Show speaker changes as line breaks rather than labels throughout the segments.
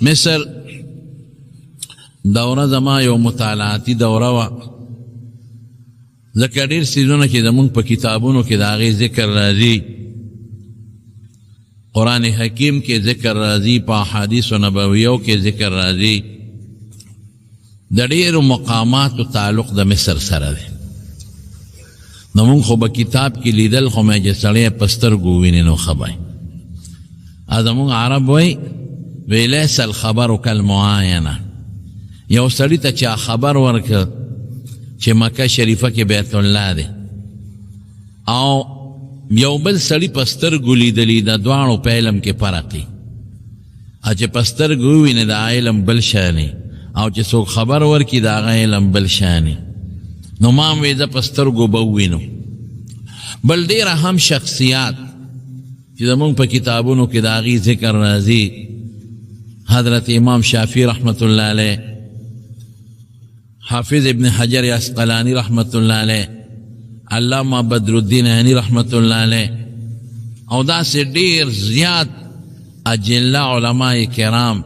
مصر دوره زما یو مطالعاتی دوره وه، ځکه ډېر څیزونه چې زمونږ په کتابونو کې د هغې ذکر راځي، قرآن حکیم کې ذکر راځي، په احادیث نبویو کې ذکر راځي، د ډېرو مقاماتو تعلق د مصر سره دی. نو مونږ خو به کتاب کې لیدل، خو مې چې سړی په سترګو ویني نو ښه به زمونږ عرب وایي لیس الخبر کالمعاینه، یو سړي ته چا خبر ورکړ چې مکه شریفه کې بیت الله دی، او یو بل سړي په سترګو لیدلي، د دواړو په علم کې فرق دی. چې په سترګو وویني د علم بل شانی، او چې څوک خبر ورکړي د هغه علم بل شانی. نو ما هم وی زه په سترګو به ووینو. بل ډېر اهم شخصیات چې زمونږ په کتابونو کې د هغې ذکر راځي، حضرت امام شافعی رحمت الله علیه، حافظ ابن حجر عسقلانی رحمت الله علیه، علامہ بدر الدین عینی رحمت الله علیه، او داسې ډېر زیات اجله علماء کرام،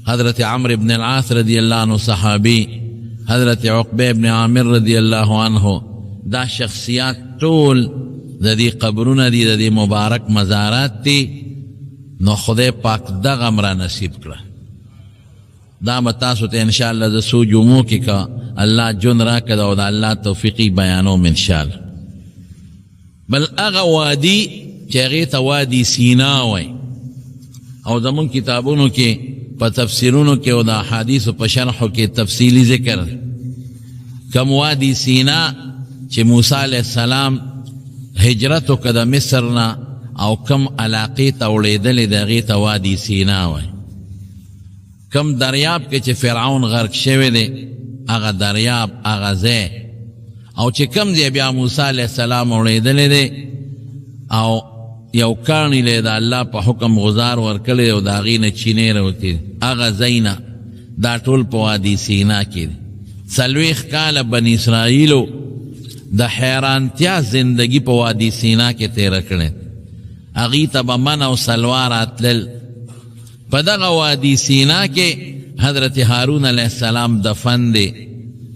حضرت عمرو ابن العاص رضی اللہ عنہ صحابی، حضرت عقبہ ابن عامر رضی اللہ عنہ، دا شخصیات ټول د دې قبرونه دي، د دې مبارک مزارات دي. نو خدای پاک دغه م را نصیب کړه. دا به تاسو ته انشاءالله د څو جمعو کې که الله جون راکړه او د الله توفیقي بیانوم انشاءالله. بل هغه وادي چې هغې ته وادي سینا وایي، او زمونږ کتابونو کې په تفسیرونو کې او د احادیثو په شرحو کې تفصیلي ذکر کم وادي سینا چې موسی علیه السلام هجرت وکړه د مصر نه، او کم علاقې ته وړېدلې د هغې ته وادي سینا وایي. کم دریاب کې چې فرعون غرق شوی دی، هغه دریاب، هغه ځای، او چې کم ځای بیا موسی علیه السلام وړېدلی دی، او یو کاڼي لی د الله په حکم غزار ورکړی او د هغې نه چینې راوتې، هغه ځای نه، دا ټول په وادي سینا کې دی. 40 کاله بني اسرائیلو د حیرانتیا زندگی په وادي سینا کې تیره کړې، هغې ته به من او سلوا راتلل. په دغه وادي سینا کې حضرت هارون علیه السلام دفن دی،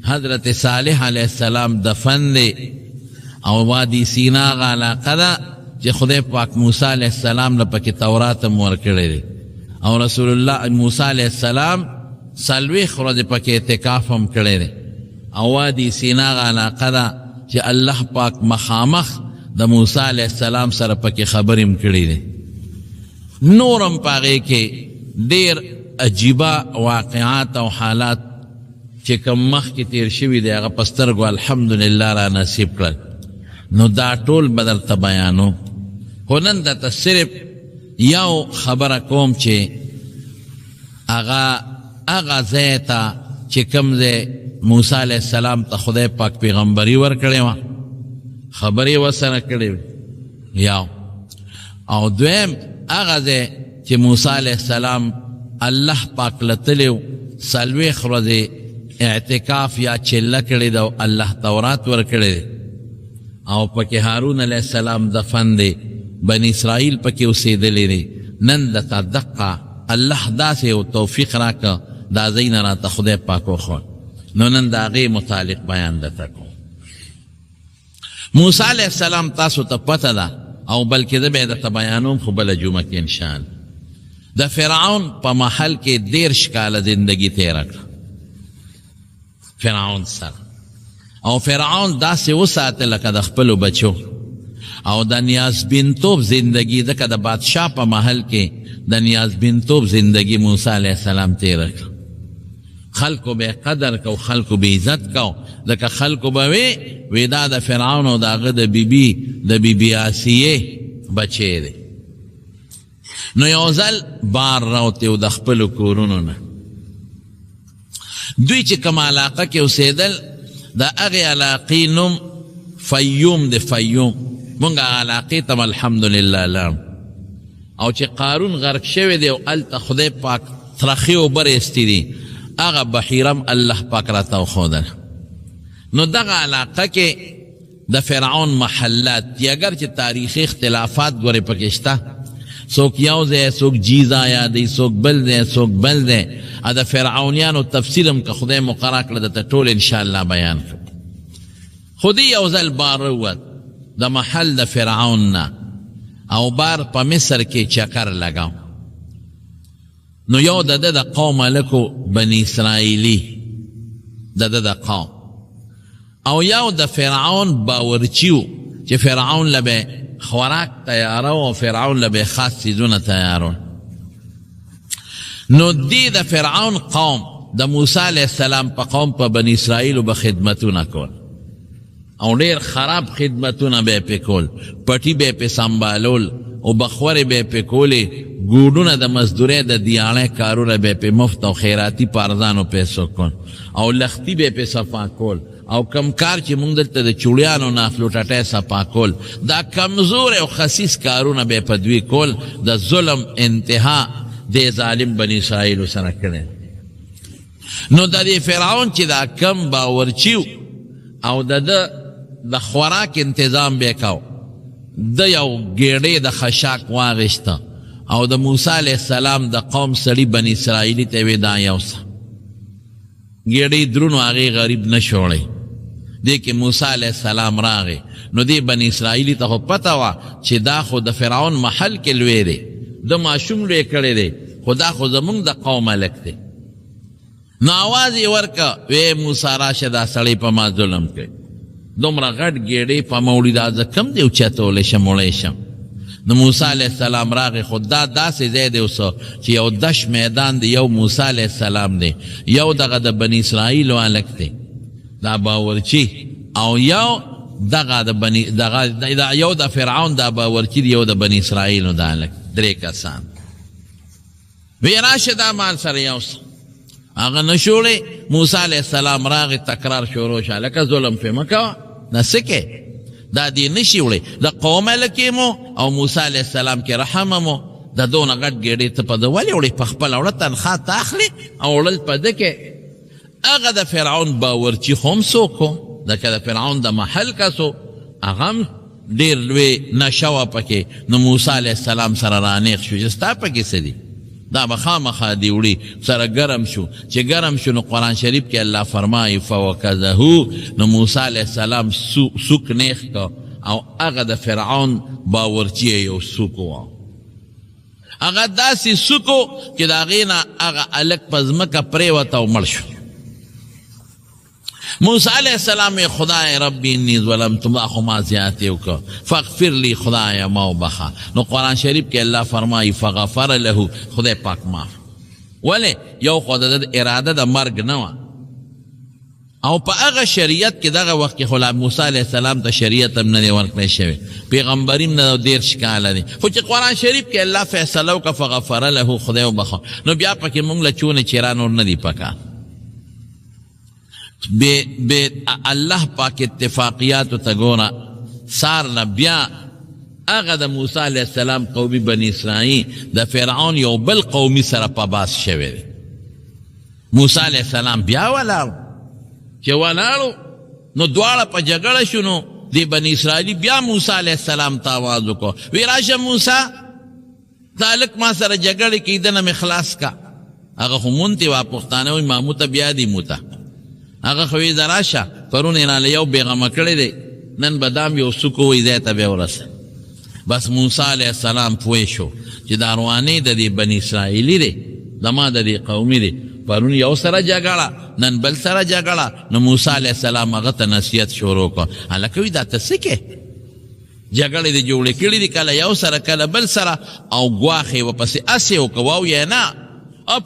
حضرت صالح علیه السلام دفن دی، او وادي سینا هغه علاقه ده چې خدای پاک موسی علیه السلام له پکې تورات هم ورکړی دی، او رسول الله موسی علیه السلام 40 ورځې پکې اعتکاف هم کړی دی. او وادي سینا هغه علاقه ده چې الله پاک مخامخ د موسی علیه السلام سره پکې خبرې هم کړی دی. نورم په هغې کې ډېر عجیبه واقعات او حالات چې کوم مخکې تیر شوي دی، هغه په سترګو الحمدلله را نصیب کړل. نو دا ټول به درته بیانو، خو نن درته صرف یو خبره کوم چې هغه ځای ته چې کوم ځای موسی علیه السلام ته خدای پاک پیغمبري ورکړې وه، خبرې ورسره کړې وې، یو. او دویم هغه ځای چې موسی علیه السلام الله پاک له تللی و، 40 ورځې اعتکاف یا چله کړې ده، او الله تورات ورکړی دی، او پکې هارون علیه السلام دفن دی، بني اسرائیل پکې اوسېدلی دی. نن درته دقه الله داسې یو توفیق راکړه، دا ځای نه راته خدای پاک وښود. نو نن د هغې متعلق بیان درته کوم. موسی علیه السلام تاسو ته پته ده، او بلکې زه به یې درته بیانوم، خو بله جمعه کې انشاءالله. د فرعون په محل کې 13 کاله زندگی تیره کړه فرعون سره، او فرعون داسې وساته لکه د خپلو بچو، او د نیازبینتوب زندگی، ځکه د بادشاه په محل کې د نیازبینتوب زندگی موسی علیه السلام تیره کړه. خلکو به قدر کو، خلکو به عزت کو، ځکه خلکو به وی دا د فرعون او د هغه د بیبي آسیې بچی دی. نو یو ځل بار راوتې و د خپلو کورونو نه. دوی چې کوم علاقه کې اوسېدل، د هغې علاقې نوم فیوم دی. فیوم مونږ علاقې ته الحمدلله لاړو، او چې قارون غرق شوی دی او هلته خدای پاک ترخې اوبه رایستې دي، هغه بحیرم الله پاک راته وښودله. نو دغه علاقه کې د فرعون محلات دي، اگر چې تاریخي اختلافات ګورې پکې شته، سوک یو دے سوک جیزا یا دی سوک بل دے سوک بل دے دا فرعونیانو تفصیلم که خدای مقرر کړه د ټول انشاءاللہ بیان کړ خودی یو ځل بار روت د محل د فرعون نه او بار په مصر کې چکر لگاو نو یو د د قوم ملکو بنی اسرائیلی د قوم او یو د فرعون باورچیو چې فرعون لبه خوراک تیارو او فرعون لبه خاص چیزونه تیارو نو دی د فرعون قوم د موسی علیہ السلام په قوم په بنی اسرائیل به خدمتونه کول او ډیر خراب خدمتونه به په کول پټی به په سنبالول او بخور به په کولې ګوډونه د مزدورۍ د دیانه کارونه به په مفت او خیراتی پارزانو پیسو کول او لختی به په صفا کول او کم کار چې مونږ دلته د چوړیانو نافلو ټټۍ صفا کول دا کمزور او خسیس کارونه به په دوی کول د ظلم انتها د ظالم بنی اسرائیل سره کړي نو د فرعون چې دا کم باورچیو او د خوراک انتظام به کاو د یو ګیډې د خشاک واغشته او د موسی علیہ السلام د قوم سړي بنی اسرائیلی ته وی دا یوسه ګیډې درونو هغې غریب نه شوړی دی کې موسی علیہ السلام راغی نو دی بنی اسرائیلی ته خو پته وه چې دا خو د فرعون محل کې لوی دی د ماشوم لوی کړی دی خو دا خو زمونږ د قوم ملک دی نو آواز یې ورکه وی موسی راشه دا سړی په ما ظلم کوي دومره غټ ګیډې په موړي دا زه کم دی اوچتولی شم وړی شم نو موسی علیہ السلام راغی خو دا داسې ځای دی اوس چې یو دش میدان دی یو موسی علیہ السلام دی یو دغه د بنی اسرائیل هلک دی دا باورچی او یو دغه د یو د فرعون دا باورچی دی یو د بنی اسرائیلو دا هلک درې کسان وی راشه دا مال سره یوسه هغه نشوړی موسی علیہ السلام راغی تکرار شروع شه لکه ظلم پې مه کوه نه څه کې دا دی نشي وړی د قوم ملکې مو او موسی علیہ السلام کې رحمه مو د دونه غټ ګېډې ته په ده ولې وړی په خپله وړه تنخوا ته اخلي او وړل په ده کې هغه د فرعون باورچي خو هم څوک و ځکه د فرعون د محل کس و هغه هم ډېر لوی نشه وه پکې نو موسی علیہ السلام سره رانیغ شو چې ستا پکې څه دي دا به خامخا دی وړي سره ګرم شو چې ګرم شو نو قرآن شریف کې الله فرمایي فوکزهو نو موسی علیہ السلام سوک نیخ که او هغه د فرعون باورچی یو سوک و هغه داسې سوکو چې د هغې نه هغه هلک په ځمکه پرېوته او مړ شو موسی علیہ السلام خدای ربی انی ظلمت ما خو ما زیاتې وکړه فاغفر لی خدای ما وبخه نو قرآن شریف کې الله فرمایي فغفر له خدای پاک معاف ولې یو خو د اراده د مرګ نه وه او په هغه شریعت کې دغه وخت کې خو موسی علیہ السلام ته شریعت هم نه دی ورکړی شوی پیغمبري هم نه 13 کاله دی خو چې قرآن شریف کې الله فیصله وکړه فغفر له خدای وبخه نو بیا پکې مونږ له چونه چیرا نور نه دی پکار بے اللہ پاک اتفاقیاتو تا گورا سارنا بیا اغا دا موسی علیہ السلام قومی بنی اسرائیل دا فرعون یو بل قومی سر پاباس شوی دی موسی علیہ السلام بیا ولارو چه ولارو نو دوارا پا جگڑ شنو دی بنی اسرائیلی بیا موسی علیہ السلام تاوازو کو ویراشا موسی تالک ما سر جگڑ کی دنم اخلاص کا اغا خمونتی واپختانوی ماموتا بیا دی موتا هغه خو یې راشه پرون یې راله یو بېغمه کړی دی نن به دام یو څوکو وی ځای ته بیا ورسه بس موسی علیہ السلام پوه شو چې دا روانې د دې بني اسرائیلي دی زما د دې قومي دی پرون یو سره جګړه نن بل سره جګړه نو موسی علیہ السلام هغه ته نصیحت شروع کړه هلکه وی دا ته څه کې جګړې دې جوړې کړي دي کله یو سره کله بل سره او ګواښ یې ورپسې هسې وکړه وایې نه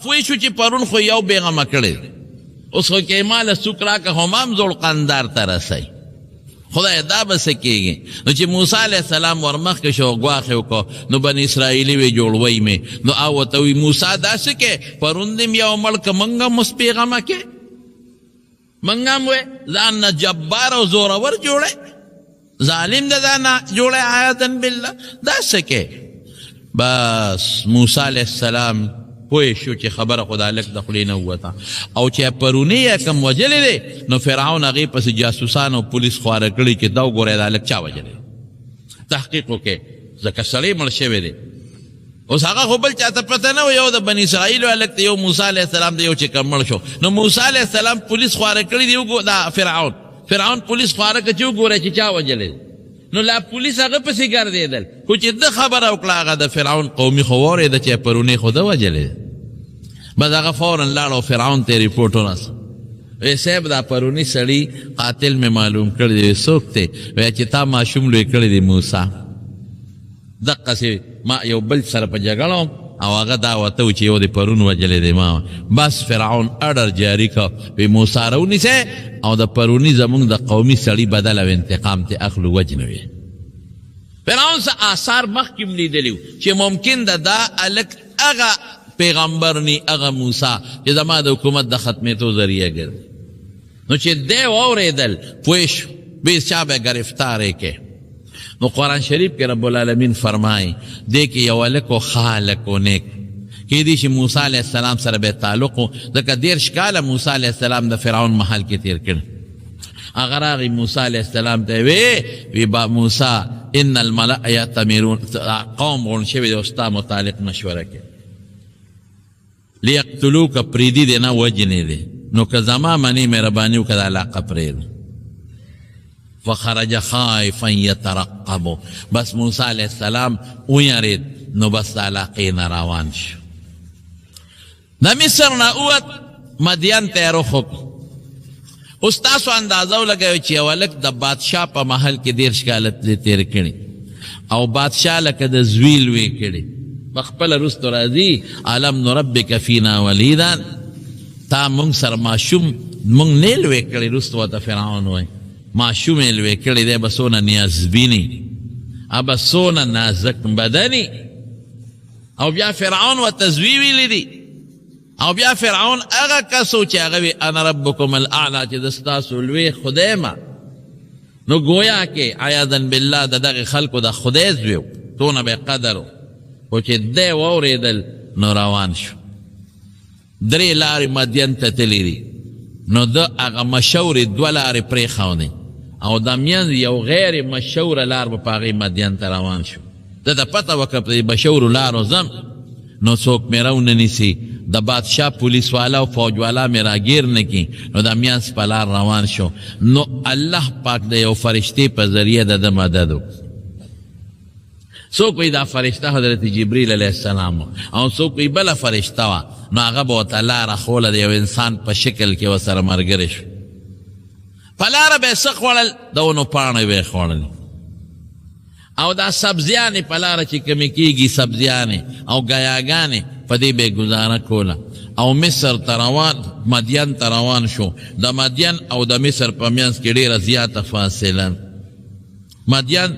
پوه شو چې پرون خو یو بېغمه کړی دی اوس خو کې ماله څوک راکه همام زوړ قندار ته رسی خدای دا به څه کېږي نو چې موسی علیہ السلام ورمخکې شو ګواښ یې وکړو نو بني اسرائیلي وی جوړوی مې نو او ورته وي موسی داسې کې پرون دې م یو مړ که موږ هم اوس پیغمه کې موږ هم وی ځان نه جبار او زورور جوړی ظالم د ځان نه جوړی آیتن بالله داسې کې بس موسی علیہ السلام پوه شو چې خبره خدا لک د خولې نه ووته او چې پرونی یې کم وجلی دی نو فرعون هغې پسې جاسوسان او پولیس خواره کړي چې دا وګورئ دا لک چا وجلی تحقیق وکړئ ځکه سړی مړ شوی دی اوس هغه خو بل چاته پته نه و، یو د بني اسرائیلو هلک ته یو موسی علیه السلام ته یو چې کم مړ شو، نو موسی علیه السلام پولیس خواره کړي دي دا فرعون پولیس خواره کړه چې وګوره چې چا وجلی، نو لا پولیس هغه پسې ګرځېدل، خو چې ده خبره وکړه هغه د فرعون قومي خو واورېده چې پرونی خو ده وجلی، بس هغه فوراً لاړ او فرعون ته یې رپورټ ورسه، وی صاحب دا پرونی سړي قاتل مې معلوم کړی دی. څوک دی؟ وی چې تا ماشوم لوی کړی دی موسی. دقسې ما یو بل سره په جګړه وم او هغه دا ورته و چې یو د پرون وجلی دی ما. بس فرعون اډر جاري که وی موسی راونیسئ او د پروني زمونږ د قومي سړي بدل او انتقام ته اخلو وجنوي. فرعون څه آثار مخکې م لیدلي و چې ممکن ده دا هلک هغه پیغمبر نی، هغه موسی چې زما د حکومت د ختمېدو ذریعه ګرځي. نو چې دی واورېدل پوه شو بیس چا به ګرفتار یې کې. نو قرآن شریف کې رب العالمین فرمایي دی کې یو هلک و ښه هلک و نیک، کیدی شي موسی علیه السلام سره به تعلق و، ځکه 13 کاله موسی علیه السلام د فرعون محل کې تیر کړ. هغه راغی موسی علیه السلام ته وی با موسی ان الملأ یأتمرون، قوم غون شوي دی او ستا متعلق مشوره کې لیقتلوک پریدي دی نه وجنې دی، نو که زما منې مهرباني وکړه د علاقه پرېږده. فخرج خائفا یترقب، بس موسی علیه السلام ویرید، نو بس د علاقې نه روان شو. د مصر نه اوت مدین ته یې رخ وکړو. اوس تاسو اندازه ولګوئ چې یو هلک د بادشاه په محل کې 13 کاله تېر کړي او بادشاه لکه د زوی لوی کړي، پخپله رستو راځي الم نربک فینا ولیدا، تا مونږ سره ماشوم مونږ نه لوی کړي. رستو ورته فرعون وایي ماشوم یې لوی کړی دی، به څونه نیازبیني، به څونه نازک بدني. او بیا فرعون ورته زوی ویلی دي، او بیا فرعون هغه کس و چې هغه وی انا ربکم الاعلی، چې د ستاسو لوی خدای ما. نو گویا کې عیاذا بالله د دغې خلکو د خدای زوی و، تونه به قدر و، خو چې دی واورېدل نو روان شو. 3 لارې مدین ته تللی دي، نو د هغه مشهورې 2 لارې پرېښودې او د منځ یو غیر مشهوره لار به په هغې مدین ته روان شو. ده ته پته وکړه په دې مشهورو لارو ځم نو څوک مې راونه نیسي، د بادشاه پولیس والا او فوج والا مې راګیر نه کي، نو د منځ په لار روان شو. نو الله پاک د یو فرشتې په ذریعه د ده مدد وکړو. څوک وایي دا فرشته حضرت جبریل علیه السلام او څوک وایي بله فرشته وه، نو هغه به ورته لاره ښوله د یو انسان په شکل کې ورسره ملګری شو. په لاره به یې څه خوړل؟ د ونو پاڼې به یې خوړلې او دا سبزیانې په لاره چې کمې کېږي سبزیانې او ګیاګانې په دې به یې ګزاره کوله. او مصر ته روان مدین ته روان شو. د مدین او د مصر په منځ کې ډېره زیاته فاصله. مدین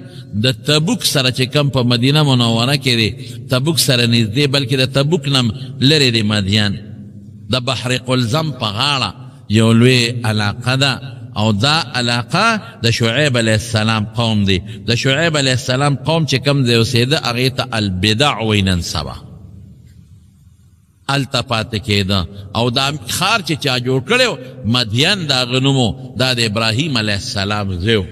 د تبوک سره چې کم په مدینه منوره کې دی تبوک سره نږدې، بلکې د تبوک نه لرې دی مدین. د بحر قلزم په غاړه یو لوی علاقه ده او دا علاقه د شعیب علیه السلام قوم دی. د شعیب علیه السلام قوم چې کم دی اوسېده هغې ته البدع وایي نن سبا. هلته پاتې کېده او دا ښار چې چا جوړ کړی مدین د هغه نوم دا د ابراهیم علیه السلام زوی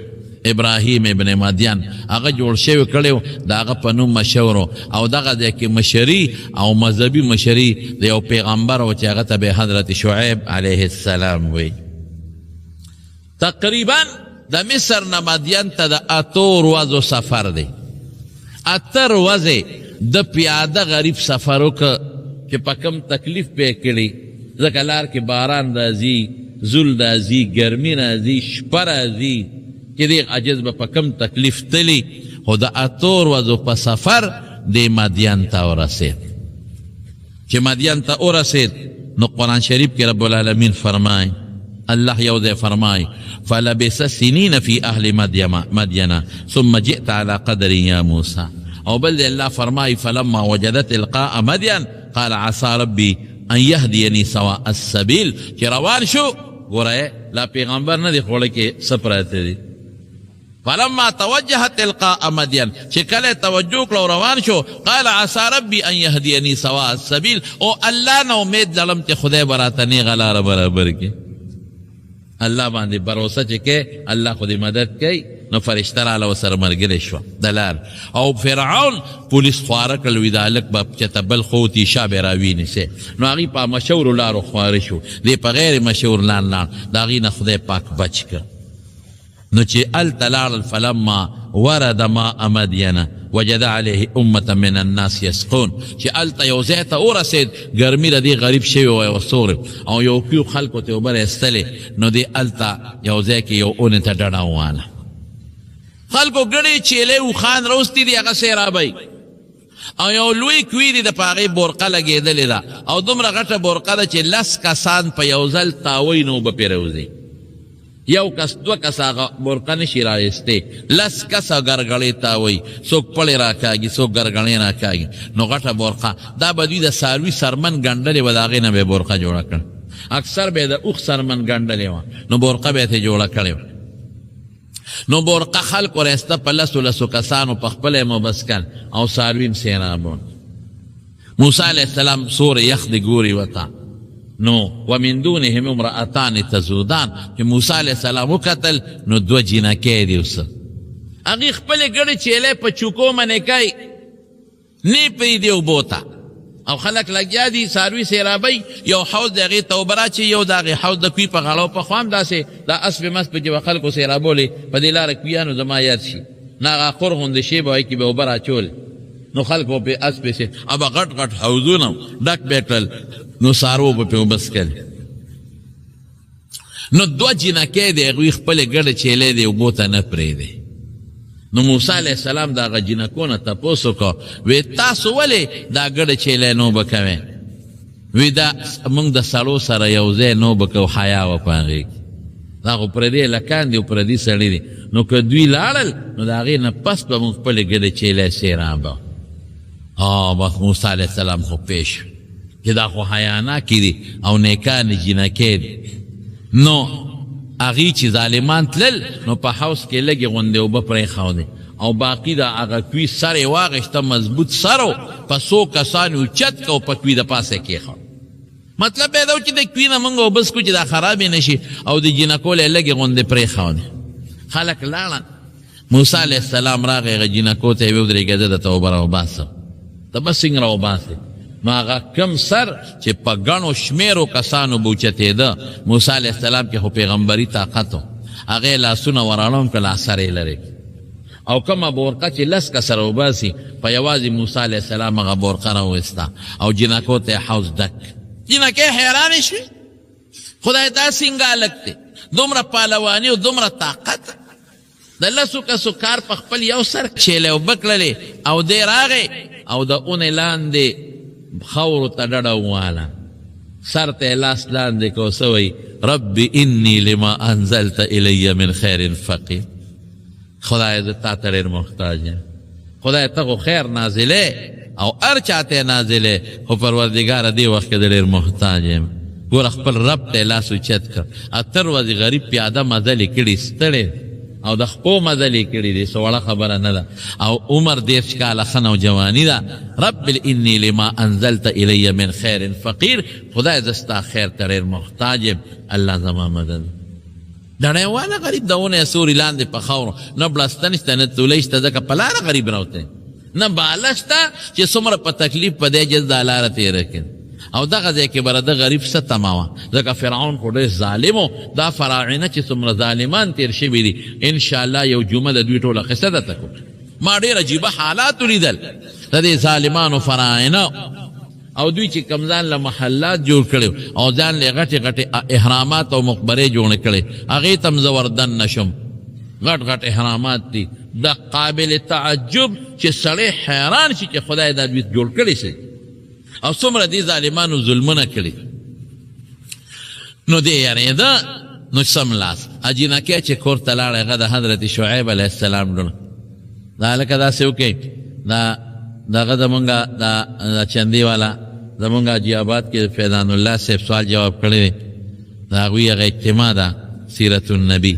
ابراهیم ابن مدین، هغه جوړ شوی کړی د هغه په نوم مشهور او دغه ځای کې مشري او مذهبي مشري د یو پیغمبر و چې هغه ته به حضرت شعیب علیه السلام وی. تقریبا د مصر نه مدین ته د 8 ورځو سفر دی. 8 ورځې د پیاده غریب سفر وکړه چې په کم تکلیف پې کړي، ځکه لار کې باران راځي، زول راځي، ګرمي راځي، شپه راځي، چې دې عجز به په کم تکلیف تلی. خو د 8 ورځو په سفر دې مدین ته ورسېد. چې مدین ته ورسېد نو قرآن شریف کې رب العالمین فرمای، الله یو ځای فرمای فلبث سنین فی اهل مدین ثم جئت على قدر یا موسی. او بل دی الله فرمای فلما وجدت القاء مدین قال عسى ربي ان يهديني سواء السبيل. چې روان شو ګوره لا پیغمبر نه دی خوړه کې څه پراته دي. فلما توجه تلقاء مدين چې کله توجه کړو روان شو قال عسى ربي ان يهديني سواء السبيل. او الله نه امید لرم چې خدای براته نیغه لاره برابر کړي. الله باندې باور چې کې الله خو دې مدد کوي نو فرشته راله ورسره ملګرې شوه د لار او فرعون پولیس خواره کړل وي دا هلک به چېرته بل خو تیشا به راوینیسې نو هغې په مشهورو لارو خواره شو دی په غیر مشهور لار لاړ د هغې نه خدای پاک بچ کړ نو چې هلته لاړل فلما ورد ماء مدینه وجد علیه امة من الناس یسقون چې هلته یو ځای ته ورسېد ګرمي د دې غریب شوي وی وسورې او یو پیو خلکو ته اوبه راایستلې نو دې هلته یو ځای کې یو اونې ته ډډه وواله خلکو ګړې چیلې اوښان روستي دي هغه سیرابی او یو لوی کوي دي د په هغې بورقه لګېدلې ده او دومره غټه بورقه ده چې 10 کسان په یو ځل تاوی نو اوبه پرې راوځي یو کس 2 کس هغه بورقه نشي رایستې 10 کسه ګرګړې تاوی څوک پړې راکاږي څوک ګرګړې راکاږي نو غټه بورقه دا به دوی د څاروي سرمن ګنډلې وه د هغې نه به یې بورقه جوړه کړه اکثر به یې د اوښ سرمن ګنډلې وه نو بورقه به یې ترې جوړه کړې وه نو بورقه خلق ورسته په 10 کسانو په خپله یې مبسکل او څاروي م سیرابون موسی علیه السلام سور یخ د ګوري وته نو ومن دونهم امرأتان تزودان چې موسی علیه السلام وکتل نو 2 جینکې دي اوس هغې خپلې ګړې چیلې په چوکو منې کوي نه پرېږدي اوبو ته او خلک لګیا دي څاروي سیرابی یو حوض د هغې ته اوبه راچي یو د هغې حوض د کوي په غاړو په خوا هم داسې دا اسپې مسپې چې به خلکو سیرابولې په دې لاره کویانو زما یاد شي نه هغه خور غوندې شی به وایي کې به اوبه راچول نو خلکو پې اسپې سي ابه غټ غټ حوضونه ډک به کړل نو څاروو به پې وبسکل نو 2 جینکې د هغوی خپلې ګډې چیلې د اوبو ته نه پرېږدي نو موسی علیه السلام د هغه جینکو نه تپوس وکړو وی تاسو ولې دا ګډه چیلې نوبه کوئ وی دا موږ د سړو سره یو ځای نوبه کوو حیا وه په هغې کې دا خو پردي هلکان دي او پردي سړي دي نو که دوی لاړل نو د هغې نه پس به موږ خپلې ګډې چیلې سیرابه بس موسی علیه السلام خو پیش چې دا خو حیاناکې دي او نیکانې جینکې دي نو هغې چې ظالمان تلل نو په حوض کې لږې غوندې اوبه پرېښودې او باقي د هغه کوي سر یې واغېسته مضبوط سر و په 100 کسان یې اوچت که او په کوي د پاسه کېښود مطلب به دا و چې د کوي نه موږ اوبه څکو چې دا خرابې نه شي او د جینکو له یې لږې غوندې پرېښودې خلک لاړل موسی علیه السلام راغی هغه جینکو ته یې ودرېږه زه درته اوبه راوباسم ته به څنګه راوباسې نو هغه کم سر چې په ګڼو شمیرو کسانو به اوچتېده موسی علیه السلام کې خو پیغمبري طاقت و هغې لاسونه ورړوم که لا سر یې لرې او کومه بورقه چې 10 کسه راوباسي په یوازې موسی علیه السلام هغه بورقه راویسته او جینکو ته یې حوض ډک جینکې حیرانې شوې خدای دا څنګه هلک دی دومره پهلواني او دومره طاقت د 10 کسو کار په خپل یو سر چیلې اوبه کړلې او دی راغی او د اونې لاندې خورو ته ډډه وواله سر ته یې لاس لاندې کو څه وایي رب انی لما انزلت الی من خیر فقیر خدای زه تا ته ډېر محتاج یم خدای ته خو خیر نازلې او هر چا ته یې نازلې خو پروردګاره دې وخت کې زه ډېر محتاج یم ګوره خپل رب ته یې لاس اوچت کړ اتر ورځې غریب پیاده مزلې کړي ستړی او د خپو مزلې کړي دي څه وړه خبره نه ده او عمر 30 کاله ښه نوجواني ده رب انی لما انزلت الی من خیر فقیر خدای زه ستا خیر ته ډېر محتاج یم الله زما مدد ډڼی واله غریب د ونې سوري لاندې په خاورو نه بړسته نشته نه تولی شته ځکه په لاره غریب راوتی نه باله شته چې څومره په تکلیف په دی جز دا لاره تېره کړي او دغه ځای کې به د غریب څه تمه وه ځکه فرعون خو ډېر ظالم و دا فراعنه چې څومره ظالمان تېر شوي دي انشاءالله یو جمعه د دوی ټوله قصه درته کوم ما ډېر عجیبه حالات ولیدل د دې ظالمانو فراعنه او دوی چې کوم ځان له محلات جوړ کړي او ځان له غټې غټې احرامات او مقبرې جوړې کړي هغې ته م زه وردن نشم غټ غټ احرامات دي د قابل تعجب چې سړی حیران شي چې خدای دا دوی جوړ کړي شي او څومره دې ظالمانو ظلمونه کړي نو دې یارېده نو سملاس اجینکې چې کور ته لاړ هغه د حضرت شعیب علیه السلام ډونه دا هلکه داسې وکړئ دغه زمونږ د چندي والا زمونږ حاجي آباد کې فیضان الله صاحب سوال جواب کړی دی د هغوی هغه اجتماع ده سیرت النبي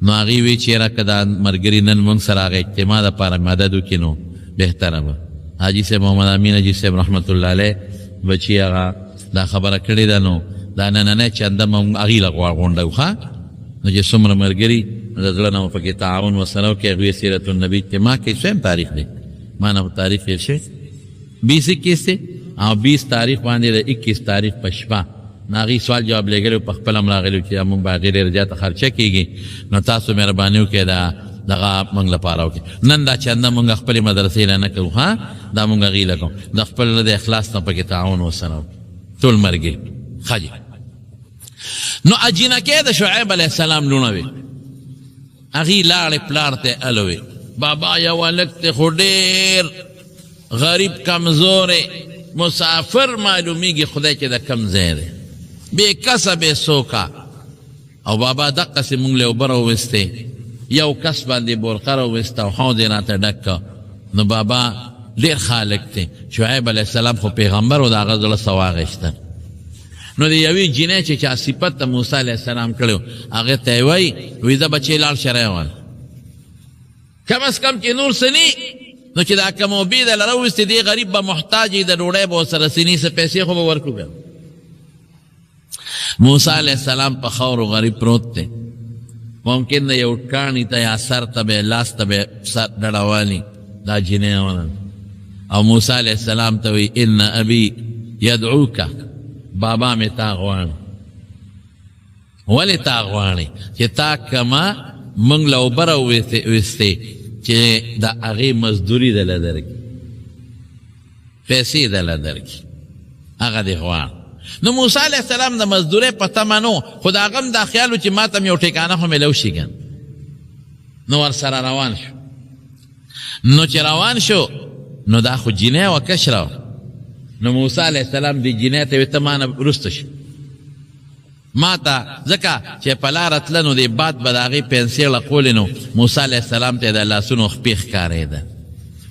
نو هغوی وی چې یاره که دا ملګري نن مونږ سره هغه اجتماع دپاره مدد وکړي نو بهتره به حاجي صاحب محمد امین حاجي صاحب رحمت الله علیه بچي هغه دا خبره کړې ده نو دا نننی چنده مونږ هغې له غونډه ښه نو چې څومره ملګري د زړه نه مو پکې تعاون ورسره وکړئ هغوی سیرت النبي اجتماع کوي څویم تاریخ دی ما نه تاریخ هېر شوی 20-21 دی او 20 تاریخ باندې د 21 تاریخ په شپه نو هغې سوال جواب لېږلی په خپله هم راغلي چې مونږ به هغې ډېره زیاته خرچه کېږي نو تاسو مهرباني وکړئ دغه مونږ لپاره وکړئ نن دا چنده مونږ خپلې مدرسې له نه کوو ها دا مونږ هغې له کوو د خپل د اخلاص نه پکې تعاون ورسره وکړو ټول ملګري ښه جي نو اجینکې د شعیب علیه السلام لوڼه وې هغې لاړې پلار ته الوې بابا یو هلک دی خو ډېر غریب کمزورې مسافر معلومیږي خدای چې د کم ځای دی بې کسه بې سوکه او بابا دقسې مونږ له اوبه راوویستې یو کس باندې بورقه راوویسته او حوض یې راته ډک که نو بابا ډېر خالق دی شعیب علیه السلام خو پیغمبر و د هغه زړه څه واخېستل نو د یوې جینۍ چې چا صفت ته موسی علیه السلام کړی و هغې ته یې وایي وایي زه بچې لاړ شه راوال کم از کم چې نور څه نی نو چې دا کوم اوبې دله راوویستې دې غریب به محتاج وي د ډوډۍ به ورسره سینې څه پیسې خو به ورکړو بیا موسی علیه السلام په خاورو غریب پروت دی ممکن د یو کاڼي ته یا سر ته به لاس ته به سر ډډوالي دا جینۍ ونه او موسی علیه السلام ته وایي ان ابي یدعوکه بابا مې تا غواړي ولې تا غواړي چې تا کما موږ له اوبه راوویستې چې د هغې مزدوري دله درکړي پیسې دله درکړي هغه دې غواړي نو موسی علیه السلام د مزدورۍ په تمه نه خو د هغه هم دا خیال و چې ما ته م یو ټیکانه خو میلو شي ګن نو ورسره روان شو نو چې روان شو نو دا خو جینۍ وه کشره وه نو موسی علیه السلام دې جینۍ ته ویې ته ما نه وروسته شي ما ته ځکه چې په لاره تله نو دې باد به د هغې پنسې لقولې نو موسی علیه السلام ته یې د لاسونو خپې ښکارېده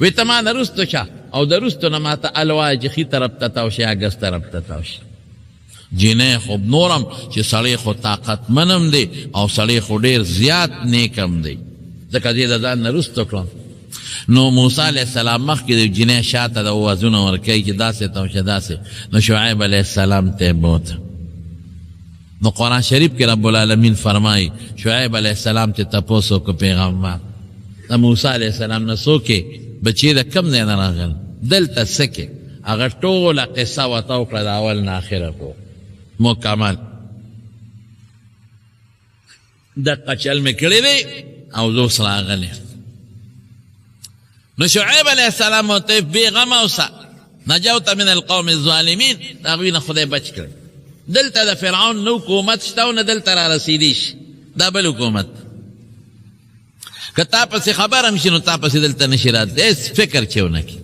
وی ته ما نه رستو شه او د رستو نه ما ته الوایه چې ښي طرف ته تاو شي یا ګس طرف ته تاو شي جینۍ خو نورم چې سړی خو طاقتمنم دی او سړی خو ډېر زیات نیکم دی ځکه دې د ځان نه رستو کړم نو موسی علیه السلام مخکې د جینۍ شاته د اوازونه ورکوي چې داسې تاو شه داسې نو شعیب علیه السلام ته بوته نو قرآن شریف کې رب العالمین فرمایي شعیب علیه السلام ته تپوس وکړه پیغمبر د موسی علیه السلام نه څوک بچې د کم ځای نه راغل دلته څه کې هغه ټوله قصه ورته وکړه د اول نه اخره کو مکمل دقه چل مې کړی دی او زه اوس راغلی نو شعیب علیه السلام ورته بېغمه اوسه نجوت من القوم الظالمین د هغوی نه خدای بچ کړی دلته د فرعون نه حکومت شته او نه دلته را رسېدی شي دا بل حکومت که تا پسې خبر هم شي نو تا پسې دلته نشي راتلی هېڅ فکر چې ونه کړي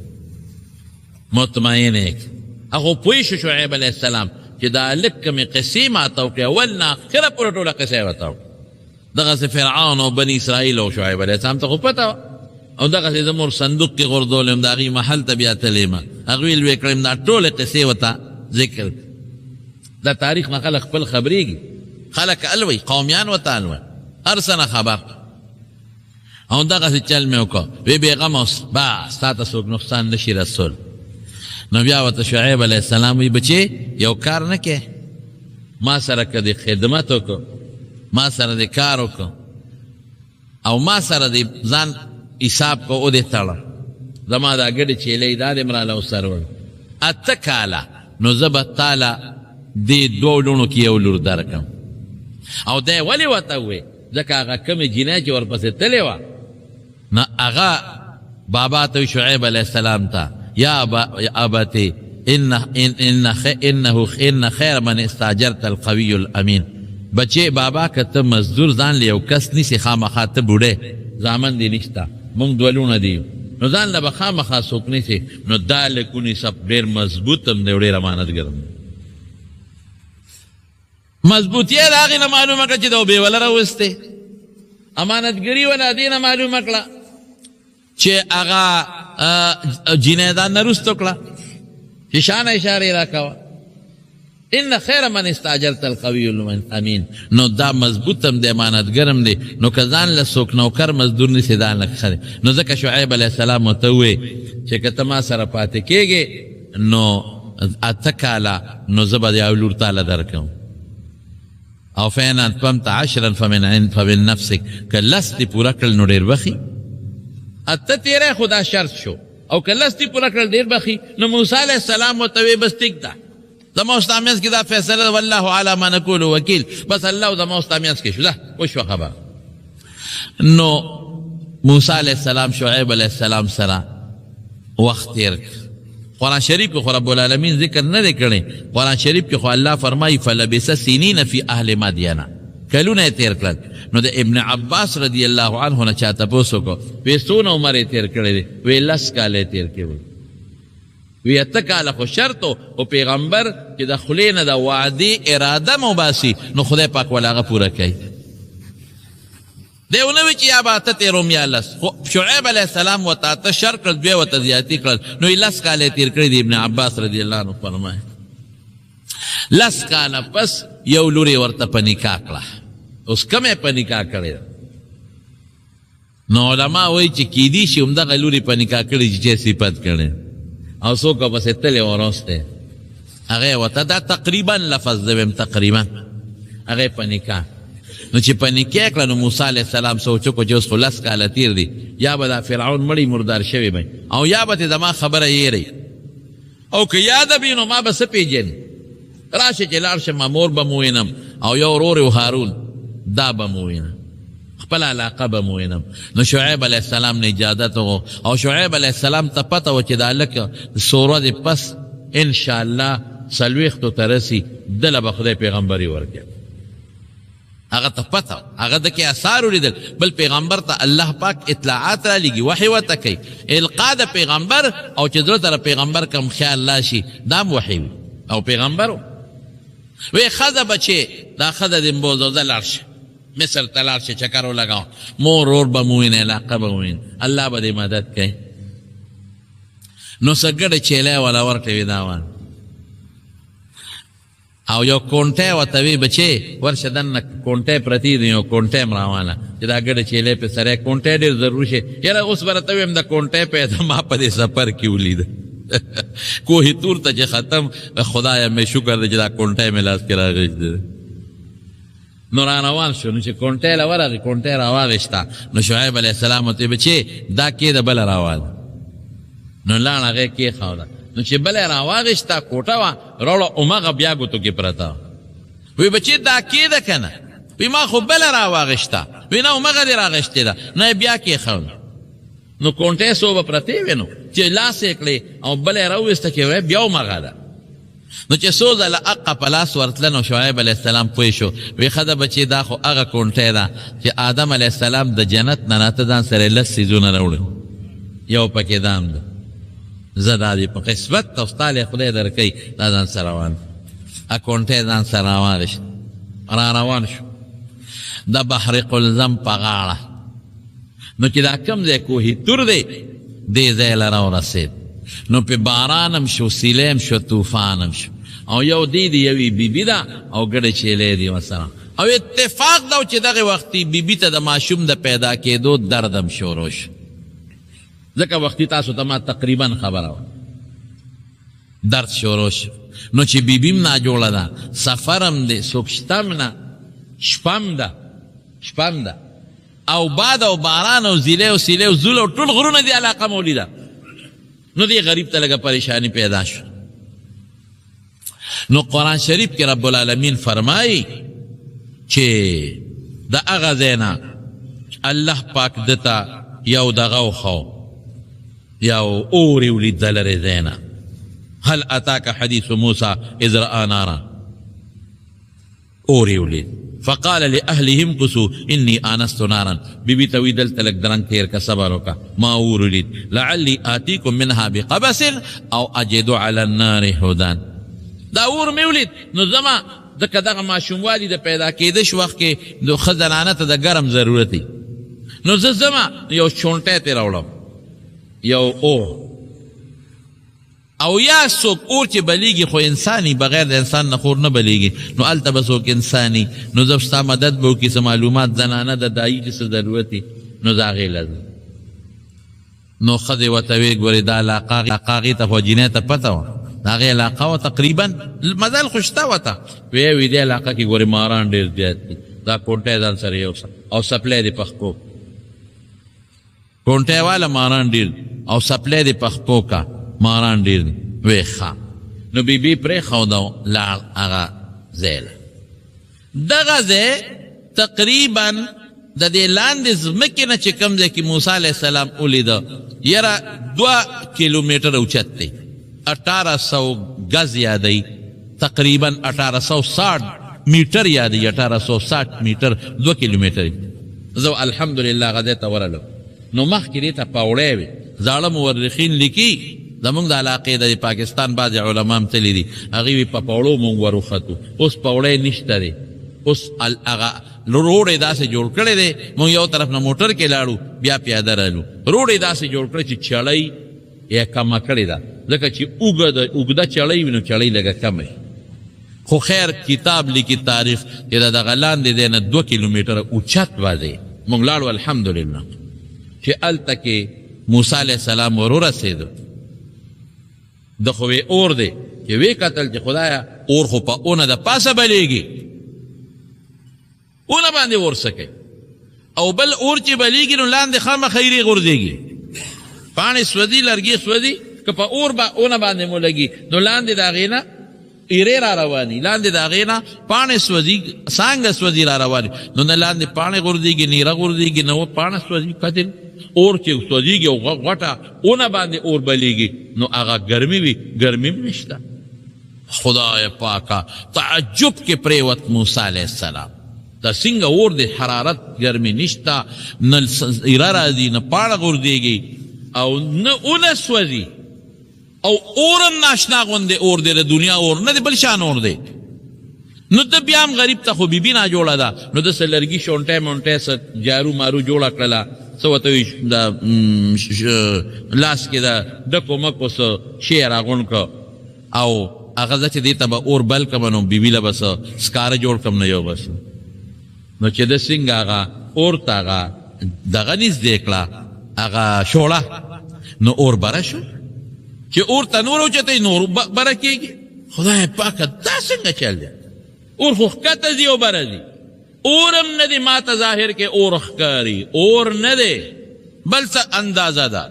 مطمئن یې کړي هغه پوه شو شعیب علیه السلام چې دا لږ کمې قصې ماته وکړې اول نه اخره پورې ټوله قصه یې ورته وکړه دغسې فرعون او بني اسرائیل او شعیب علیه السلام ته خو پته وه او دغسې زموږ صندوق کې غورځولی یم د هغې محل ته بیا تللی یم هغوی لوی کړم دا ټولې قصې ورته ذکر دا تاریخ نه خلک خپل خبرېږي خلک الوی قومیان ورته الوی هر څه نه خبر او دغسې چل مې وکړه وی بېغمه اوس بس تا ته څوک نقصان نشي رسول نو بیا ورته شعیب علیه السلام وی بچې یو کار نه کې ما سره که دې خدمت وکړو ما سره دې کار وکړو او ما سره دې ځان حساب کو او دې تړه زما دا ګډې چیلۍ دا دې مراله وسرول 8 کاله نو زه به تاله دې دوو لوڼو کې یو لور درکړم او دی ولې ورته ووې ځکه هغه کومې جینۍ چې ورپسې تلې وه نو هغه بابا ته شعیب علیه السلام ته یا ابتي ان خیر من استاجرت القوي الامین بچې بابا که ته مزدور ځان له یو کس نیسې خامخا ته بوډۍ زامن دې نشته موږ دوه لوڼه دي نو ځان له به خامخا څوک نیسې نو دا لږ ونیسه ډېر مضبوط هم دی او ډېر امانتګر هم مضبوطی د هغې نه معلومه کړه چې د اوبېوله راوستې امانتګري وله دې نه معلومه کړه چې هغه جینۍ دا نه رستو کړه چې شانه اشارې راکوه ان خیر من استاجرت القوي الامین نو دا مضبوط هم دی امانتګر هم دی نو که ځان له څوک نوکر مزدور نیسې دا لږ ښه دی نو ځکه شعیب علیه السلام ورته ووې چې که ته ما سره پاتې کېږې نو 8 کاله نو زه به د یو لور تاله درکوم او فین اتممت 10 فمن نفسک که لس دی پورا کړل نو ډېر بخي اته تیرې خدا شرط شو او که لس دی پورا کړل ډېر بخي نو موسی علیه السلام ورته وی بس ټیک ده زما ستا منځ کې دا فیصله والله علی ما نقول وکیل بس الله زما ستا منځ کې شو ده وشوه خبره نو موسی علیه السلام شعیب علیه السلام سره وخت تیر قرآن شریف کې خو رب العالمین ذکر نه دی کړی قرآن شریف کې خو الله فرمایي فلبث سنین فی اهل مدین کلونه یې تیر کړل نو د ابن عباس رضی الله عنه نه چا تپوس وکړو وی څونه عمر یې تیر کړی دی وی 10 کاله یې تیر کړی وی اته کاله خو شرط او پیغمبر چې د خولې نه د وعدې اراده مباسي نو خدای پاک ول هغه پوره کوي دیو نه وی چې یا به اته تیروم یا لس خو شعیب علیه السلام ورته اته شر کړل دوی ورته زیاتي کړل نو 10 کاله یې تیر کړی دی ابن عباس رضی الله عنه فرمایي 10 کاله پس یو لوري ورته په نکاح کړه اوس کومه په نکاح کړی نو علما وایي چې کیدی شي همدغه لوري په نکاح کړی چې صفت کړي او څوک پسې تلې ورسته هغه ورته دا تقریبا لفظ دویم تقریبا هغه په نکاح نو چې په نکاح کړه نو موسی علیه السلام سوچو کو چې اوس 10 کاله تیر دي یا به دا فرعون مړی مردار شوی وي او یا به زما خبره یېري او که یاد به نو ما به څه پیژنې راشه چې لاړ شم مور به م وینم او یو ورور و هارون دا به م وینم خپل علاقه به م وینم نو شعیب علیه السلام نه اجازت وغوښت او شعیب علیه السلام ته پته وه چې دا هلک څو ورځې پس انشاءالله 40 ته رسي دله به خدای پیغمبري ورکړي هغه ته پته هغه د کې اثار ولیدل بل پیغمبر ته الله پاک اطلاعات را لګي وحی ورته کوي القا د پیغمبر او چې زړه ته پیغمبر کم خیال راشي دا وحی او پیغمبر وی ښځه بچې دا ښځه د بوزوزه لاړ شه مصر ته لاړ شه چکر ولګاو مور ورور به مو وینې علاقه به مو وینې الله به دې مدد کوي نو څه ګډه چیلی وله ورکړې دا وان او یو کونټی ورته وی بچې ورشه دننه کونټی پرتې دي یو کونټی م راواله چې دا ګډه چیلی پې سره کونټی ډېر ضرور شي یاره اوس به راته ویم د کونټی پیدا ما په دې سفر کې ولیده کوهي تور ته چې ختم خدایه مې شکر دی چې دا کونټی مې لاس کې راغېږدی نو را روان شو نو چې کونټی له ورغې کونټی راواغېشته نو شعیب علیه السلام ورته بچې دا کې د بله راواله نو لاړ هغې کېښوده نو چې بله یې راواغېشته کوټه وه راوړه همغه بیا ګوتو کې پرته وی بچې دا کې ده که نه وی ما خو بله راواغېشته وی نه همغه دې راغېشتې ده نه یې بیا کېښوده نو کونټی څو به پرتې وې نو چې لاس یې کړې او بله یې راوویسته چې وی بیا همغه ده نو چې څو ځله اقه په لاس ورتله نو شعیب علیه السلام پوه شو وی ښځه بچې دا خو هغه کونټی ده چې آدم علیه السلام د جنت نه راته ځان سره 10 څیزونه راوړي یو پکې دام ده زه دا دې په قسمت او ستا له خدای درکوي دا ځان سره روان کونټی ځان سره راواغېشت را روان شو د بحر قلزم په غاړه نو چې دا کوم ځای کوهي تور دی دې ځای له راورسېد نو په بارانم شو سیلیم شو طوفانم شو او یو دی یوې بیبي ده او ګډه چیلی دی ورسره او اتفاق ده چې دغه وختي بیبي ته د ماشوم د پیدا کېدو دردم شروع شو ځکه وختي تاسو ته ما تقریبا خبره وه درد شروع شو نو چې بیبیم ناجوړه ده سفرم دی څوک شتم نه شپم ده او باد او باران او زیلی او سیلی او زول او ټول غرونه دی علاقه مولیده نو دی غریب ته لږه پریشانی پیدا شو نو قرآن شریف کې رب العالمین فرمایي چې د هغه ځای نه الله پاک دته یو دغه وښو یو اور یې ولید د لرې ځای نه هل اتاک حدیث موسی اذ رأى نارا اور یې ولید فقال لأهلهم قسو إني آنست نارا بی توی دلتا لک درنگ تیر کا صبر کا ما اور لید لعلی آتیکم منها بقبس او اجدو علی النار هدان دا اور میولید نو زما دکا دغا معشوموالی دا پیدا کېدش وقت کې دو خزنانت دا گرم ضرورتی نو زما یو چونٹے تی روڑم یو او یا څوک اور چې بلیږي خو انساني بغیر د انسان نه خور نه بلیږي نو هلته به څوک انساني نو زه ستا مدد به وکړي څه معلومات زنانه د دایي چې څه ضرورتي نو د هغې لازم نو ښځې ورته ویې ګورې دا علاقه هغې ته خو جینۍ ته پته وه داغه علاقه و تقریبا مزل خوشتا وته وی دې علاقه کې ګوري ماران ډیر زیات دي دا کونټه ځان سره یو او سپلای دی پخپو کونټه والا ماران ډیر او سپلای دی پخپو کا ماران ډیر وی ښا نو بی پرې خو دا لا هغه زیل دغه ځای تقریبا د دې لاندې ځمکې نه چې کوم ځای کې موسی علیه السلام ولیده یاره 2 کیلومیټر اوچت دی 1800 گز یادی تقریبا 1860 میټر یادی 1860 میټر 2 کیلومیټر زو الحمدلله غده ته ورلو نو مخکې دې ته پاوړی وي زاړه مورخین لیکي زمونږ د علاقې د پاکستان بعضې علما هم تللي دي هغوی وي په پوړو مونږ وروختو اوس پوړی نشته دی اوس هغه روډ یې داسې جوړ کړی دی مونږ یو طرف نه موټر کې لاړو بیا پیاده رالو روډ یې داسې جوړ کړی چې چړۍ یې کمه کړې ده ځکه چې اوږده چړۍ وي نو چړۍ لږه کمه خو خیر کتاب لیکي تاریخ چې د دغه لاندې دی نه 2 کیلومیټره اوچت وځي مونږ لاړو الحمدلله چې هلته کې موسی علیه السلام ورورسېدو د خو وی اور دی چې وی کتل چې خدایا اور خو په اونه د پاسه بلیږي اونه باندې اور سکے او بل اور چې بلیږي نو لاندې خامه خیری غورځېږي پاڼې سوځي لرګي سوځي که په اور اونه باندې مو لګي نو لاندې د هغې نه ایرې را رواني لاندې د هغې نه پاڼې سوځي څانګه سوځي را رواني نو نه لاندې پاڼې غورځېږي نیره غورځېږي نه پاڼه سوځي کتل اور چې سوځېږي او غټه اونه باندې اور بلیږي نو هغه ګرمي وي ګرمي هم نشته خدای پاکه تعجب کې پرېوت موسی علیه السلام دا څنګه اور د حرارت ګرمي نشته نه ایره راځي نه پاڼه غورځېږي او نه اونه سوځي او اورم ناشنا غوندې اور دی د دنیا اور نه دی بل شان اور دی نو د بیا هم غریب ته خو بیبي نه جوړه ده نو داسې لرګي شونټی مونټی څه جارو مارو جوړه کړله څه ورته وي د لاس کې د ډکو مکو څه شی یې راغونډ کړه او هغه زه چې دې ته به اور بل کړم نو بیبي له به څه سکاره جوړ کړم نه یو بس نو چې د څنګه هغه اور ته هغه دغه نږدې کړه هغه شوړه نو اور بره شو چې اور ته نور اوچتی نور بره کېږي خدای پاکه دا څنګه چل دی اور خو ښکته ځي او بره ځي اورم نه دی ما ته ظاهر کې اور ښکاري اور نه دی بل څه اندازه ده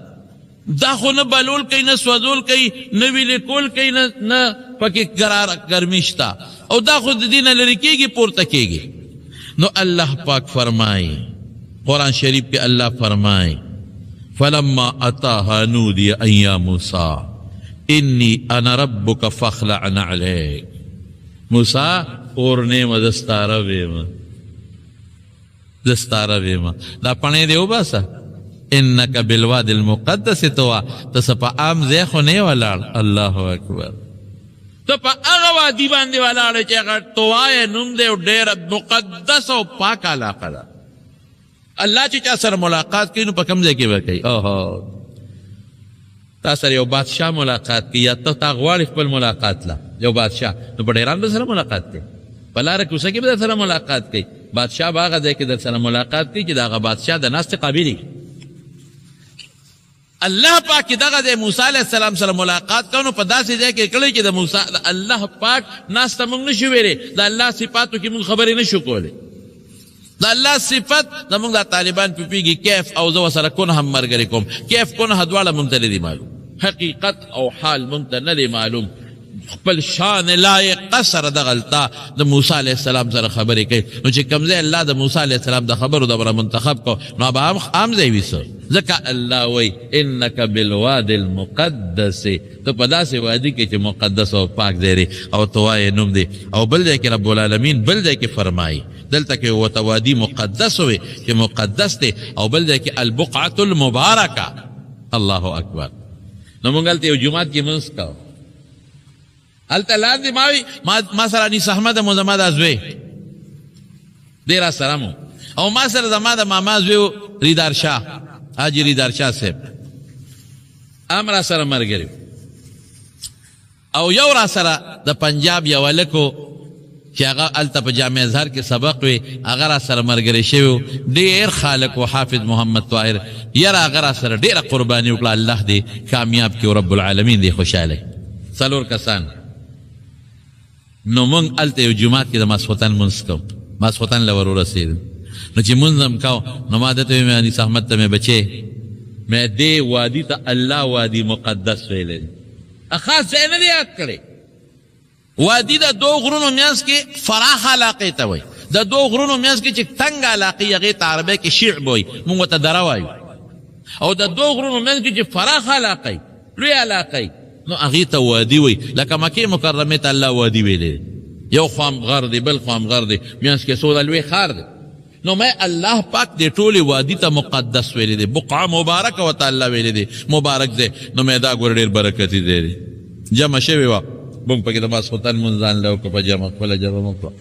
دا خو نه بلول کوي نه سوځول کوي نه ویلې کول کوي نه پکې ګرمي شته او دا خو د دې نه لرې کېږي پورته کېږي نو الله پاک فرمایي قرآن شریف کې الله فرمایي فلما اتاها نودي ان يا موسى اني انا ربك فاخلع عليك موسی اور نیمه دستاره ویمه دا پڼې دی وباسه انک بالواد المقدس توا ته څه په عام ځای خو نه ولاړ الله اکبر ته په هغه وادي باندې ولاړ چې هغه توای نوم دی او ډېره مقدس او پاک علاقه ده الله چې چا سره ملاقات کوي نو په کوم ځای کې به کوي اوهو تا سره یو بادشاه ملاقات کوي یا ته تا غواړې خپل ملاقات له یو بادشاه نو په ډیران به سره ملاقات کوي په لاره کوڅه کې به در سره ملاقات کوي بادشاه به هغه ځای کې در سره ملاقات کوي چې د هغه بادشاه د ناستې قابل وي الله پاک دغه د موسی علیه السلام سره ملاقات کوو نو په داسې ځای کې کړی چې د موسی الله پاک ناسته موږ نشو ویلی د الله صفاتو کې موږ خبرې نشو کولی د الله صفت زموږ د طالبان پوهېږي کیف او زه ورسره کونه هم ملګرې کوم کیف کونه دواړه موږ ته نه دي معلوم حقیقت او حال موږ ته نه دی معلوم خپل شان لایقه سره دغه التا د موسی علیه السلام سره خبرې کوي نو چې کوم ځای الله د موسی علیه السلام د خبرو دپاره منتخب کو نو به عام ځای وي څه ځکه الله وایي انک بالواد المقدس ته په داسې وادي کې چې مقدس او پاک ځای او ته وایې نوم دی او بل ځای کې رب العالمین بل ځای کې فرمایي دلته کې ورته وادي مقدس وي چې مقدس دی او بل ځای کې البقعة المبارکه الله اکبر نو موږ هلته یو جومات کې لمونځ کوو هلته لاندې ما سره انیس احمد مو زما دا زوی دی را سره مو او ما سره زما د ماما زوی ریدار شاه حاجي ریدار شاه صاحب هم را سره ملګري او یو را سره د پنجاب یو هلک چې هغه هلته په جامع ازهر کې سبق وي هغه را سره ملګری شوی ډېر خالق و حافظ محمد طاهر یاره هغه را سره ډېره قرباني وکړه الله دې کامیاب کړي رب العالمین دې خوشحاله څلور کسان. نو مونږ هلته یو جومات کې د ماسخوتن مونځ کوو، ماسخوتن له ور ورسېدو. نو چې مونځ هم کوو نو ما دته ویل انیس احمد ته مې بچې مې دې وادي ته الله وادي مقدس ویلی دی، خاص ځای نه دی یاد کړی. وادي د دو غرونو منځ کې فراخ علاقې ته وایي، د دو غرونو منځ کې چې تنګ علاقې هغې ته عربۍ کې شعب وایي، مونږ ورته دره وایو. او د دو غرونو منځ کې چې فراخ علاقې لوی علاقې نو هغې ته وادي وایي. لکه مکې مکرمې ته الله وادي ویلی دی، یو خوام غر دی بل خوام غر دی، منځ کې څو د لوی ښار دی. نو میں اللہ پاک دے ټولې وادي ته مقدس ویلی دی، بقعه مبارکه ورته الله ویلی دی، مبارک دی. نو مې دا ګوره ډېر برکتي دی دی. جمع شوې وه مونږ پکې د ماسخوتن مونځ ځان له وکړو په جمع خپله جمع مو کړو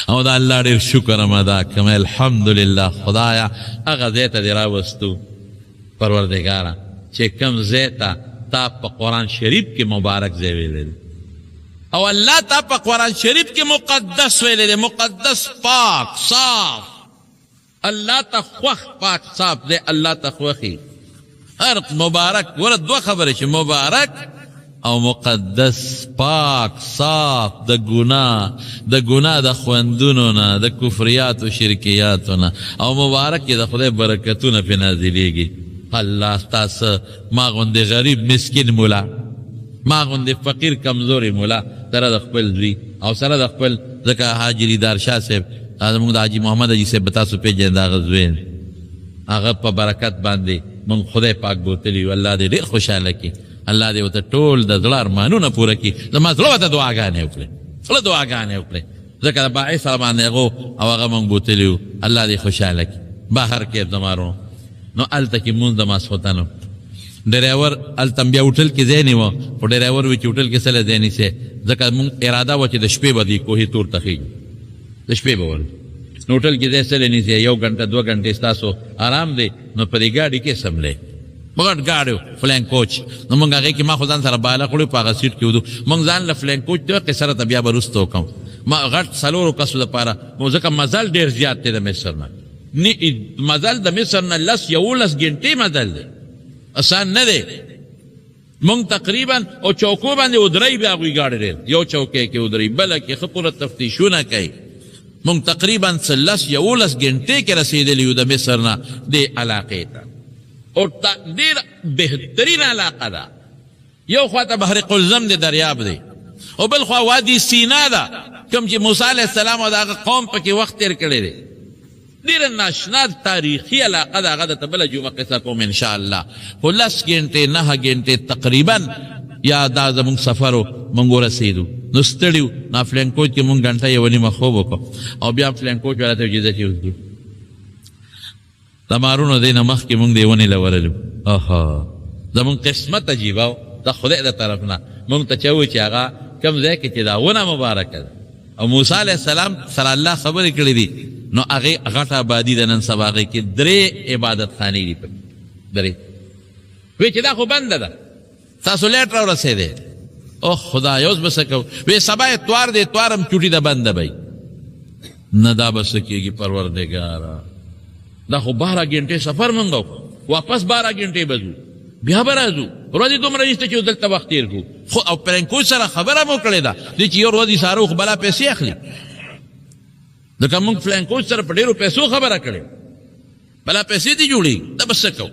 او د الله ډېر شکر م ادا کړم. الحمدلله خدایه هغه ځای ته دې راوستو پروردګاره چې کوم ځای ته تا په قرآن شریف کې مبارک ځای ویلی دی او اللہ تا پا قرآن شریف کی مقدس ویلے دے، مقدس پاک صاف. اللہ تا خوخ پاک صاف دے، اللہ تا خوخی ہر مبارک ورد دو خبر ہے مبارک او مقدس پاک صاف دا گناہ دا خوندونونا دا کفریات و شرکیاتونا او مبارک دا خدای برکتونا پی نازلی گی. اللہ تاس ما غند غریب مسکین مولا، ما غند فقیر کمزوری مولا سره د خپل زوی او سره د خپل ځکه حاجي دیدار شاه صاحب زموږ د حاجي محمد حاجي صاحب به تاسو پېژنئ د هغه زوی هغه په برکت باندې موږ خدای پاک بوتلي الله دې ډېر خوشحاله کړي، الله دې ورته ټول د زړه ارمانونه پوره کړي. زما زړه ورته دعاګانې وکړې، زړه دعاګانې وکړې ځکه د باعث سره باندې هغو او هغه موږ بوتلي وو. الله دې خوشحاله کړي. بهر کې زما ورونو نو هلته کې مونځ د ماسخوتن ډریور هلته بیا هوټل کې ځای نیوه خو ډریور وایي چې هوټل کې څه له ځای نیسئ ځکه مونږ اراده وه چې د شپې به دې کوهي تور ته خېږو، د شپې به ورځو نو هوټل کې ځای څه له نیسئ 1 غنټه 2 غنټې ستاسو آرام دی. نو په دې ګاډي کې سملی غټ ګاډی و فلین کوچ. نو مونږ هغې کې ما خو ځان سره باله کړو په هغه سیټ کې ودو. مونږ ځان له فلین کوچ دی قصره ته بیا به وروسته وکړم ما غټ 4 کسو دپاره مو ځکه مزل ډېر زیات دی د مصر نه، مزل د مصر نه 11 غنټې مزل دی، آسان نه دی. مونږ تقریبا او چوکو باندې ودرئ بیا هغوی ګاډی ډېر یو چوکۍ کې ودرئ بله کې ښه پوره تفتیشونه کوي. مونږ تقریبا 11 غنټې کې رسېدلي یو د مصر نه دې علاقې ته او ډېر بهترین علاقه ده. یو خوا ته بحر قلزم دی دریاب دی او بل خوا وادي سینا ده کوم چې موسی علیه السلام او د هغه قوم پکې وخت تېر کړی دی. ډېره ناشنا تاریخي علاقه ده، هغه درته بله جمعه قصه کوم انشاءالله. خو 10 غنټې 9 غنټې تقریبا یا دا زمونږ سفر و مونږ ورسېدو نو ستړي وو. نو فلین کوچ کې مونږ غنټه یوه نیمه خوب وکړو او بیا فلین کوچ والا ته وجې ځه چې اوس ځو د مارونو دی نه مخکې مونږ دې ونې له ورلو. اها زمونږ قسمت عجیبه و د خدای د طرف نه. مونږ ته چې ووایي چې هغه کوم ځای کې چې دا ونه مبارکه ده او موسی علیه السلام سره الله خبرې کړې دي نو هغې غټه آبادي ده نن سبا هغې کې 3 عبادت خانې دي پکې 3. وی چې دا خو بنده ده تاسو لیټ راورسېدی اوه خدای اوس به څه کوو. وی سبا اتوار دی اتوار هم چوټي ده بنده به نه دا به څه کېږي پروردګاره. دا خو 12 غنټې سفر مونږ وکړو واپس 12 غنټې به ځو بیا به راځو ورځې دومره نشته چې دلته وخت تېر کړو. خو او پرنکوچ سره خبره مو کړې ده دې چې یو ورځ یې ساره خو بلا پیسې اخلي ځکه مونږ فلینکوچ سره په ډېرو پیسو خبره کړې بلا پیسې دې جوړېږي. دا به څه کوو.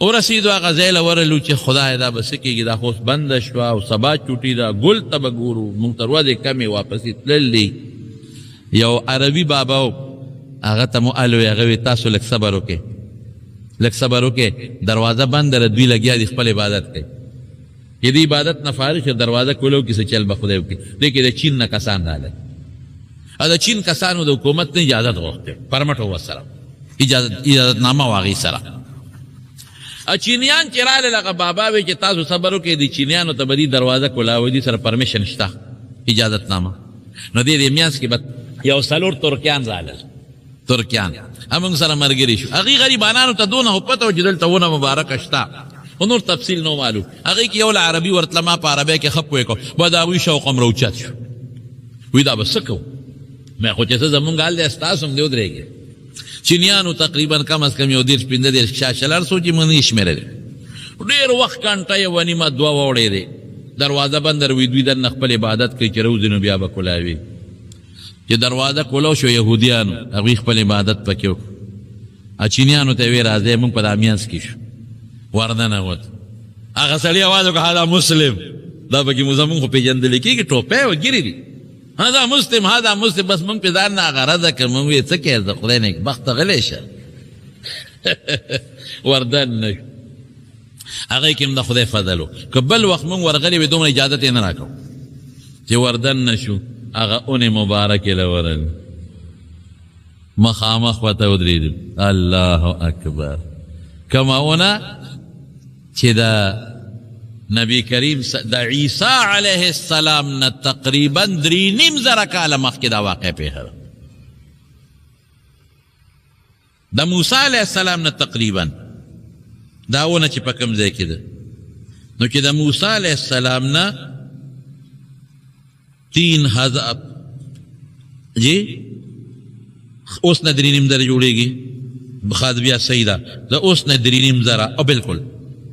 ورسېدو هغه ځای له ورلو چې خدای دا به څه کېږي دا خو اوس بنده شوه او سبا چوټي ده ګل ته به ګورو. مونږ ته ورځې کمې واپسې تللي. یو عربي بابا و هغه ته مو الوی هغه وی تاسو لږ صبر وکړئ لږ صبر وکړئ دروازه بند ده دوی لګیا دي خپل عبادت کوي. چې د عبادت نه فارغ شي دروازه کولو کې څه چل به خدای وکړي. دې کې د چین نه کسان راغلل او د چین کسانو د حکومت نه اجازت غوښتې پرمټ و ورسره اجازت نامه و هغې سره. چینیان چې راغلل هغه بابا وی چې تاسو صبر وکړئ د چینیانو ته به دې دروازه کولاوي دي سره پرمیشن شته اجازت نامه. نو دې میانځ کې به یو 4 ترکیان راغلل ترکیان همونږ سره ملګري شو. هغې غریبانانو ته دونه خو پته و چې دلته ونه مبارکه شته خو نور تفصیل نو معلوم. هغې کې یو له عربي ورتله ما په عربۍ کې ښه پوه کړو به د هغوی شوق هم راوچت شو. وی دا به څه کوو مې خو چې څه زمونږ حال دی ستاسو هم دې ودرېږي. چینیانو تقریبا کم از کم یو 10-15 شاشلر سو چې مونږ یې شمېرلی ډېر وخت کنټه یې ونیمه دوه وړې دی دروازه بندر وي دوی دننه خپل عبادت کوي چې روزي نو بیا به کولاوي چې دروازه کولو شو یهودیانو هغوی خپل عبادت پکې وکړو چینیانو ته یې ویې راځئ موږ په دا میانځ کې شو وردننوت هغه سړي اواز وکړه هذا مسلم دا پکې زمونږ خو پېژندلی کېږي ټوپۍ و ګیرې دي هذا مسلم هذا مسلم بس موږ پې ځان نه غرضه کړ موږ ویې څه کوې د خدای نیک بخته غلی شه وردن شو هغه کې هم د خدای فضل و که بل وخت مونږ ورغلي وې دومره اجازت یې نه راکړو چې وردن نه شو هغه اونې مبارکې له ورل مخامخ ورته ودرېدل الله اکبر کومه اونه چې د نبی کریم د عیسی علیه السلام نه تقریبا 3.5 کاله مخکې دا واقع پیښه ده د موسی علیه السلام نه تقریبا دا اونه چې په کوم ځای کې ده نو چې د موسی علیه السلام نه 3000 جی اوس نه 3.5 زره جوړېږي بخاد بیا صحیح ده د اوس نه 3.5 زره او بالکل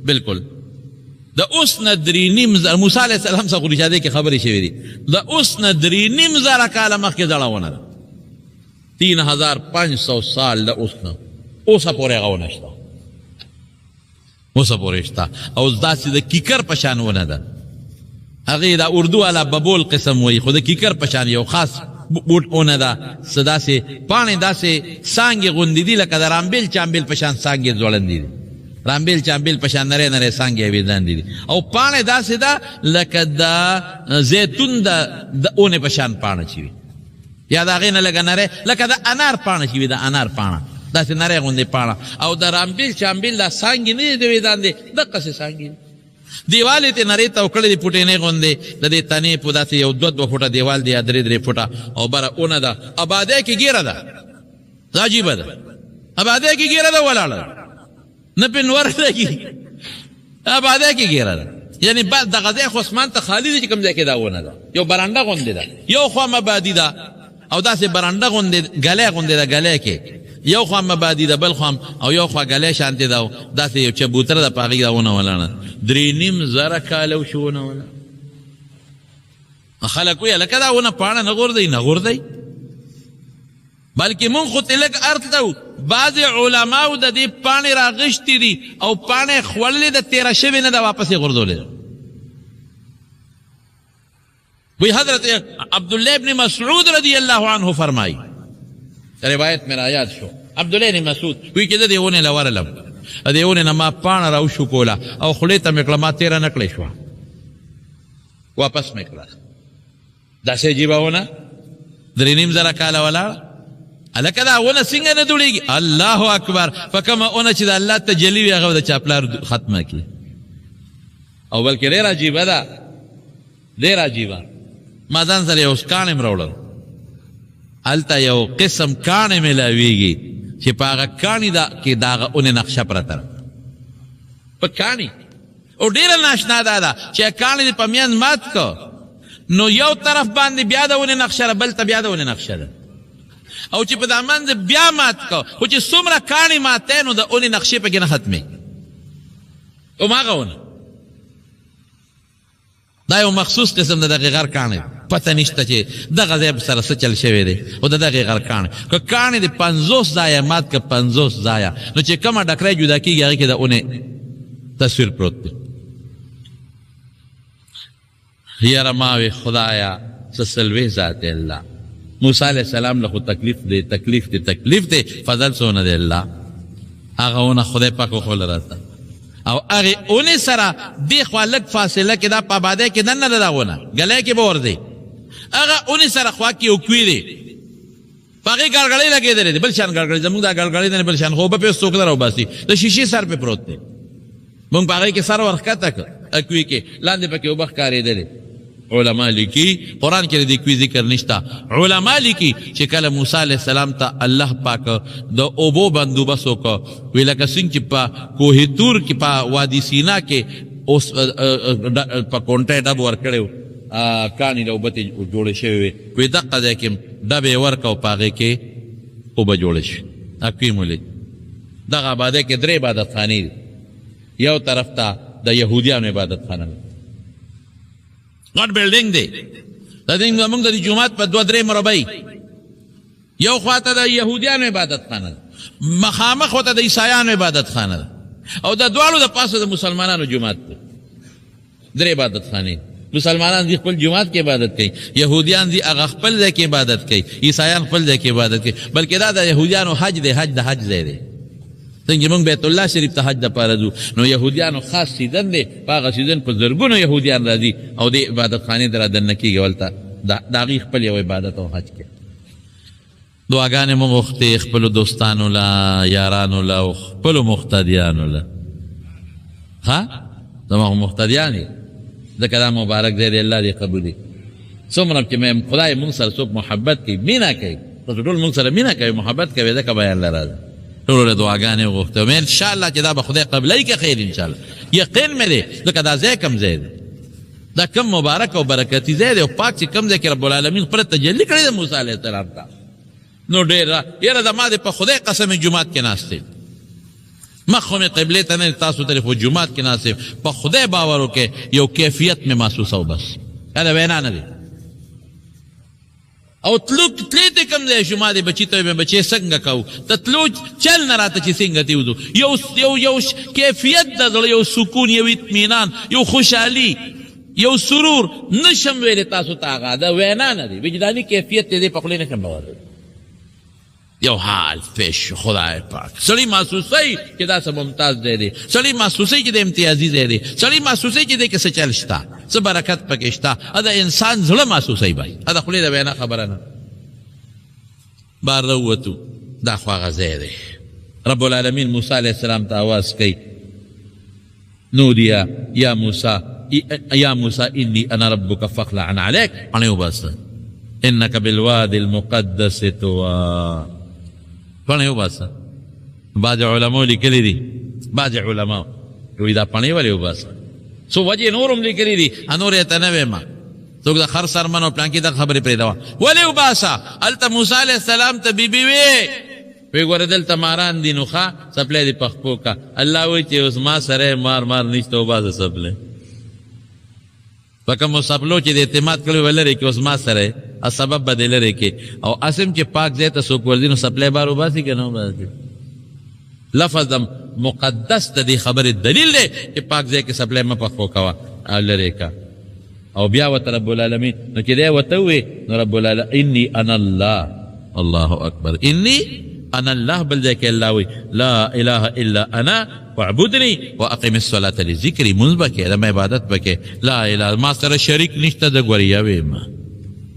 بالکل د اوس نه 3.5 زره موسی علیه السلام څخه رشاده کې خبرې شوې دي د اوس نه 3.5 زره کاله مخکې زړه ونه ده 3500 سال د اوس نه اوسه پورې هغه ونه شته اوسه پورې شته او داسې د کیکر په شان ونه ده هغې د اردو والا ببول قسم وایي خو د کیکر په شان یو خاص بوټ ونه ده څه داسې پاڼې داسې څانګې غوندې دي لکه د رامبیل چامبیل په شان څانګې ځوړندې دي رامبیل چامبیل په شان نری نری څانګې اورېداندې دي او پاڼې داسې ده لکه د زیتون د اونې په شان پاڼه چې وي یا د هغې نه لږه نری لکه د انار پاڼه چې وي د انار پاڼه داسې نری غوندې پاڼه او د رامبیل چامبیل دا څانګې نه دي د اورېداندې دقسې څانګې دیوالې ته نرۍ ته وکړې دي پوټینې غوندې د دې تنې په داسې یو 2 فوټه دیوال دی یا 3 فوټه او بره اونه ده ابادۍ کې ګیره ده دا عجیبه ده ابادۍ کې ګیره ده ولاړه نه پې نور لګي ابادۍ کې ګیره ده یعنی بعد دغه ځای خو اسمان ته خالي دی چې کوم ځای کې دا ونه ده یو برانډه غوندې ده یو خوا مبادي ده او داسې برانډه غوندې ګلی غوندې ده ګلی کې یو خوا مبادي ده بل خوا او یو خوا ګلی شانتې ده داسې یو چبوتره ده په هغې ده ونه ولاړه 3.5 زره کاله وشو ونه ولاړه خلک وایي هلکه دا ونه پاڼه نه غورځوي نه غورځوي بلکې مونږ خو ته لږ ارت ته بعضې علماو د دې پاڼې راغشتې دي او پاڼې خوړلې ده تېره شوې نه ده واپس یې غورځولې ده وی حضرت عبداللہ ابن مسعود رضی اللہ عنہ فرمائی روایت میرا یاد شو عبداللہ ابن مسعود وی چې د دې ونې له ورلم د دې ونې نه ما پاڼه راوشو کوله او خولې ته مې کړه ما تېره نه کړې شوه واپس مې کړه داسې عجیبه ونه 3.5 زره کاله ولاړه هلکه دا ونه څنګه نه دوړېږي الله اکبر په کومه ونه چې د الله تجلي وي هغه د چا پلار ختمه کړي او بلکې ډېر عجیبه ده ډېر عجیبه ما ځان سره یو کاڼ م راوړل هلته یو قسم کاڼې میلاویږي چې په هغه کاڼي کې د هغه اونې نقشه پرته ده په کاڼي او ډېره ناشنا دا ده چې کاڼې دې په میانځ مات کو نو یو طرف باندې بیا د اونې نقشه ده بل ته بیا د اونې نقشه ده او چې په دا منځ بیا مات کو خو چې څومره کاڼې ماتې نو د اونې نقشې پکې نه ختمې هماغه ونه دا یو مخصوص قسم د دغې غر کاڼی پته نشته چې دغه ځای سره څه چل شوی دی خو د دغې غر کاڼی که کاڼی د 50 ځایه مات که 50 ځایه نو چې کومه ډکری جدا کېږي هغې کې د اونې تصویر پروت دی یاره ما وی خدایا څه سلوې ذات الله موسی علیه السلام له خو تکلیف دی فضل څونه دی الله هغه ونه خدای پاک وښوله راته او هغې اونې سره دې خوا لږ فاصله کې دا په آبادۍ کې دننه ده دا ونه ګلی کې به ورځي هغه اونې سره خوا کې یو کوي دی په هغې ګړګړۍ لګېدلې دی بل شان ګړګړۍ زموږ دا ګړګړۍ ده نه بل شان خو اوبه پې اوس څوک نه راوباسي د شیشې سر پې پروت دی مونږ په هغې کې سر ورښکته کړ کوي کې لاندې پکې اوبه ښکارېدلې علما لیکي قرآن کې د دې کوي ذکر نشته علما لیکي چې کله موسی علیه السلام ته الله پاک د اوبو بندوبست وکړ وی لکه څنګه چې په کوه طور کې په وادي سینا کې اوس په کونټۍ ډب ورکړی و کاڼي له اوبه جوړې شوې وې وی دقه ځای کې ډب یې ورکړ او په هغې کې اوبه جوړې شوې اکوي مولي دغه آبادۍ کې 3 عبادت خانې دي یو طرف ته د یهودیانو عبادت خانه غټ بلډینګ دی دا دین زمونږ د جومات په 2-3 مربع یو خواته د یهودیانو عبادت خانه ده مخامخ ورته د عیسایانو عبادت خانه ده او د دواړو د پاسه د مسلمانانو جومات دی 3 عبادت خانې مسلمانان دی خپل جومات کې عبادت کوي یهودیان دی هغه خپل ځای کې عبادت کوي عیسایان خپل ځای کې عبادت کوي بلکې دا د یهودیانو حج دی حج د حج ځای دی څنګه موږ بیت الله شریف ته حج دپاره ځو نو یهودیانو خاص سیزن دی په هغه سیزن په زرګونو یهودیان راځي او دې عبادت خانې ته رادننه کېږي ولته د هغې خپل یو عبادت او حج کې دعاګانې مو غوښتې خپلو دوستانو له یارانو له او خپلو مقتدیانو له ها زما خو مقتدیان یې ځکه دا مبارک ځای دی الله دې قبولي څومره چې خدای مونږ سره څوک محبت کوي مینه کوي تاسو ټول مونږ سره مینه کوي محبت کوي ځکه بیان له راځي ټولو له دعاګانې وغوښته مې انشاءالله چې دا به خدای قبلوي که خیر انشاءالله یقین مې دی ځکه دا ځای کم ځای دی دا کم مبارک او برکتي ځای دی او پاک چې کم ځای کې رب العالمین خپله تجلي کړې ده موسی علیه السلام ته نو ډېر یاره زما د په خدای قسم جومات کې ناست دی مخ خو مې قبلې ته نه تاسو طرف و جومات کې ناست یم په خدای باور وکړئ یو کیفیت مې محسوسه و بس دا وینا نه دی او تلې ته کوم ځای شو ما دې بچي ته مې بچې څنګه کوو ته تلو چل نه راته چې څنګه دې وځو یو کیفیت د زړه یو سکون یو اطمینان یو خوشحالي یو سرور نشم ویلی تاسو ته هغه دا وینا نه دی وجداني کیفیت دې په خولې نشم باور یو حال پیش خدای پاک سړی محسوسوي چې دا څه ممتاز دی دی سړی محسوسوي چې د امتیازي ځای دی سړی محسوسوي چې دی کې څه چل شته څه برکت پکې شته دا انسان زړه محسوسوي بھائی دا خولې د وینا خبره نه بار راووتو دا خو هغه ځای دی رب العالمین موسی علیه السلام ته آواز کوي نودیا یا موسی انی انا ربک فاخلع عن علیک پاڼې وباسه انک بالواد المقدس طوی پاڼې وباسه بعض علماء لیکلي دي بعض علماء وایي دا پاڼې ولې وباسه څو وجې نور هم لیکلي دي نور یې ته نه ویمه څوک د خر سرمن او پلانکي دا خبرې پرېږدوه ولې وباسه هلته موسی علیه السلام ته بیبي وی ګوره دلته ماران دي نو ښه څپلی دې پخپو کا الله وایي چې اوس ما سره مار نشته وباسه څپلی په کومو څپلو چې د اعتماد کړی وی لرې کې اوس ما سره سبب به دې لرې کې او اسم چې پاک ځای ته څوک ورځي نو څپلی بار وباسي که نه وباسي لفظ مقدس د دې خبرې دلیل دی چې پاک ځای کې څپلی مه پخپو کوه او لرې که او بیا ورته رب العالمین نو چې دی ورته ووی نو رب العالمین انی انا الله الله اکبر انی انا الله بل ځای کې الله وی لا اله الا انا واعبدني واقم الصلاه لذکری منځ به کې د عبادت به کې لا اله ما سره شریک نشته د ګوریا ویم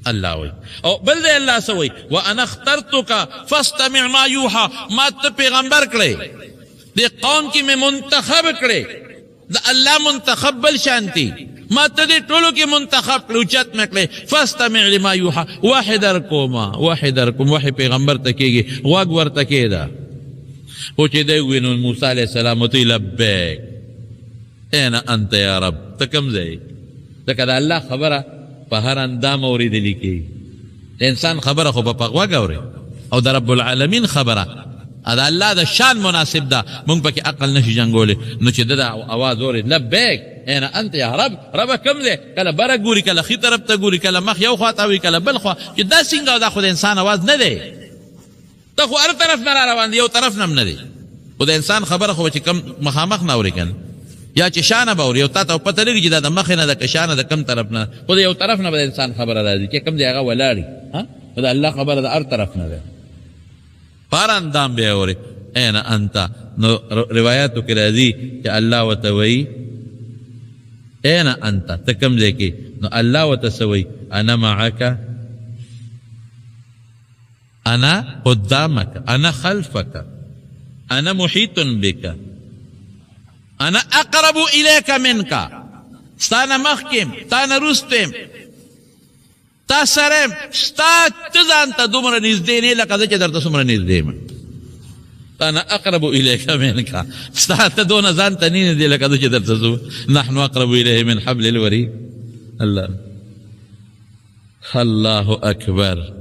الله وی او بل ځای الله څه وی وانا اخترتک فاستمع ما یوحى ما ته پیغمبر کړی د قوم کې مې منتخب کړی د الله منتخب بل شانتی ما ته دې ټولو کې منتخب کړو چت مې کړی فاستمع لما یوحى وحی درکوم وحی پیغمبر ته کېږي غوږ ورته کېده خو چې دی ووی نو موسی علیه السلام ورته لبیک این انت یا رب ته کوم ځای ځکه د الله خبره په هر اندام اورېدلي کېږي د انسان خبره خو به په غوږ اورې او د رب العالمین خبره د الله د شان مناسب ده مونږ پکې عقل نشي جنګولی نو چې ده د اواز اورېد لبیک این انت یا رب ربه کوم دی کله بره ګوري کله ښي طرف ته ګوري کله مخ یو خوا ته وي کله بل خوا چې دا څنګه دا خو د انسان اواز نه دی ته خو هر طرف نه را روان دی یو طرف نه هم نه دی خو د انسان خبره خو به چې کم مخامخ نه اوري که یا چې شانه به اوري او تا ته پته لګي چې دا د مخې نه ده که شانه د کم طرف نه خو د یو طرف نه به د انسان خبره راځي چې کم دی هغه ولاړي خو د الله خبره د هر طرف نه ده پار اندام به اوري این انت نو روایاتو کې راځي چې الله ورته وایي این انت ته کوم ځای کې نو الله ورته څه وایي انا معک انا قدامك انا خلفك انا محيط بك انا اقرب اليك منك ستانه مخکم تانه رستم تا سرم ستا تزان ته دومره نږدې نه لکه زه چې درته څومره نږدې یم انا اقرب اليك منك ستا ته دونه ځان ته نه نږدې لکه زه چې درته نحن اقرب اليه من حبل الوريد الله اکبر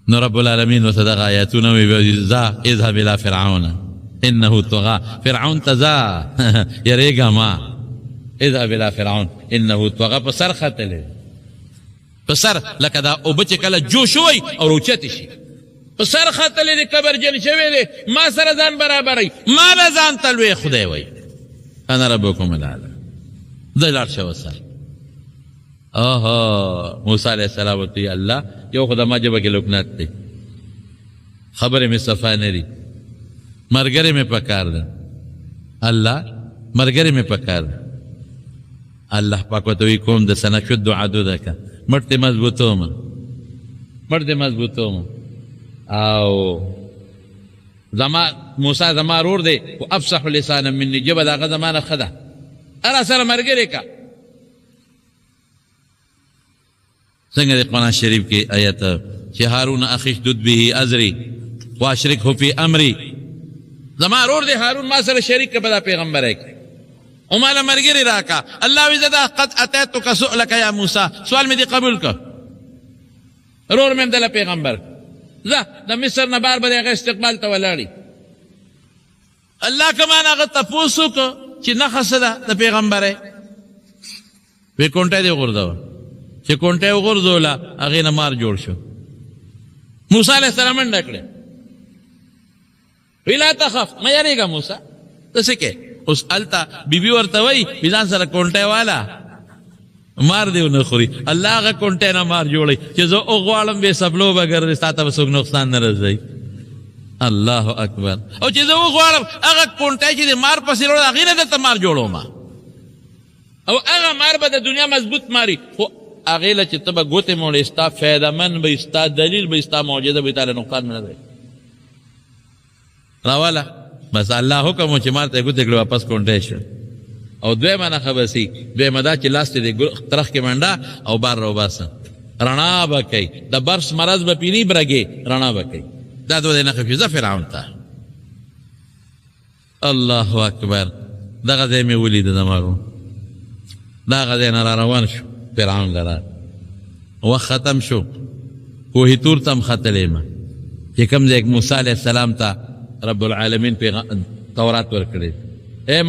نو رب العالمین ورته دغه آیاتونه وایي ذا اذهب الى فرعون انه طغى فرعون تزا یریگا ما اذهب الى فرعون انه طغى په سر ختلې په سر لکه دا اوبه چې کله جوش وي او روچتې شي په سر ختلې د کبرجن شوی دی ما سره ځان برابروي ما به ځان ته لوی خدای وایي انا ربکم الاعلی دی لاړ شه ورسره موسی علیه السلام ورته ویل الله یو خو زما ژبه کې لکنت دی خبرې مې صفا نه دي ملګری مې پکار ده الله ملګری مې پکار ده الله پاک ورته وایي کوم د سنشد عضدک مټ دې مضبوطوم او موسی زما رور دی و افصح لسانا مني ژبه د هغه زمانه ښه ده هر سره ملګری که څنګه د قرآن شریف کې آیت چې هارون اخی اشدد به ازری واشرکه فی امری زما رور دی هارون ما سره شریک که به دا پیغمبری که او ماله ملګری راکه الله وی زه قد اتیتک سؤلک یا موسی سوال مې دې قبول که رور مې دله پیغمبر زه د مصر نه بار به د هغه استقبال ته ولاړي الله کمان هغه تپوس وکړه چې نښه څه ده د پیغمبرۍ وی کونټۍ دې وغورځوه چې کونټۍ وغورځوله هغې نه مار جوړ شو موسی علیه السلام منډه کړې وی لا تخف مه یارېږه موسی ته څه کې اوس هلته بیبي ورته وایي وي ځان سره کونټۍ واله مار دې ونه خوري الله هغه کونټۍ نه مار جوړوي چې زه وغواړم بې سبلو به ګرځي ستا ته به څوک نقصان نه رسوي الله اکبر او چې زه وغواړم هغه کونټۍ چې د مار پسې وړه هغې نه درته مار جوړوم او هغه مار به د دنیا مضبوط ماري خو هغې له چې ته به ګوتې موړې ستا فایدهمند به ستا دلیل به ستا معجزه به تا له نقصان نه دی راواله بس الله حکم و چې مار ته یې ګوتې کړې واپس کونټۍ شو او دویمه نښه به سي دویمه دا چې لاس ته د ترخ کې منډه او بار راوباسه رڼا به کوي د برس مرض به پینی برګې رڼا به کوي دا دوه نښې فیضه فرعون ته الله اکبر دغه ځای مې ولید زما دغه ځای نه را روان شو فرعون لره وخت ختم شو کوهي تور ته هم ختلی یم چې کوم ځای موسی علیه السلام ته رب العالمین تورات ورکړی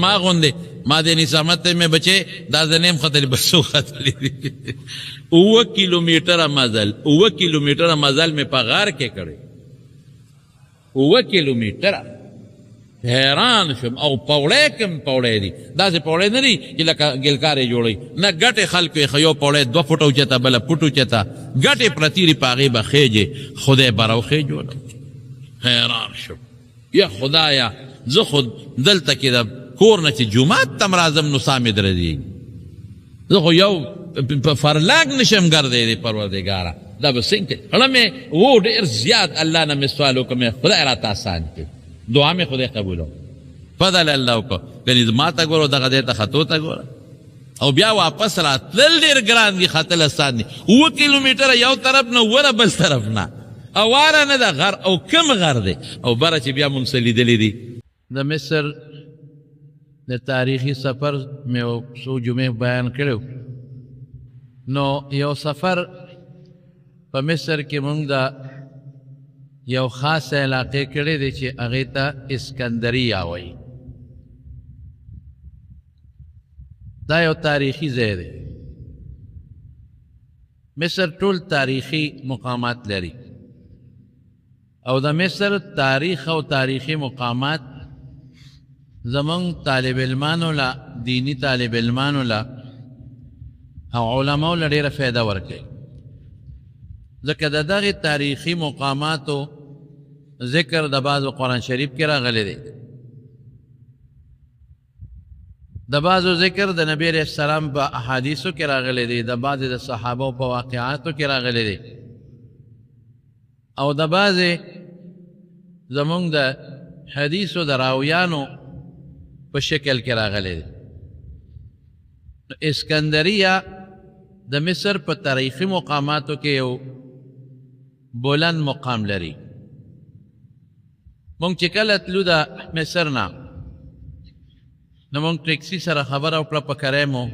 ما غوندې ما د نسامت ته مې بچې دا زه نه یم ختلی بس څو ختلی دي 9 کیلومیټره مزل مې په غار کې کړی 9 کیلومیټره حیران شم او پوړی کم پوړی دي داسې پوړی نه دي چې لکه ګلکارې جوړوي نه ګټې خلکو یې یو پوړی 2 فوټه اوچته بله فوټ اوچته ګټې پرتې دي په هغې به خېجې خدای براوخې جوړوي حیران شم یا خدایا زه خو دلته کې د کور نه چې جومات ته م راځم نو سا مې درځي زه خو یو په فرلاګ نشم ګرځېدی پروردګاره دا به څنګه هله مې و ډېر زیات الله نه مې سوال وکړ خدای راته آسان کړي دعا مې خدای قبولو فضل الله وکړو ګنې ما ته ګورو دغه ځای ته ختو ته ګوره او بیا واپس راتلل ډېر ګران دي ختل آسان دي 9 کیلومیټره یو طرف نه وره بل طرف نه اواره نه ده غر او کم غر دی او بره چې بیا مونږ څه لیدلي دي د مصر د تاریخي سفر مې څو جمعې بیان کړی نو یو سفر په مصر کې مونږ د یو خاص علاقې کړی دی چې هغې ته اسکندریه وایي دا یو تاریخي ځای دی مصر ټول تاریخي مقامات لري او د مصر تاریخ او تاریخي مقامات زمونږ طالب علمانو له دینی طالب علمانو له او علماو له ډېره فایده ورکوي ځکه د دغې تاریخي مقاماتو ذکر د بعضو قرآن شریف کې راغلی دی د بعضو ذکر د نبی علیه السلام په احادیثو کې راغلی دی د بعضې د صحابو په واقعاتو کې راغلی دی او د بعضې زمونږ د حدیثو د راویانو په شکل کې راغلی دی اسکندریه د مصر په تاریخي مقاماتو کې یو بلند مقام لري مونږ چې کله تلو د مصر نه نو مونږ ټیکسي سره خبره وکړه په کرای مو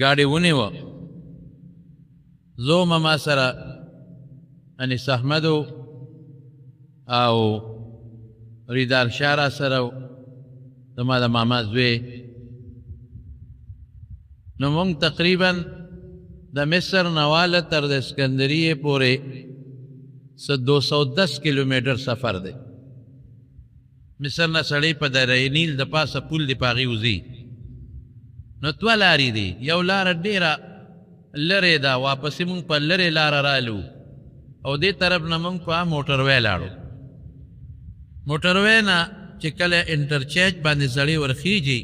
ګاډې ونیوه زه ما سره انیس احمد او ریدار شاه را سره و زما د ماما زوی. نو مونږ تقریبا د مصر نه واله تر د اسکندریې پورې 210 کیلومیټر سفر دی. مصر نه سړی په دریای نیل د پاسه پل دی، په هغې وځي. نو دوه لارې دي، یو لاره ډېره لرې ده، واپسې مونږ په لرې لاره رالو او دې طرف نه مونږ په موټروی لاړو. موټروی نه چې کله انټرچینج باندې سړی ورخیږي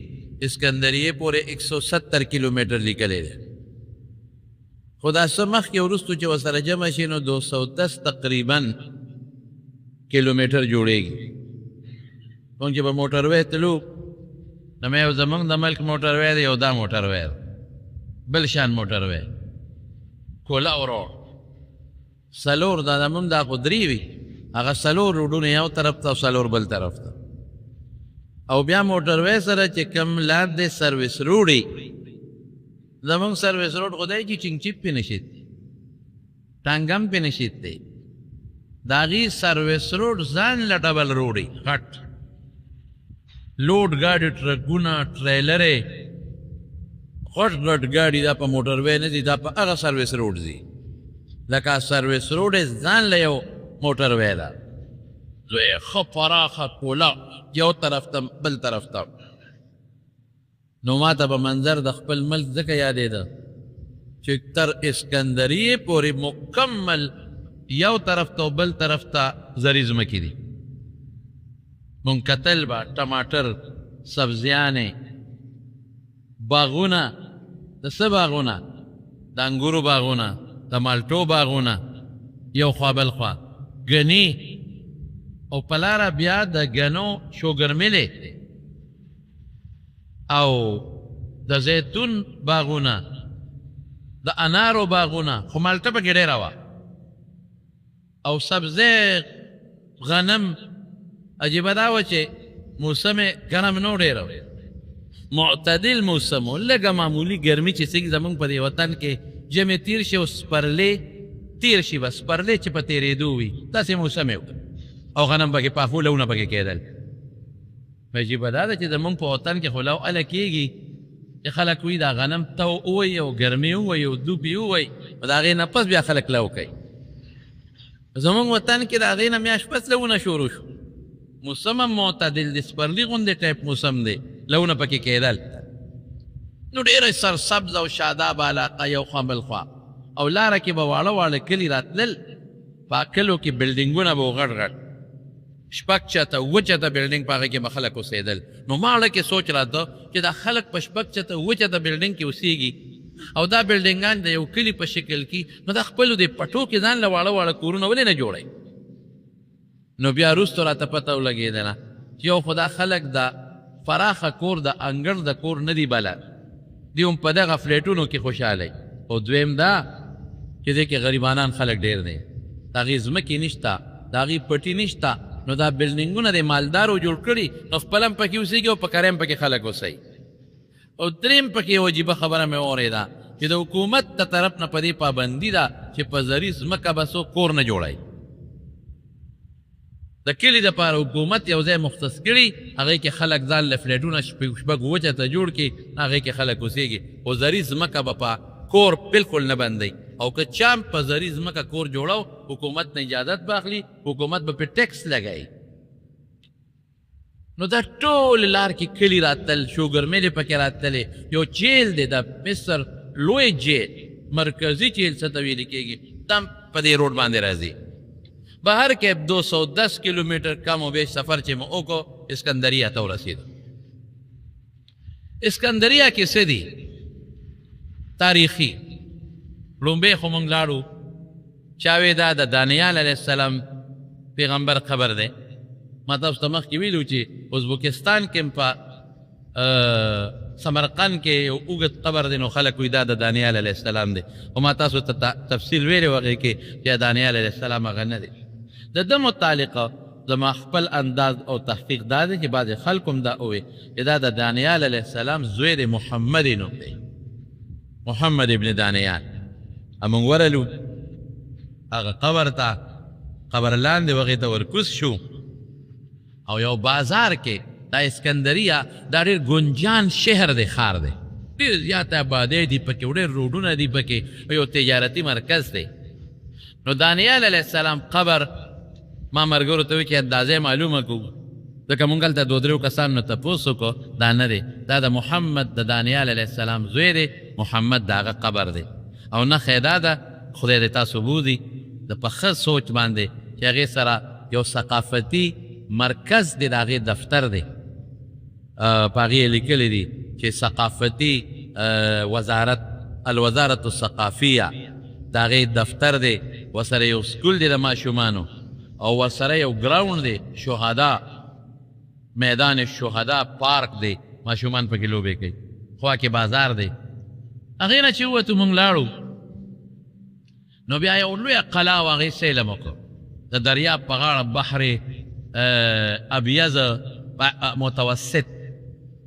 اسکندریې پورې 170 کیلومیټر لیکلی دی، خو دا څه مخکې وروستو چې ورسره جمع شي نو 210 تقریبا کیلومیټر جوړېږي. مونږ چې په موټروی تلو نو مې زمونږ د ملک موټروی دی، یو دا موټروی دی، بل شان موټروی کولاو روډ. څلور دا زمونږ دا خو درې وي، هغه څلور روډونه یو طرف ته او څلور بل طرف ته. او بیا موټروی سره چې کوم لاندې سروس روډ وي، زمونږ سروس روډ خدای چې چنګچیپ پې نشید، ټانګم پې نشید دی، د هغې سروس روډ ځان له ډبل روډ وي، غټ لوډ ګاډي، ټرکونه، ټریلرې، غټ غټ ګاډي دا په موټروی نه دي، دا په هغه سروس روډ ځي. لکه سروس روډ یې ځان له یو موټروی ده، لوی ښه پراخه پوله یو طرف ته بل طرف ته. نو ما ته به منظر د خپل ملک ځکه یادېده چې تر اسکندریې پورې مکمل یو طرف ته او بل طرف ته زرې ځمکې دي. مونږ کتل به ټماټر، سبزیانې، باغونه، د څه باغونه؟ د انګورو باغونه، د مالټو باغونه یو خوا بل خوا، ګني، او په لاره بیا د ګنو شوګر ملې او د زیتون باغونه، د انارو باغونه، خو مالټه پکې ډېره وه، او سبزی، غنم. عجیبه دا وه چې موسم ګرم نه و ډېره، معتدل موسم و، لږه معمولي ګرمي چې څنګه زمونږ په دې وطن کې ژمی تیر شي او سپرلی تیر شي، بس سپرلی چې په تېرېدو وي داسې موسم یې او غنم پکې پاخو لونه پکې کېدل. عجیبه دا ده چې زمونږ په وطن کې خو لو اله کېږي چې خلک وایي دا غنم تو ووایي او ګرمي ووایي او دوبي ووایي، د هغې نه پس بیا خلک لو کوي. زمونږ وطن کې د هغې نه میاشت پس لونه شروع شو، موسم هم معتدل دی، سپرلي غوندې ټایپ موسم دی، لونه پکې کېدل. نو ډېره سرسبز او شاداب علاقه یو خوا بل خوا، او لاره کې به واړه واړه کلي راتلل، په کلو کې بلډینګونه به و غټ غټ، شپږ چته اووه چته بلډینګ په هغې کې به خلک اوسېدل. نو ما اړه کې سوچ راته چې دا خلک په شپږ چته اووه چته بلډینګ کې اوسېږي او دا بلډینګان د یو کلي په شکل کې، نو دا خپلو دې پټو کې ځان له واړه واړه کورونه ولې نه جوړوي؟ نو بیا وروستو راته پته ولګېدله چې یو خو دا خلک دا فراخه کور د انګړ د کور نه دي بله، دی هم په دغه فلیټونو کې خوشحالی. او دویم دا چې دې کې غریبانان خلک ډېر دی، د هغې ځمکې نشته، د هغې پټي نشته، نو دا بلډینګونه د مالدارو جوړ کړي، نو خپل هم پکې اوسېږي او په کری هم پکې خلک اوسئ. او دریم پکې یو عجیبه خبره مې واورېده چې د حکومت د طرف نه په دې پابندي ده چې په زري ځمکه به څوک کور نه جوړوي. د کلي دپاره حکومت یو ځای مختص کړي، هغې کې خلک ځان له فلیټونه شپږ اووه چته جوړ کړي، هغې کې خلک اوسېږي، او زري ځمکه به په کور بالکل نه بندوي. او که چا په زري ځمکه کور جوړو، حکومت نه اجازت به اخلي، حکومت به پې ټیکس لګوي. نو دا ټول لار کې کلي راتل، شوګر میلې پکې راتلې، یو جیل دی د مصر لوی جیل، مرکزي جیل څه ته ویل کېږي، دم په دې روډ باندې راځي. بهر کې 210 کیلومیټر کم و بیش سفر چې مو وکړو، اسکندریه ته ورسېدو. اسکندریه کې څه دي تاریخي؟ لومبۍ خو موږ لاړو، چا وی دا د دانیال علیه السلام پیغمبر قبر دی. ما تاسو ته مخکې ویلو چې ازبکستان کې په سمرقند کې یو اوږد قبر دی، نو خلک وایي دا د دانیال علیه السلام دی، خو ما تاسو ته تفصیل ویلی و هغې کې چې دانیال علیه السلام هغه نه دی. د ده متعلقه زما خپل انداز او تحقیق دا دی چې بعضې خلکو هم دا ووایي چې دا د دانیال علیه السلام زوی دی، محمد نوم دی، محمد ابن دانیال. موږ ورلو هغه قبر ته، قبر لاندې هغې ته ورکوز شو، او یو بازار کې دا اسکندریه دا ډېر ګنجان شهر دی، ښار دی، ډېر زیاته آبادۍ دي پکې، ډېر روډونه دي پکې، یو تجارتي مرکز دی. نو دانیال علیه السلام قبر ما ملګرو ته وایي چې اندازې معلومه کړو، ځکه مونږ هلته دو درېو کسانو نه تپوس وکړو، دا نه دی، دا د محمد د دانیال علیه السلام زوی دی، محمد د هغه قبر دی. او نښه دا ده خدای دې تاسو بوځي د په ښه سوچ باندې چې هغې سره یو ثقافتي مرکز دی، د هغې دفتر دی، په هغې یې لیکلی دي چې ثقافتي وزارت الوزارت الثقافیه د هغې دفتر دی، ورسره یو سکول دی د ماشومانو، او ورسره یو ګراوند دی شهدا، میدان شهدا پارک دی، ماشومان پکې لوبې کوي، خوا کې بازار دی. هغې نه چې ووتو مونږ لاړو نو بیا یو لویه قلعه و، هغې سیلم وکړو، د دریاب په غاړه بحر ابیض متوسط،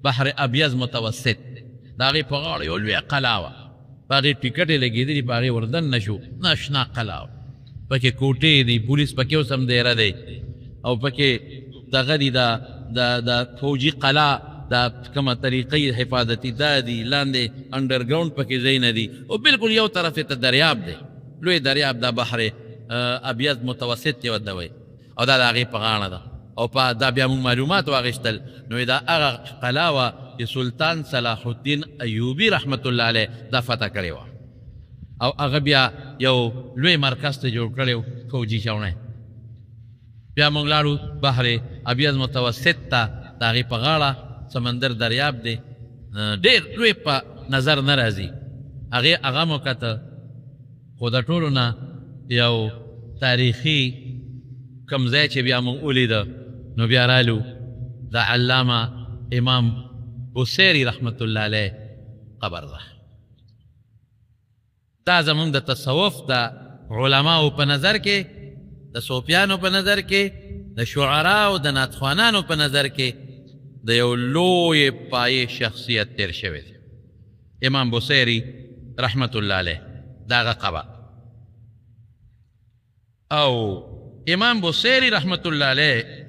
بحر ابیض متوسط د هغې په غاړه یو لویه قلعه وه، په هغې ټیکټ یې لګېدلي، په هغې وردن نه شو، ناشنا قلعه وه، پکې کوټې دي، پولیس پکې اوس هم دیره دی، او پکې دغه دي د فوجي قلعه دا کومه طریقې حفاظتي دا دي، لاندې انډرګراونډ پکې ځایونه دي، او بلکل یو طرف ته دریاب دی، لوی دریاب، دا بحر ابیض متوسط یې ورته وایي، او دا د هغې په غاړه ده. او په دا بیا موږ معلومات واخیستل، نو دا هغه قلعه وه چې سلطان صلاح الدین ایوبي رحمت الله علیه دا فتح کړې وه، او هغه بیا یو لوی مرکز ته جوړ کړی و فوجي چوڼی. بیا موږ لاړو بحر ابیض متوسط ته، د هغې په غاړه سمندر دریاب دی، ډېر لوی په نظر نه راځي، هغه مو کته، خو د ټولو نه یو تاریخي کوم ځای چې بیا موږ ولیده نو بیا رالو د علامه امام بوسیري رحمت الله علیه قبر ده. دا زمونږ د تصوف د علماو په نظر کې، د صوفیانو په نظر کې، د شعراو د نعتخوانانو په نظر کې د یو لوی پایې شخصیت تیر شوی دی، امام بوسیري رحمت الله علیه د هغه قبر. او امام بوسیري رحمت الله علیه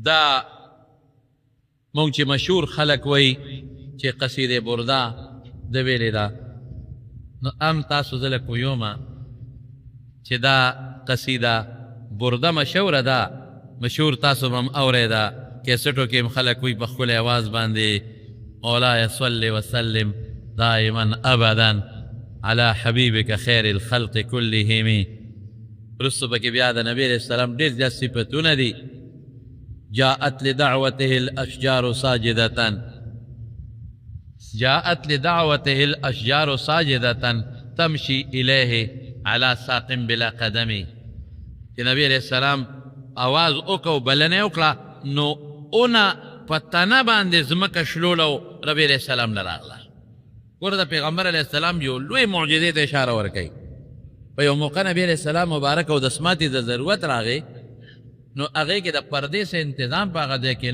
دا مونږ چې مشهور خلک وایي چې قصیده برده د ویلې ده، نو ام تاسو زه لږ پوهیږم چې دا قصیده برده مشهوره ده، مشهور تاسو به هم اورېده، کیسټو کې هم خلک وایي په ښکلی اواز باندې مولاي صل وسلم دائما ابدا على حبيبك خير الخلق كلهم. رسو پکې بیا د نبی علیہ السلام ډېر زیات صفتونه دي. جاءت لدعوته الاشجار ساجدة، جاءت لدعوته الاشجار ساجدة تمشي الیه على ساق بلا قدم. چې نبی علیہ السلام آواز وکړو، بلنه وکړه، نو اونه په تنه باندې ځمکه شلولو نبی علیہ السلام نه راغله. ګوره د پیغمبر علیہ السلام یو لوی معجزې ته اشاره ورکوي. په یو موقع نبی علیہ السلام مبارک او د سماعتې د ضرورت راغی، نو هغې کې د پردې څه انتظام په هغه ځای کې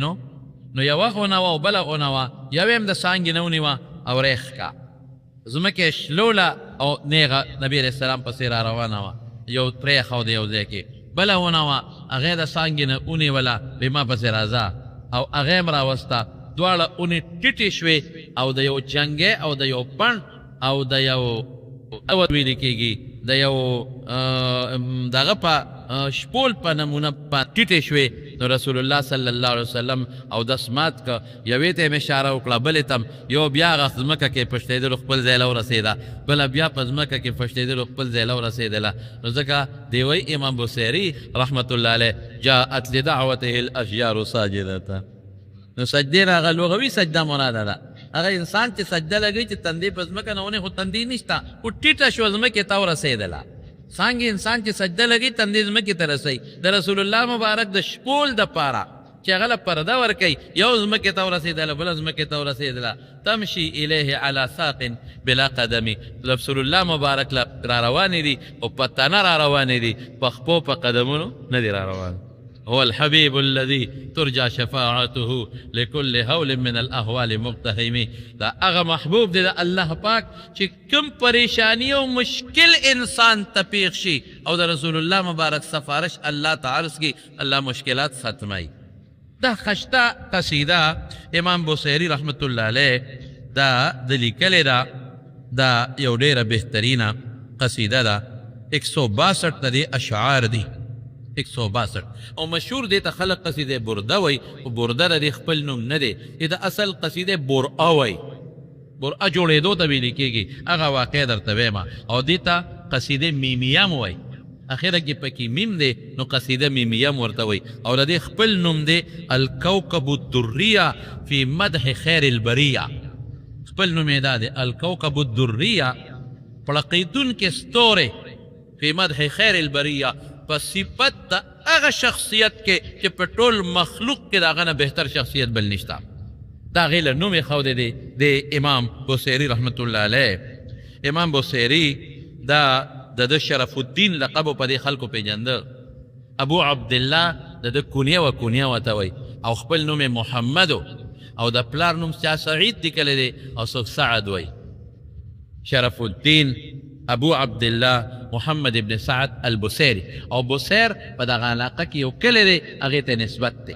نو یوه خونه وه او بله خونه وه، یوې هم د څانګې نه ونیوه او ریخ کا، ځمکه یې شلوله او نیغه نبی علیہ السلام پسې را روانه وه، یو پرېښود یو ځای کې، بله ونه وه هغې د څانګې نه ونیوله، بې ما پسې راځه، او هغې هم راوسته، دواړه اونې ټیټې شوې، او د یو جنګی او د یو پڼ او د یو ویلې کېږي د یو دغه په شپول په نمونه ټیټې شوې. نو رسول الله صلی الله علیه وسلم او دس مات که، یوې ته یې اشاره وکړه، بلې ته یو بیا هغه ځمکه کې پشتېدلو خپل ځای له ورسېده، بله بیا په ځمکه کې پشتېدلو خپل ځای له ورسېدله. نو ځکه دی وایي امام بوسیري رحمت الله علیه جاءت لدعوته الاشجار ساجدة. نو سجدې راغه لغوي سجده مراده ده، هغه انسان چې سجده لګوي چې تندې په ځمکه نه ونې، خو تندې نشته، خو ټیټه شوه ځمکې ته ورسېدله. څانګې انسان چې سجده لګوي تندې ځمکې ته رسوي. د رسول الله مبارک د شپول دپاره چې هغه له پرده ورکوي، یو ځمکې ته ورسېدله، بله ځمکې ته ورسېدله، تمشي الیه علی ساق بلا قدم. رسول الله مبارک را روانې دي او په تنه را روانې دي، په خپو په قدمونو نه دي را روان. هو الحبيب الذي ترجى شفاعته لكل هول من الاهوال مقتحم. دا هغه محبوب دی د الله پاک چې کوم پریشانی او مشکل انسان ته پیښ شي او د رسول الله مبارک سفارش الله تعالی کی الله مشکلات ختمای. دا خشتا قصیده امام بوصیری رحمت الله علیه دا د لیکل دا یو ډیره بهترینه قصیده ده. 162 د اشعار دي 162 او مشهور دي ته خلق قصیده برده وي او برده د خپل نوم نه دی دا اصل قصیده برآ وي. برآ جوړېدو ته ویل کېږي هغه واقع درته وایم او دې ته قصیده میمیه وي اخره کې پکې میم دی نو قصیده میمیه ورته وي او د دې خپل نوم دی الکوكب الدریه فی مدح خیر البریه. خپل نوم یې دا دی الکوكب الدریه پړقیدونکې ستورې فی مدح خیر البریه په صفت د هغه شخصیت کې چې په ټول مخلوق کې د هغه نه بهتر شخصیت بل نشته. دا هغې له نوم یې ښودی دی د امام بوصیري رحمت الله علیه. امام بوصیري دا د ده شرف الدین لقب په دې خلکو پیژنده. ابو عبدالله د ده کنیه و کنیه ورته وایي او خپل نوم یې محمد او د پلار نوم چا سعید لیکلی دی او څوک سعد وایي. شرف الدین ابو عبدالله محمد ابن سعد البصيري او بصير په دغه علاقه کې یو کلی دی هغې ته نسبت دی.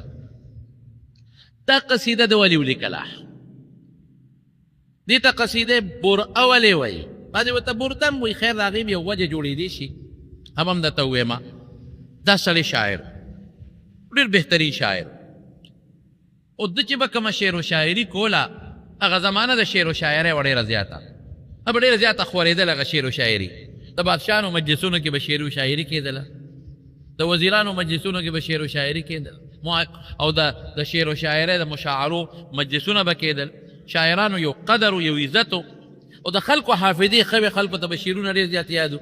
دا قصیده د ولي ولیکله دې ته قصیده برآ ولې وایي بعضې ورته برده هم وایي خیر د هغې م یو وجه جوړېدی شي هم درته ووایم. دا سړی شاعر ډېر بهترین شاعر او ده چې به کومه شعر و شاعري کوله هغه زمانه د شعر و شاعرۍ وه ډېره زیاته به ډېره زیاته خورېدل هغه شعر و شاعري. د بادشاهانو مجلسونو کې به شعر و شاعري کېدله د وزیرانو مجلسونو کې به شعر و شاعري کېدل او د شعر و شاعرۍ د مشاعرو مجلسونه به کېدل. شاعرانو یو قدر و یو عزت او د خلکو حافظې ښه وې خلکو ته به شعرونه ډېر زیات یادو.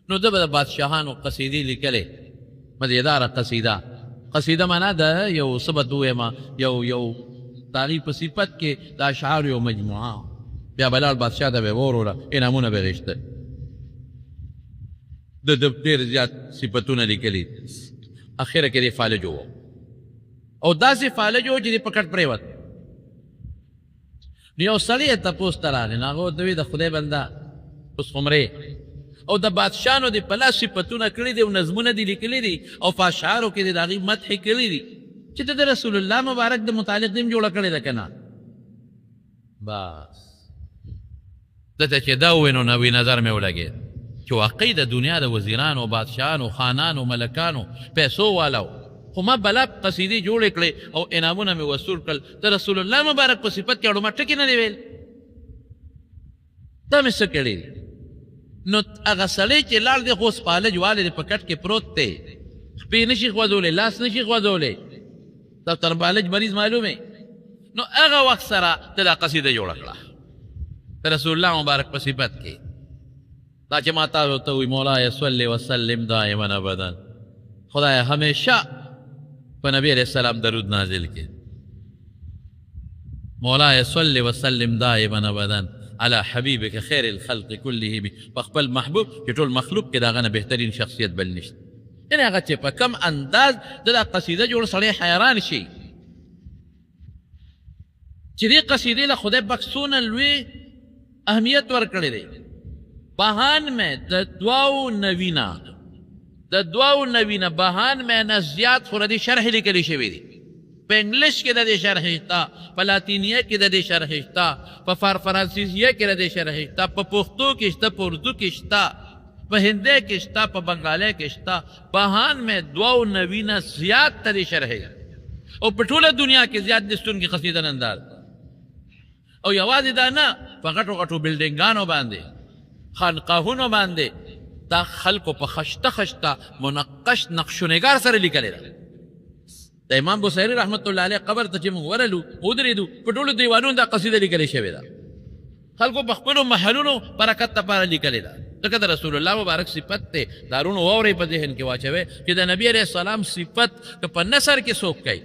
نو ده به د بادشاهانو قصیدې لیکلې مزیداره قصیده معنا ده یو څه به ته ووایم یو د هغې په صفت کې د اشعارو یو مجموعه. بیا به لاړ بادشاه ته به یې وروړه انعامونه به یې غېښتل. د ډېر زیات صفتونه لیکلي اخره کې دې فالج و او داسې فالج و چې دې په کټ پرېوت. نو یو سړی یې تپوس ته راغی نو هغه ورته وایي د خدای بنده اوس خمرې او د بادشاهانو دې په لاس صفتونه کړي دي او نظمونه دې لیکلي دي او په اشعارو کې دې د هغې مدحې کړي دي چې ته د رسول الله مبارک د متعلق دې هم جوړه کړې ده که نه. بس دته چې دا ووایي نو نوي نظر مې ولګېد چې واقعي د دنیا د وزیرانو بادشاهانو خانانو ملکانو پیسو والاو خو ما بلا قصیدې جوړې کړې او انعامونه مې وصول کړل د رسول الله مبارک په صفت کې اړو ما ټکي نه دی ویل. دا مې څه کړي نو هغه سړی چې لاړ دی خو اوس فالج والی دی په کټ کې پروت دی خپې نشي خوځولی لاس نشي خوځولی دا تر فالج مریض معلومې. نو هغه وخت سره ته دا قصیده جوړه کړه د رسول الله مبارک په صفت کې. دا چې ما تاسو ته وایي مولای صلی وسلم دائما ابدا خدای همیشه په نبی علیہ السلام درود نازل کړي. مولای صلی وسلم دائما ابدا على حبیبک خیر الخلق كلهم په خپل محبوب چې ټول مخلوق کې د هغه نه بهترین شخصیت بل نشته. یعنې هغه چې په کم انداز د دا قصیده جوړ سړی حیران شي چې دې قصیدې له خدای پاک څونه لوی اهمیت ورکړی دی. بهان میں د دواو نوینه بهان میں نه زیات خو د دې شرح لیکلی شوي دي. په انګلیش کې د دې شرح شته په لاتینیه کې د دې شرح شته په فرانسیزیه کې د دې شرح شته په پښتو کې شته په اردو کې شته په هندی کې شته په بنګالۍ کې شته. بهان میں دواو نوینه زیات ته دې شرح او په ټوله دنیا کې زیات دستون کې قصیده نندار او یوازې دا نه په غټو غټو بلډینګانو باندې خانقاهونو باندې دا خلکو په خشته منقش نقش و نگار سره لیکلی ده. د امام بصیري رحمت الله علیه قبر ته چې موږ ورلو ودرېدو په ټولو دیوانونو دا قصیده لیکلی شوې ده. خلکو په خپلو محلونو برکت لپاره لیکلې ده ځکه د رسول الله مبارک صفت دی. دارونو واورئ په ذهن کې واچوئ چې د نبي علیه السلام صفت که په نثر کې څوک کوي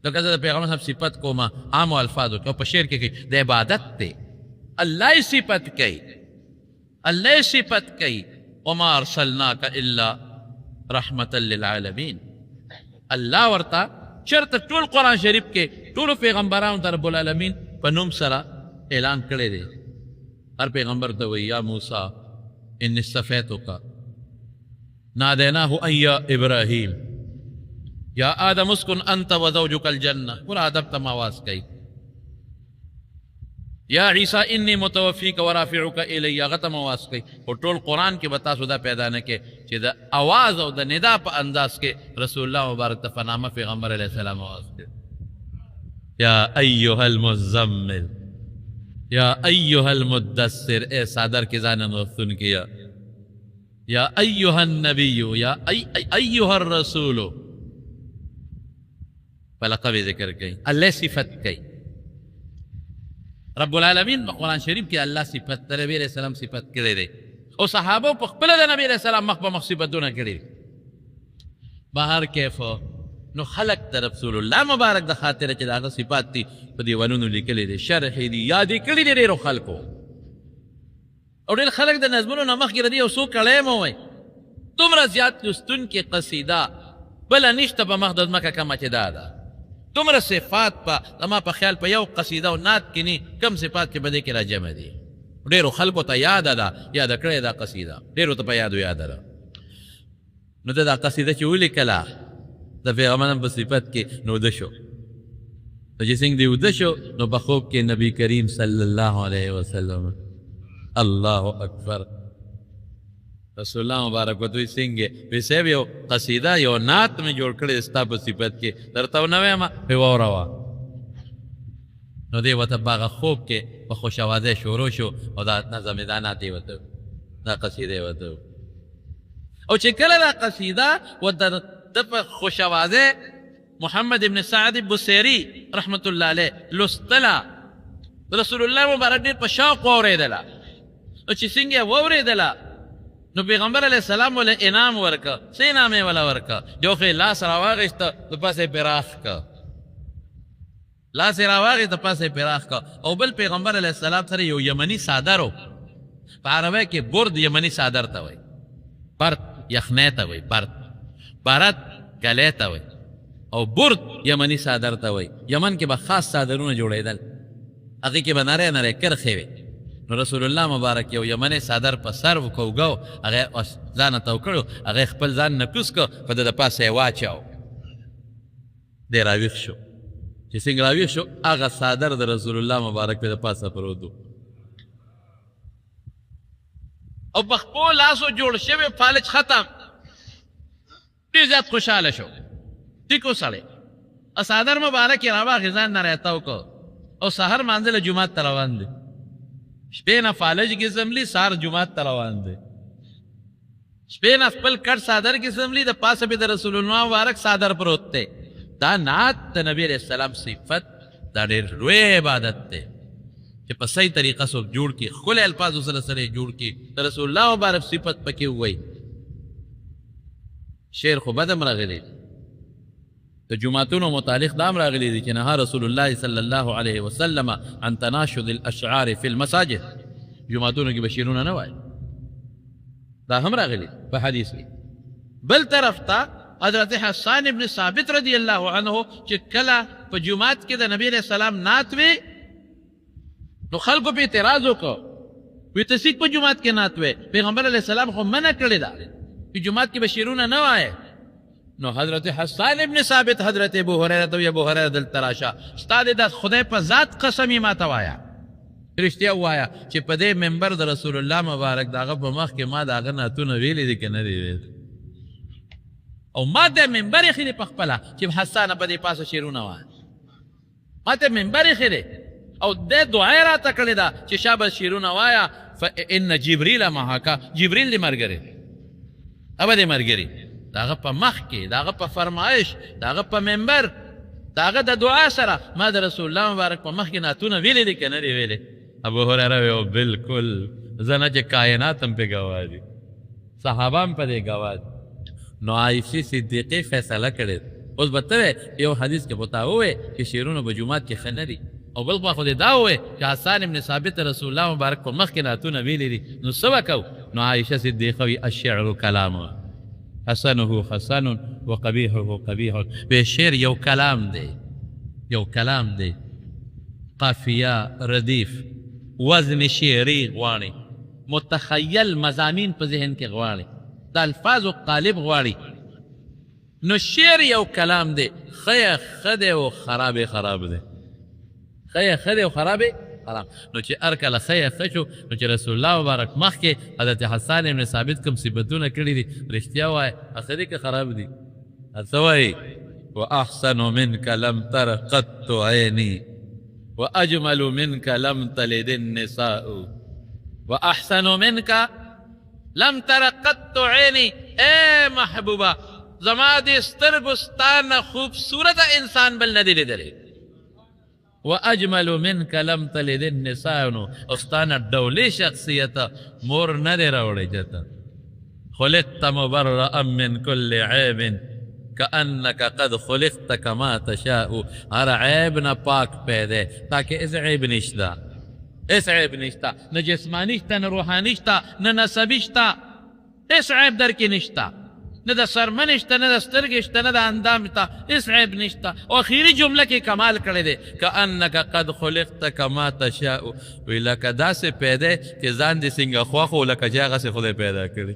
لکه زه د پیغمبر صاحب صفت کومه عامو الفاظو کې او په شعر کې کوي د عبادت دی. الله یې صفت کوي الله یې صفت کوي وما ارسلناک الا رحمة للعالمین. الله ورته چرته ټول قرآن شریف کې ټولو پیغمبرانو ته رب العالمین په نوم سره اعلان کړی دی. هر پیغمبر ته وایي یا موسی انی اصطفیتک نادیناه ان یا ابراهیم یا آدم اسکن انت وزوجک الجنہ. پورا ادب ته آواز کوي. یا عیسی انی متوفیک ورافعک الی، هغه ته آواز کوي. او ټول قرآن کې به تاسو دا پیدا نه کې چې د آواز او د ندا په انداز کې رسول الله مبارک ته په نامه پیغمبر علیه السلام آواز کوي. یا ایها المزمل یا ایها المدثر، اے صادر کی ځان نوښتون کیا. یا ایها النبی یا ایها الرسول، په لقب ذکر کوي، الله صفت کوي. رب العالمین په قرآن شریف کې الله صفت د نبی علیہ السلام صفت کړی دی او صحابه په خپل د نبی علیہ السلام مخ په مخ صفتونه کړي. بهر کیف نو خلق د رسول الله مبارک د خاطر چې داغه صفات دي په دیوالونو لیکلي دي، شرح دي، یادې کړي دي ډېرو خلکو. او ډېر خلک د نظمونو نه مخکې ردي یو څو کړی مو وایي دومره زیات لوستونکې قصیده بله نشته په مخ د ځمکه کمه چې دا ده. دومره صفات په زما په خیال په یو قصیده او نعت کې نه کم صفات چې په دې کې را جمع دي. ډېرو خلکو ته یاده ده، یاده کړې دا قصیده، ډېرو ته په یادو یاده ده. نو ته دا قصیده چې ولیکله د پیغمبرانو په صفت کې نو وده شو. نو چې څنګه دې وده شو نو په خوب کې نبی کریم صلی الله علیه وسلم الله اکبر رسول الله مبارک وتوی څنګه وی صاحب یو قصیده یو نعت مې جوړ کړی ستا په صفت کې درته ونه وایم وی واوروه. نو دی ورته په هغه خوب کې په خوشاوازۍ شروع شو او دا نظم دا نعت یې ورته دا قصیده یې ورته. او چې کله دا قصیده ورته د په خوشاوازۍ محمد ابن سعد بصیري رحمت الله علیه لوستله رسول الله مبارک ډېر په شوق واورېدله. نو چې څنګه یې واورېدله نو پیغمبر علیہ السلام ولا انعام ورکا. څه انعام یې ولا ورکا؟ جو خې لاس راواغېسته د پاسه پراخ کا، لاس یې راواغېسته پاسه پراخ کا. او بل پیغمبر علیہ السلام سره یو یمني څادر و، په عربی کې برد یمني څادر ته وایي، برد یخنۍ ته وایي، برد ګلی ته وایي او برد یمني څادر ته وایي. یمن کې به خاص څادرونه جوړېدل، هغې کې به نری نری کرښې وې. نو رسول الله مبارک یو یمنی څادر په سر وکوګو، هغه ځانه تو کړو، هغه خپل ځان نه کوز کړ، په د پاسه یې واچاو. دی راویښ شو. چې څنګه راویښ شو هغه څادر د رسول الله مبارک په د پاسه پروت و او په خپلو لاسو جوړ شوی فالج ختم. ډېر زیات خوشحاله شو. ټیک و سړی څادر مبارک یې راواخېست، ځان نه راتاو کړ او سحر مانځه له جومات ته روان دی. شپې نه فالج کې زملی، سهار جومات ته روان دی. شپې نه خپل کټ څادر کې زملی، د پاسه به د رسول الله مبارک څادر پروت دی. دا نعت د نبی علیہ السلام صفت دا ډېر لوی عبادت دی چې په صحیح طریقه څوک جوړ کړي، ښکلي الفاظو سره سره جوړ کړي، د رسول الله مبارک صفت پکې ووایي. شعر خو بد هم راغلی د جمعتونو متعلق دام راغلی دی چې نهى رسول الله صلی الله علیه وسلم عن تناشد الاشعار فی المساجد. جمعتونو کې به شعرونه نه وایي، دا هم راغلی په حدیث کې. بل طرف ته حضرت حسان ابن ثابت رضی الله عنه چې کله په جمعات کې د نبی علیہ السلام نعت وی نو خلکو په اعتراض وکړو، وی ته په جمعات کې نعت وی، پیغمبر علیہ السلام خو منع کړی ده چې جمعات کې به شعرونه نه وایي. نو حضرت حسان ابن ثابت حضرت ابو هريره ته ابو هريره دلته راشه، ستا د خدای په ذات قسم یې ماته وایه، رښتیا ووایه چې په دې منبر د رسول الله مبارک د هغه په مخ کې ما د هغه نعتونه ویلي دي که نه دي ویلي، او ما د منبر ایښی دی په خپله چې حسانه په دې پاسه شعرونه وایه. ما ته منبر ایښی دی او د دعا یې راته کړې ده چې شابه شعرونه وایه. فان جبریل معک، جبریل دې ملګری دی، هغه دې ملګري د هغه په مخ کې، د هغه په فرمایش، د هغه په منبر، د هغه د دعا سره ما د رسول الله مبارک په مخ کې نعتونه ویلي دي که نه دي ویلي؟ ابو هریره ویل بالکل، زه نه چې کائنات هم پې ګواه دي، صحابه هم په دې ګواه دي. نو عایشې صدیقې فیصله کړې. اوس به ته یو حدیث کې به تا ووایې چې شعرونه په جومات کې ښه نه دي، او بل خوا خو دې دا ووایې چې حسان ابن ثابت رسول الله مبارک په مخ کې نعتونه ویلي دي، نو څه به کوو؟ نو عایشه صدیقه وایي الشعر کلام حسنه حسن
وقبیحه قبیح. وی شعر یو کلام دی، یو کلام دی، قافیه، ردیف، وزن شعری غواړي، متخیل مضامین په ذهن کې غواړي، د الفاظو قالب غواړي. نو شعر یو کلام دی، خیه ښه دی او خراب خراب دی، خیه ښه دی او خراب حرام. نو چې هر کله خیه ښه شو، نو چې رسول الله مبارک مخکې حضرت حسان ابن ثابت کوم صفتونه کړي دي، رښتیا وایه ښه دي که خراب دي؟ څه وایي؟ واحسن منك لم تر قط عيني واجمل منك لم تلد النساء واحسن منك لم تر قط عيني. اے محبوبہ زما دې سترګو ستا نه خوبصورت انسان بل نه دی لیدلی. واجمل منك لم تلد النساء، او ستا نه ډولې شخصیت مور نه دی راوړی چېرته. خلقت مبرأ من كل عيب كأنك قد خلقت كما تشاء. هر عیب نه پاک پیدا تاکہ اس عیب نشتا، اس عیب نشتا، نه جسمانی شتا، نه روحانی شتا، نه نسبی شتا، اس عیب در کې نشتا، نه د سرمن شتا، نه د سترګې شتا، نه د اندام شتا، اس عیب نشتا. او اخیری جمله کې کمال کړی دی، كأنك قد خلقت كما تشاء. وی لکه داسې پیدا چې ځان دې څنګه خوښ و لکه چې هغسې خدای پیدا کړي.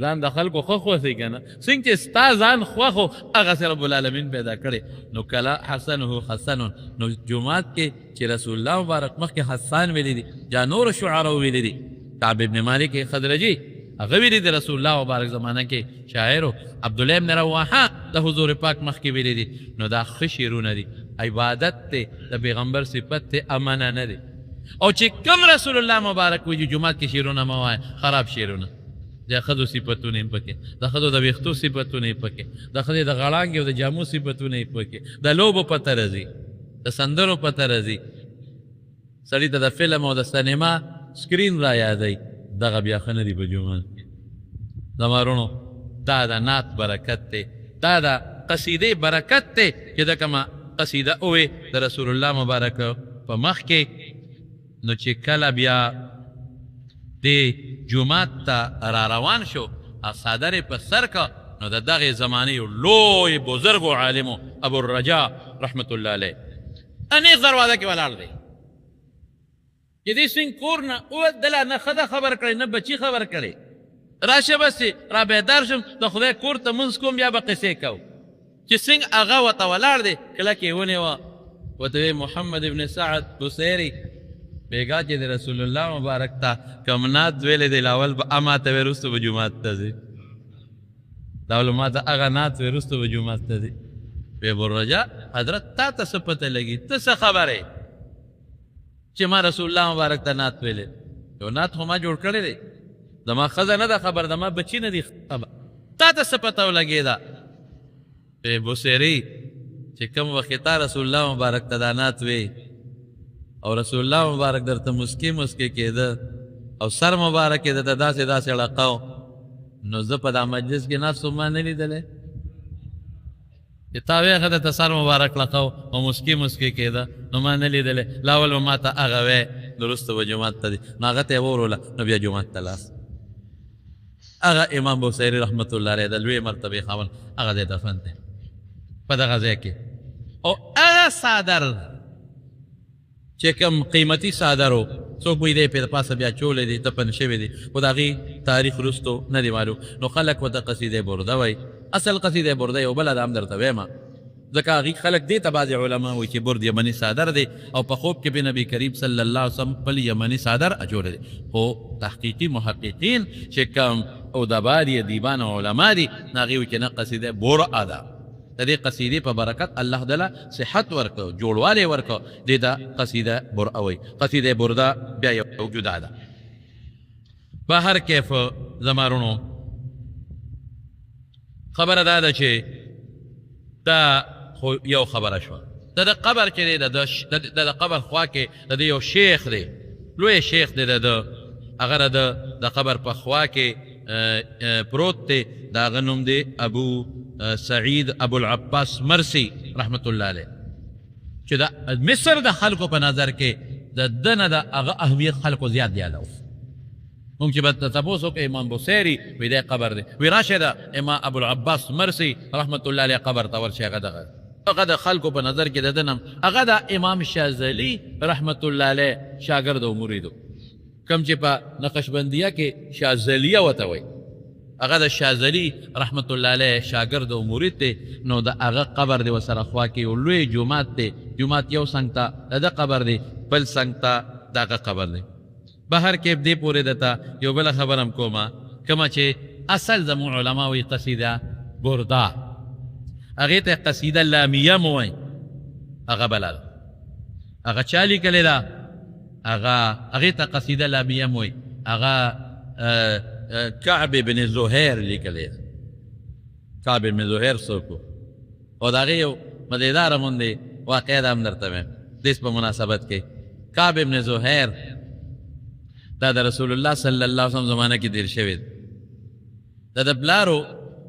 ځان د خلکو خوښ وسئ که نه، څنګه چې ستا ځان خوښ و هغسې رب العالمین پیدا کړی. نو کله حسنه حسن، نو جومات کې چې رسول الله مبارک مخکې حسان ویلی دي، یا نور شعراو ویلی دي. کعب ابن مالک خضرجي هغه ویلی دي رسول الله مبارک زمانه کې شاعرو. عبدالله ابن رواحه د حضور پاک مخکې ویلی دي. نو دا ښه شعرونه دي، عبادت دی، د پیغمبر صفت دی، امانه نه دی. او چې کوم رسول الله مبارک وایي جومات کې شعرونه مه وایه، خراب شعرونه، د ښځو صفتونه یې پکې، د ښځو د ویښتو صفتونه یې پکې، د ښځې د غړانګې او د جامو صفتونه یې پکې، د لوبو پته راځي، د سندرو پته راځي. سړي ته د فلم او د سینما سکرین را یادوي، دغه بیا ښه نه دي په جومات کې. زما وروڼو دا د نعت برکت دی، دا د قصیدې برکت دی چې د کومه قصیده ووې د رسول الله مبارک په مخ کې. نو چې کله بیا د جومات ته را روان شو، څادر یې په سر که، نو د دغې زمانې یو لوی بزرګ و عالم ابو الرجا رحمت الله علیه انیق دروازه کې ولاړ دی. چې دې سنګ کور نه ووتله، نه ښځه خبر کړی، نه بچي خبر کړی. راشه بسې را بیدار شم، د خدای کور ته منځ کوم، بیا به قصې کوو. چې څنګه هغه ورته ولاړ دی، کلکې یې ونیوه، ورته ویې محمد ابن سعد بصیري بیګا چې د رسول الله مبارک ته کوم نعت ویلی دی، لاول به اما ته وی وروستو به جومات ته ځي، لاول ما ته هغه نعت وی وروستو به جومات ته ځي. وی ابوالرجا حضرت تا ته څه پته لګي، ته څه خبرې چې ما رسول الله مبارک ته نعت ویلی؟ یو نعت خو ما جوړ کړی دی، زما ښځه نه ده خبر، زما بچي نه دي خبر، تا ته څه پته ولګېده؟ وی بصیري چې کوم وخت تا رسول الله مبارک ته دا نعت وی او رسول الله مبارک درته مسکی مسکی کېده او سر مبارک یې درته داسې داسې اړقاو، نو زه په دا مجلس کې ناست وم، ما نه لیدلی چې تا ویې ښه درته سر مبارک لقاو او مسکی مسکی کېده، نو ما نه لیدلی. لاول به ما ته هغه وی، وروسته به جومات ته ځي. نو هغه ته یې ووروله، نو بیا جومات ته لاس. هغه امام بصیري رحمت الله علیه د لویې مرتبې خاوند، هغه ځای دفن دی په دغه ځای کې. او هغه څادر چې کوم قیمتي څادر و، څوک به یې دی په پاسه بیا چولی دی، دفن شوی دی، خو د هغې تاریخ وروستو نه دی معلوم. نو خلک ورته قصیده برده وایي. اصل قصیده برده یو بله ده، هم درته ویمه، ځکه هغې خلک دې ته بعضې علما وایي چې برد یمني څادر دی، او په خوب کې به نبي کریم صلی الله علیه وسلم خپل یمني څادر اچولی دی. خو تحقیقي محققین چې کوم ادبا دي، ادیبان او علما دي، نو هغې وایي چې نه، قصیده برعه ده. د دې قصیدې په برکت الله تعالی صحت ورکړو، جوړوالی ورکړو، دې ته قصیده برعه وایي. قصیده برده بیا یو جدا ده. په هر کیف زما وروڼو خبره دا ده چې دا خو یو خبره شوه. د قبر چې دی، د قبر خوا کې د ده یو شیخ دی، لوی شیخ دی، د ده هغه د قبر په خوا کې پروت دی، د هغه نوم دی ابو سعید ابو العباس مرسی رحمت الله علیه، چې د مصر د خلکو په نظر کې د ده نه د هغه اهمیت خلکو زیات یادو. مونږ چې به تپوس وکړو امام بصیري وایي دی قبر دی وایي راشه د امام ابوالعباس مرسي رحمت الله علیه قبر ته ورشئ هغه د خلکو په نظر کې د ده نه هغه د امام شاذلي رحمت الله علیه شاګرد او مریدو کوم چې په نقشبندیه کې شاذلیه ورته وایي هغه د شاذلي رحمت الله علیه شاګرد او مرید دی نو د هغه قبر دی ورسره خوا کې یو لوی جومات دی جومات یو څنګ ته د ده قبر دی بل څنګ ته د هغه قبر دی بهر کې دې پورې درته یو بله خبره هم کومه کومه چې اصل زموږ علما وایي قصیده برده هغې ته قصیده لامیه مو وایي هغه بله ده هغه چا لیکلې ده هغې ته قصیده لامیه مو وایي هغه کعب بن زهیر لیکلې ده کعب بن زهیر څوک و او د هغې یو مزیداره غوندې واقعه ده هم درته وایم دېس په مناسبت کې کعب بن زهیر دا د رسول الله صلی الله علیه وسلم زمانه کې تیر شوی دا د پلارو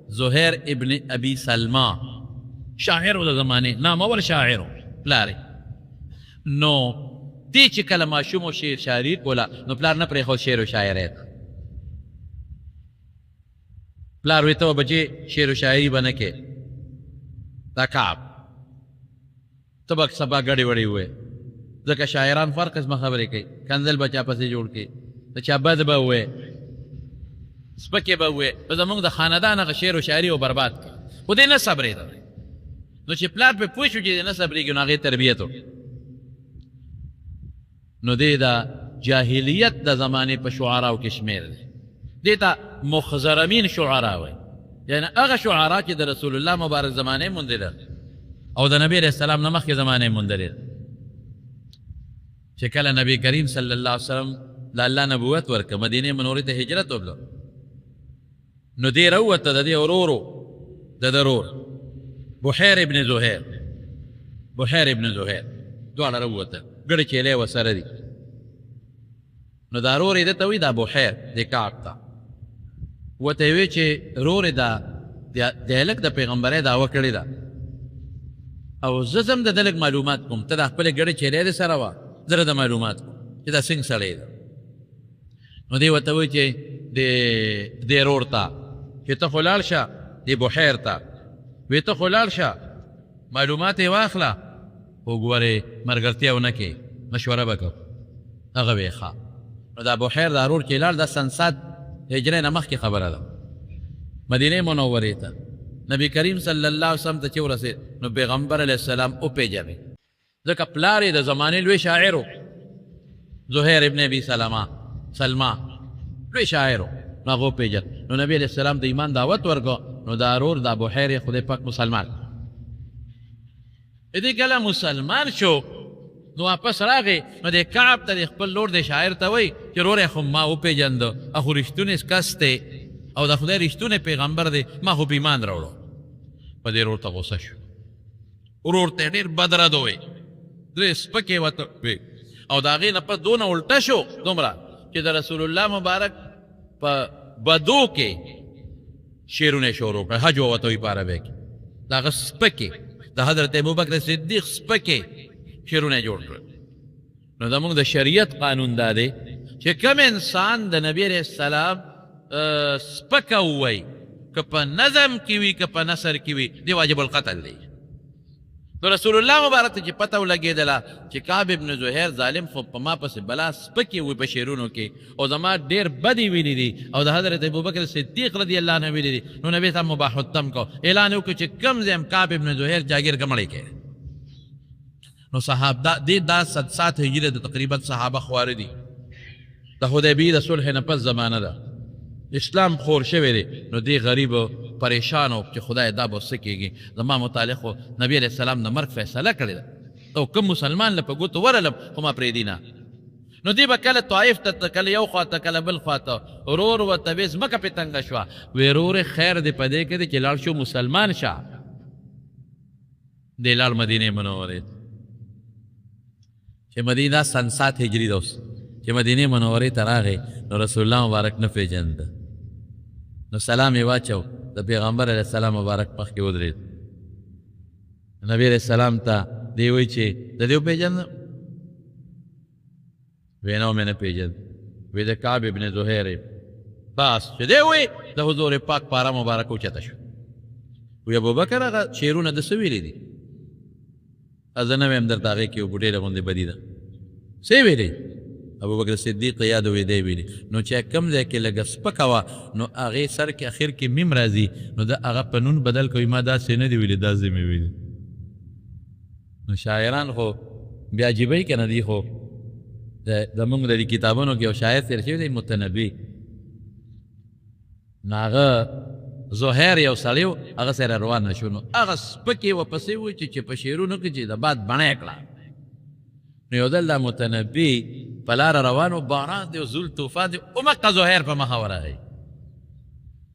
زهیر ابن ابي سلمى شاعر د زمانې نامور شاعر پلار نو دې چې کله ماشوم و شعر شاعري کوله نو پلار نه پرېښود شعر و شاعرۍ ته پلار وایي ته به بچې شعر و شاعري به نه کې دا کعب ته به سبا ګډې وړې ووایې ځکه شاعران فرق قسمه خبرې کوي کنځل به چا پسې جوړ کړي د چا بد به ووایې سپکې به ووایې په زموږ د خاندان هغه شعر و شاعري و برباد کړي خو دې نه صبرېده نو چې پلار پې پوه شو چې دې نه صبرېږي نو هغې تربیت وکړي نو دې د جاهلیت د زمانې په شعراو کې شمېر دی دې ته مخزرمین شعرا وایي یعنې هغه شعرا چې د رسول الله مبارک زمانې موندلې ده او د نبي علیه السلام نه مخکې زمانې موندلې ده چې کله نبی کریم صلی الله علیه وسلم د الله نبوت ورکړه مدینې منورې ته هجرت وکړه نو دې راووته د دې ورورو د ده رور بحیر ابن زهیر دواړه راووتل ګډې چیلې ورسره دي نو دا رور یې ده ته وایي دا بحیر دې کعب ته ورته یې وایي چې رور یې د هلک د پیغمبرۍ دعوه کړې ده او زه ځم د ده لږ معلومات کوم ته د خپلې ګډې چیلې دې سره وه زه د معلومات کوم چې دا څنګه سړی ده نو دې ورته وایي چې دې رور ته چې ته خو لاړ شه دې بحیر ته وی ته خو لاړ شه معلومات یې واخله خو ګورې ملګرتیا ونه کې مشوره به کوو هغه وی ښه نو دا بحیر دا رور چې لاړ دا سن 7 هجرۍ نه مخکې خبره ده مدینې منورې ته نبی کریم صلی الله علیه وسلم ته چې ورسېد نو پیغمبر علیه السلام وپېژنې ځکه پلار یې د زمانې لوی شاعر و زهیر ابن ابي سلمى لوی شاعر و نو هغه وپېژن نو نبي علیه السلام د ایمان دعوت ورکړه نو دا رور دا بحیر یې خدای پاک مسلمان دې کله مسلمان شو نو واپس راغی نو د کعب ته د خپل لور د شاعر ته وایي چې رور خو ما وپېژنده اخو رښتونی کس دی او د خدای رښتونی پیغمبر دی ما خو په ایمان راوړو په دې رور ته غوسه شو ورور ته ډېر بد رد ووایي درې سپکې ورته ووایي او د هغې نه پس دونه الټه شو دومره چې د رسول الله مبارک په بدو کې شعرونه شروع کړه حج ورته وایي په عربۍ کې د هغه سپکې د حضرت ابوبکر صدیق سپکې شعرونه جوړ کړل نو زموږ د شریعت قانون دا دی چې کوم انسان د نبی علیه السلام سپکه ووایي که په نظم کې وي که په نثر کې وي دی واجب القتل دی نو رسول الله مبارک ته چې پته ولګېدله چې کعب ابن زهیر ظالم خو په ما پسې بلا سپکې وي په شعرونو کې او زما ډېر بدې ویلي دي او د حضرت ابوبکر صدیق رضی الله عنه ویلي دي نو نبي ته مباح الدم کو اعلان وکړو چې کوم ځای هم کعب ابن زهیر جاګیر کمړی کوي نو صحابه دې دا 7 هجري د تقریبا صحابه خواره دي د حدیبیې د صلح نه پس زمانه ده اسلام خور شوی دی نو دی غریب پریشان و چې خدای دا به څه کېږي زما متعلق خو نبي علیه السلام د مرګ فیصله کړې ده او کوم مسلمان له په ګوتو ورلم خو ما پرېږدي نه نو دی به کله طایف ته کله یو خوا ته کله بل خوا ته ورور ورته وې ځمکه پرې تنګه شوه وې ورورې خیر دی په دې کې دی چې لاړ شو مسلمان شه دی لاړ مدینې منورې چې مدینه سن 7 هجري ده اوس چې مدینې منورې ته راغی نو رسول الله مبارک نه پېژنده نو سلام یې واچو د پیغمبر علیه السلام مبارک مخ کې ودرېد نبی علیه السلام ته دی وایي چې د دې وپېژنده ویې نه مې نه پېژند وی د کعب ابن زهیر بس چې دی وی د حضور پاک پاره مبارک اوچته شو. وی ابوبکر هغه شعرونه د څه ویلي دي؟ زه نه ویم درته هغې کې یو ډېره غوندې بدي ده. څه ویلي؟ ابوبکر صدیق یاد وی دی ویلي. نو چې کم ځای کې لږه سپکه وه نو هغې سر کې اخر کې میم راځي نو د هغه په نون بدل کوي ما داسې نه دي ویلي داسې مې ویلي. نو شاعران خو بیا عجیبه که نه دي خو زمونږ د دې کتابونو کې یو شاعر تېر شوی دی متنبي نو هغه زهیر یو سړی و هغه سره روان نه شو نو هغه سپکې ورپسې و چې په شعرونو کې چې د باد بڼه یې کړه. نو یو ځل دا متنبي په لاره روان و باران دی او زول طوفان دی اومقه زهیر په مخه ورغی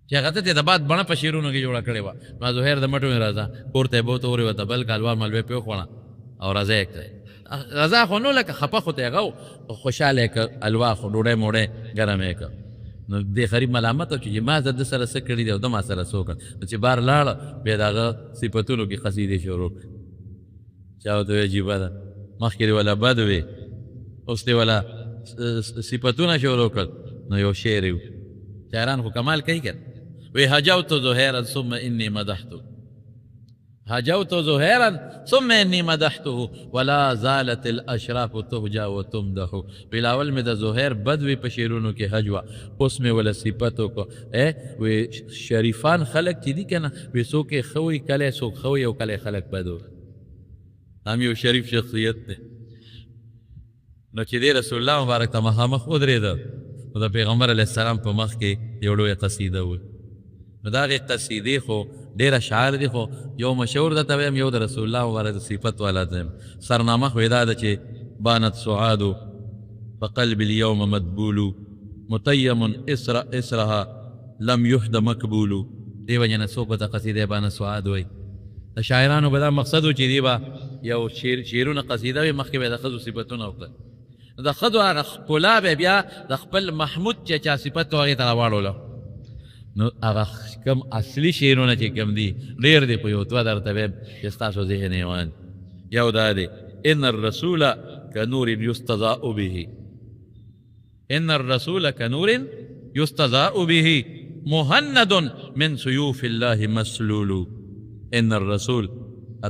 چې هغه ته د باد بڼه په شعرونو کې جوړه کړې وه. نو زهیر د مټو مې راځه کور ته یې بوته ورې ورته بل کالوا ملوې پې وخوړه او رضا یې کړی. رضا خو نو لکه خپه خو ته هغه و خوشحاله یې کړ الوا خو ډوډۍ موډۍ ګرم یې کړ. نو دې غریب ملامت و چې ما زه د سره څه کړي دي او ده ما سره څه وکړل. نو چې بار لاړه بیا د هغه صفتونو کې قصیدې شروع کړې. چا ورته وی عجیبه ده مخکې دې ولا بد وې اوس دې ولا صفتونه شروع کړل. نو یو شعر و شاعران خو کمال کوي که وی هجوت زهیرا ثم انی مدحته هجوت زهیرا ثم انی مدحته ولا زالت الاشراف تهجا وتمدح. بلاول مې د زهیر بد وی په شعرونو کې هج وه اوس مې ولا صفت وکړو. وی شریفان خلک چې دي که نه وی څوک یې ښه وي کله یې څوک ښه وي او کله یې خلک بد وي. هم یو شریف شخصیت دی. نو چې دی رسول الله مبارک ته مخامخ ودرېده نو د پیغمبر علیه السلام په مخ کې یو لویه قصیده وه. نو د هغې قصیدې خو ډېر اشعار دي خو یو مشهور درته ویم یو د رسول الله مبارک صفت والا دی. سرنامه خو یې دا ده چې بانت سعاد فقلب اليوم مدبول متیم اسرها لم يهد مقبول. دې وجې نه څوک ورته قصیده بانت سعاد وایي. د شاعرانو به دا مقصد و چې دی به یو شعرونه قصیده وي مخکې به د ښځو صفتونه وکړه. د ښځو هغه ښکلا به بیا د خپل محمود چې چا صفت و هغې ته راواړوله. نو هغه کم اصلي شعرونه چې کم دي ډېر دي په یو دوه درته ویم چې ستاسو ذهن یې وان. یو دا دی ان الرسول کنور یستضاء به ان الرسول کنور یستضاء به مهند من سیوف الله مسلول. ان الرسول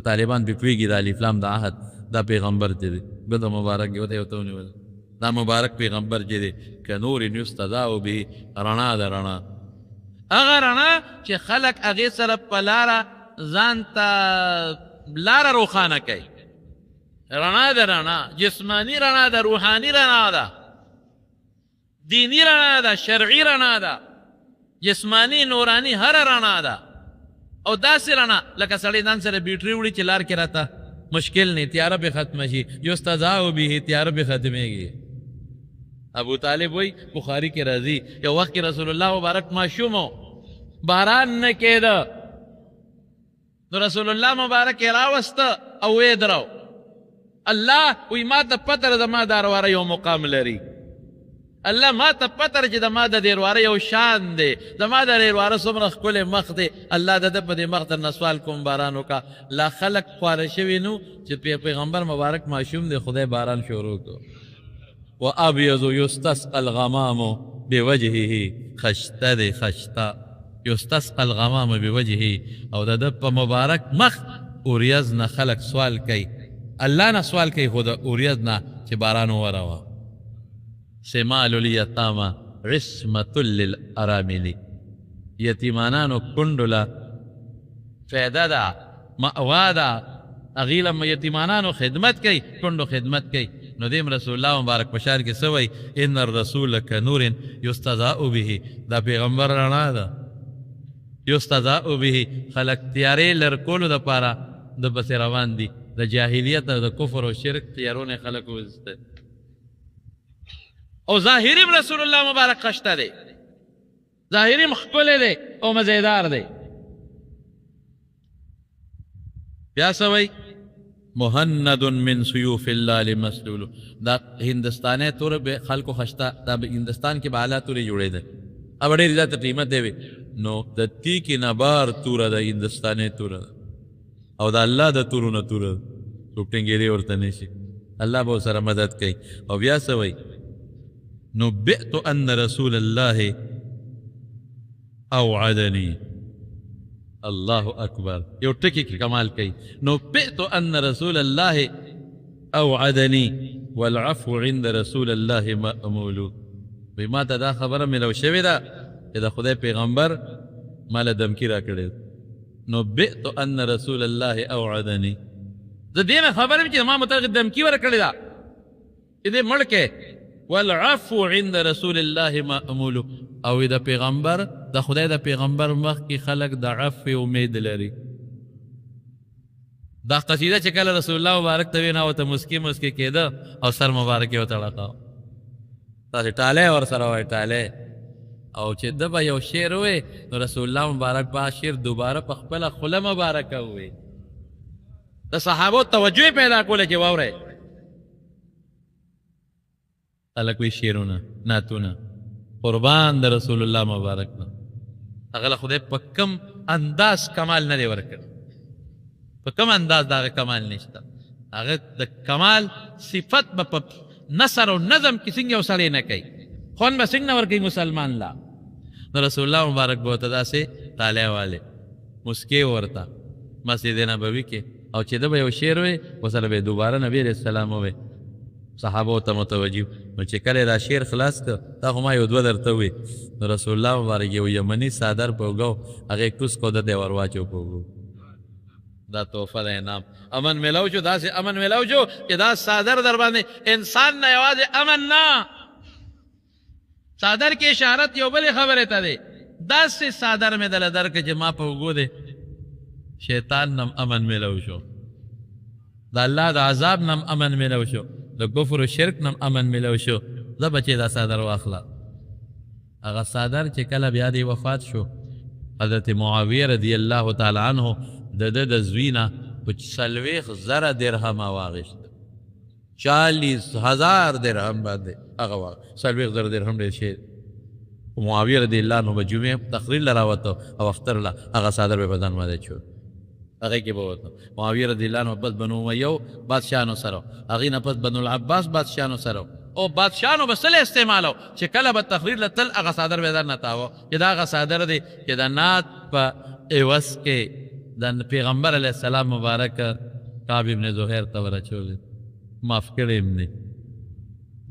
طالبان به پوهېږي دا الف لام د عهد دا پیغمبر چې دی بده مبارک یو ته یو ته ونیول دا مبارک پیغمبر چې دی کنور یستضاء به رڼا ده رڼا هغه رڼا چې خلک هغې سره په لاره ځان ته لاره روښانه کوي. رڼا ده رڼا جسماني رڼا ده روحاني رڼا ده دینی رڼا ده شرعي رڼا ده جسماني نوراني هره رڼا ده او داسې رڼا لکه سړی ځان سره بیټري وړي چې لار کې راته مشکل نه تیاره به ختمه شي یستضاء به تیاره به ختمېږي. ابو طالب وی بخاری کې راځي یو وخت کې رسول الله مبارک ماشوم و باران نه کېده نو رسول الله مبارک یې راوسته او ویې درو الله وی ما ته پته ده زما دا رواره یو مقام لري. الله ما ته پته ده چې زما د دې رواره یو شان دی زما د دې رواره څومره ښکلی مخ دی. الله د ده په دې مخ درنه سوال کوم باران وکړه. لا خلک خواره شوي نو چې پیغمبر مبارک ماشوم دی خدای باران شروع کړو. وابيض يستسقى الغمام بوجهه خشته دی خشته يستسقى الغمام بوجهه او د په مبارک مخ اوریاز نه خلق سوال کوي الله نه سوال کوي خو د اوریاز نه چې باران وراوه. سمال الیتامى عصمة للارامل یتیمانانو کندله فایده ده مأوا ده هغې له یتیمانانو خدمت کوي کندو خدمت کوي. نو دیم رسول الله مبارک بشار کې سوی ان الرسول کنور یستضاء به دا پیغمبر رڼا ده یستضاء به خلق تیارې لرکولو دپاره د پسې روان دي د جاهلیت او د کفر او شرک تیارونه خلق وسته او ظاهري رسول الله مبارک خشته دی ظاهري ښکلی دی او مزیدار دی. بیا سوی مهند من سیوف الله لمسلول دا هندستاني تور به خلکو خشته دا هندستان کې به اعلی تورې جوړېده اب ډېرې زیاته قیمت دی نو د تیکې نه بار توره ده هندستاني توره او د الله د تورو نه توره څوک ټینګېدی ورته نه شي الله به ورسره مدد کوي. او بیا څه وایي نبئت ان رسول الله اوعدني. الله اکبر. یو ټکی کې کمال کوي. نبئت ان رسول الله اوعدني والعفو عند رسول الله مأمول. وی ما ته دا خبره ملو شوې ده چې د خدای پیغمبر مال دمکی را کړی. نبئت ان رسول الله اوعدني. د دې نه خبره چې ما متعلق دمکی ور کړی ده دې مړ کې. والعفو عند رسول الله مأمول. او د پیغمبر د خدای د پیغمبر مخ کې خلق د عفو امید لري. دا قصیده چې کله رسول الله مبارک ته وینا او ته مسکی مسکی کېده او سر مبارک یې وتړاقه. تاسې ټاله ور سره وای ټاله. او چې د به یو شعر وی نو رسول الله مبارک په شعر دوباره په خپله خوله مبارکه ووی. د صحابو توجه پیدا کوله چې واورئ. خلک وی شعرونه نعتونه قربان د رسول الله مبارک نه. هغه له خدای په کم انداز کمال نه دی ورکړی. په کم انداز دا کمال نشته. هغه د کمال صفت به په نثر او نظم کې څنګه یو سړی نه کوي خوند به څنګه نه ورکوي مسلمان لا. نو رسول الله مبارک به ورته داسې طالع والے مسکې ورته مسجد نبوي کې. او چې ده به یو شعر وی ورسره به دوباره نبي علیه السلام ووی. صحابو ته متوجه. نو چې کله دا شعر خلاص کړ دا خو ما یو دوه درته وی. نو رسول الله مبارک یو یمني څادر په اوږو هغې ټوس کو د دی ور واچو په اوږو. دا تحفه د انعام امن میلاو شو. داسې امن میلاو شو چې دا څادر در باندې انسان نه یوازې امن نه څادر کې اشارت یو بلې خبرې ته دی. داسې څادر مې دله درکړه چې ما په اوږو دی شیطان نم امن میلاو شو. د الله د عذاب نم امن میلاو شو. د کفر و شرک نم امن میلاو شو. زه بچې دا څادر واخله. هغه څادر چې کله بیا دی وفات شو حضرت معاویه رضی الله تعالی عنه د ده د زوی نه په 40,000 درهمه واخیست. 40,000 درهم باندې هغه واخیست. 40,000 درهم ډېر شی. معاویه رضی الله عنه به جمعې تقریر له راوته او اختر له هغه څادر به بدن باندې چول. هغې کې به وته معاویه رضی الله عنه پس بنو امیه بادشاهانو سره هغې نه پس بنو العباس بادشاهانو سره او بادشاهانو به څه استعمالو چې کله به تقریر له تل هغه څادر به در نه تاوه چې دا هغه څادر دی چې د نعت په عوض کې د پیغمبر علیه السلام مبارک کعب ابن زهیر ته ورچولی معاف کړی م دی.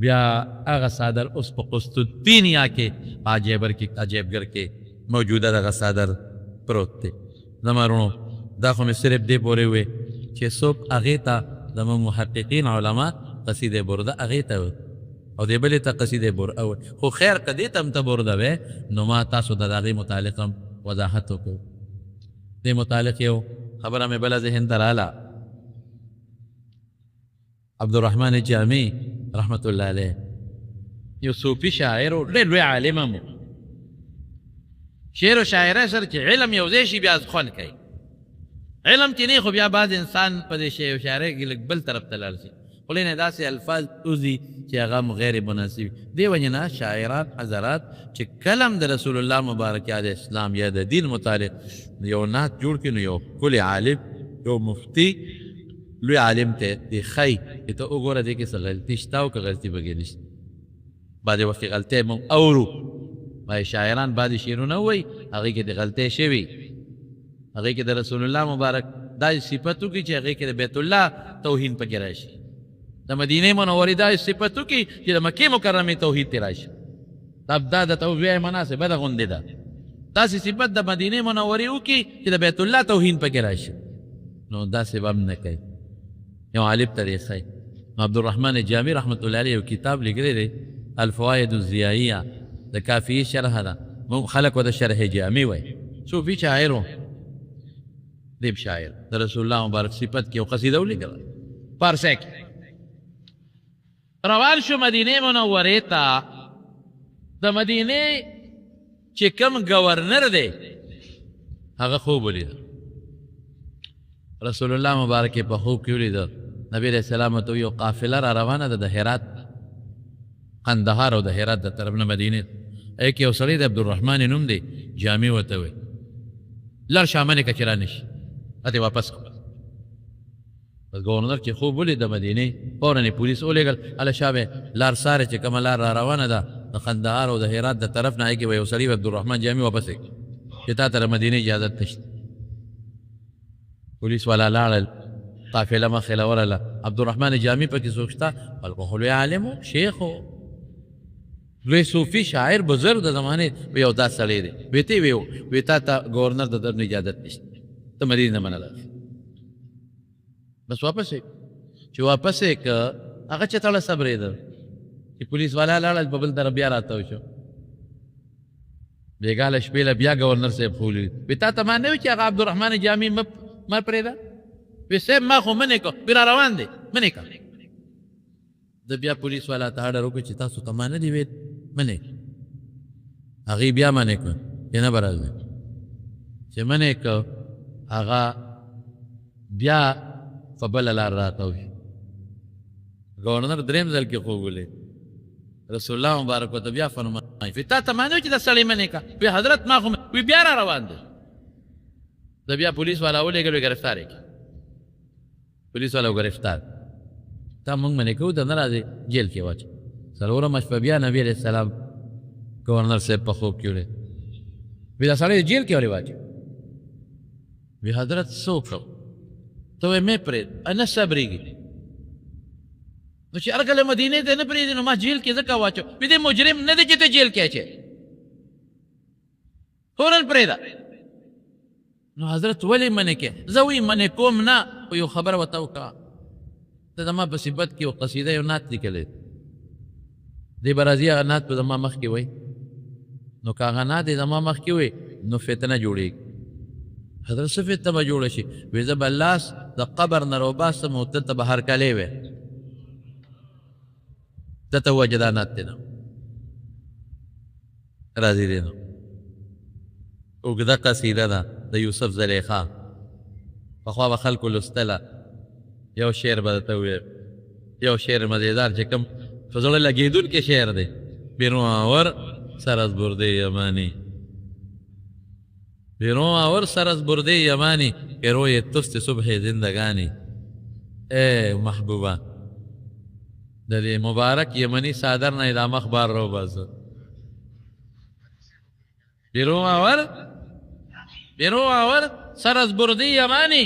بیا هغه څادر اوس په قسطنطینیه کې عجیبګر کې موجوده دغه څادر پروت دی. زما وروڼو دا خو مې صرف دې پورې وې چې څوک هغې ته زموږ محققین علما قصیدې برده هغې ته او دې بلې ته قصیدې برده وې. خو خیر که دې ته هم ته برده وې نو ما تاسو د هغې متعلق هم وضاحت وکړو. دې متعلق یو خبره مې بله ذهن ته راله. عبدالرحمن جامی رحمت الله علیه یو صوفي شاعر و ډېر لوی عالم هم شعر و شاعرۍ سره چې علم یو ځای شي بیا خوند کوي. علم چې نه خو بیا بعض انسان په دې شعر و شاعرۍ کې لږ بل طرف ته لاړ شي. خولې نه داسې الفاظ وځي چې هغه هم غیر مناسب. دې وجې نه شاعران حضرات چې کله هم د رسول الله مبارک یا د اسلام یا د دین متعلق یو نعت جوړ کړي نو یو ښکلی عالم یو مفتي لوی عالم ته دی ښایي چې ته وګوره دې کې څه غلطي شته او که غلطي پکې نشته. بعضې وخت کې غلطۍ موږ اورو. وایي شاعران بعضې شعرونه ووایي هغې کې د غلطۍ شوي هغې کې د رسول الله مبارک داسې صفت وکړي چې هغې کې د بیت الله توهین پکې راشي. د مدینې منورې داسې صفت وکړي چې د مکې مکرمې توحید ترې راشي. دا د توبې مناسبه ده غوندې ده. داسې صفت د مدینې منورې وکړي چې د بیت الله توهین پکې راشي. نو داسې به هم نه کوي. یو عالم ته دی ښایي. عبدالرحمن جامی رحمت الله علیه یو کتاب لیکلی دی الفوائد الضیائیه د کافیې شرحه ده. خلک ورته شرح جامی وایي. صوفي شاعر و دیب شاعر د رسول الله مبارک صفت کې یو قصیده ولیکله فارسی کې. روان شو مدینې منورې ته. د مدینې چې کوم گورنر دی هغه خوب ولیده. رسول الله مبارک په خوب کې ولیده. نبی علیه السلام ته یو قافله را روانه ده د هرات قندهار او د هرات د طرف نه مدینې. ایک یو سړی د عبدالرحمن نوم دی جامع ورته وایي لر شامنې که چې رانشي اته واپس کړه. بس گورنر چې خوب ولید د مدینې فورا یې پولیس ولېږل هله شا به لار سارې چې کومه لار را روانه ده د قندهار او د هرات د طرف نه هغې به یو سړي عبدالرحمن جامي واپس کړي چې تا ته د مدینې اجازت نشته پولیس والا لاړل قافله مخې له ورله عبدالرحمن جامي پکې څوک شته خلکو خو لوی عالم و شیخ و لوی صوفي شاعر بزرګ د زمانې یو دا سړی دی وی ته وی تا ته ګورنر د درنه اجازت نشته ته مدینې نه منله بس واپس چې واپس یې که هغه چې تړه صبرېده چې پولیس والا لاړل په بل طرف بیا راتاو شو بېګاله شپې له بیا ګورنر صاحب خو ولید وی تا ته ما نه وي چې هغه عبدالرحمن جامي مه پرېږده وی صاحب ما خو منې کړو وی را روان دی منې کړه د بیا پولیس والا ته اډر وکړو چې تاسو ته ما نه دي ویل منې هغې بیا منې کړه چې نه به راځي چې منې کړه هغه بیا په بله لار راتاو شي ګورنر درېیم ځل کې خوب ولید رسول الله مبارک ورته بیا فرمایي وی تا ته ما نه وي چې دا سړی منې کړه وی حضرت ما خو وی بیا را روان دی د بیا پولیس والا ولېږل وی ګرفتار یې کړه پولیس والا ګرفتار تا موږ منې کوو ته نه راځې جیل کې واچوه څلورمه شپه بیا نبي علیه السلام ګورنر صاحب په خوب کې ولید وی دا سړی جیل کې ولې واچوي وی حضرت څه وکړو ته وایې مې پرېږد نه صبرېږي نو چې هر کله مدینې ته نه پرېږدي نو ما جیل کې ځکه واچو وی دی مجرم نه دی چې ته جیل کې اچې فوراً پرېږده نو حضرت ولې منې کې زه وی منې کوم نه خو یو خبره ورته وکړه ته زما په صفت کې یو قصیده یو نعت لیکلی دی به راځي هغه نعت به زما مخکې وی نو که هغه نعت یې زما مخکې وی نو فتنه جوړېږي حضرت څه فتنه به جوړه شي وی زه به لاس د قبر نه راوباسم او دلته به هرکلی وی دته ووجه دا نعت دی نو راځي دی نو اوږده قصیده ده د یوسف زلیخا پخوا به خلکو لوستله یو شعر به درته وویم یو شعر مزیدار چې کوم په زړه لګېدونکی شعر دی بیرون آور سر از برده یمانی بیرون آور سر از برده یمانی که روی توست صبح زندگانی ای محبوبه د دې مبارک یمني صادر نه دا مخ بار رو باسه بیرون آور سر از برده یمانی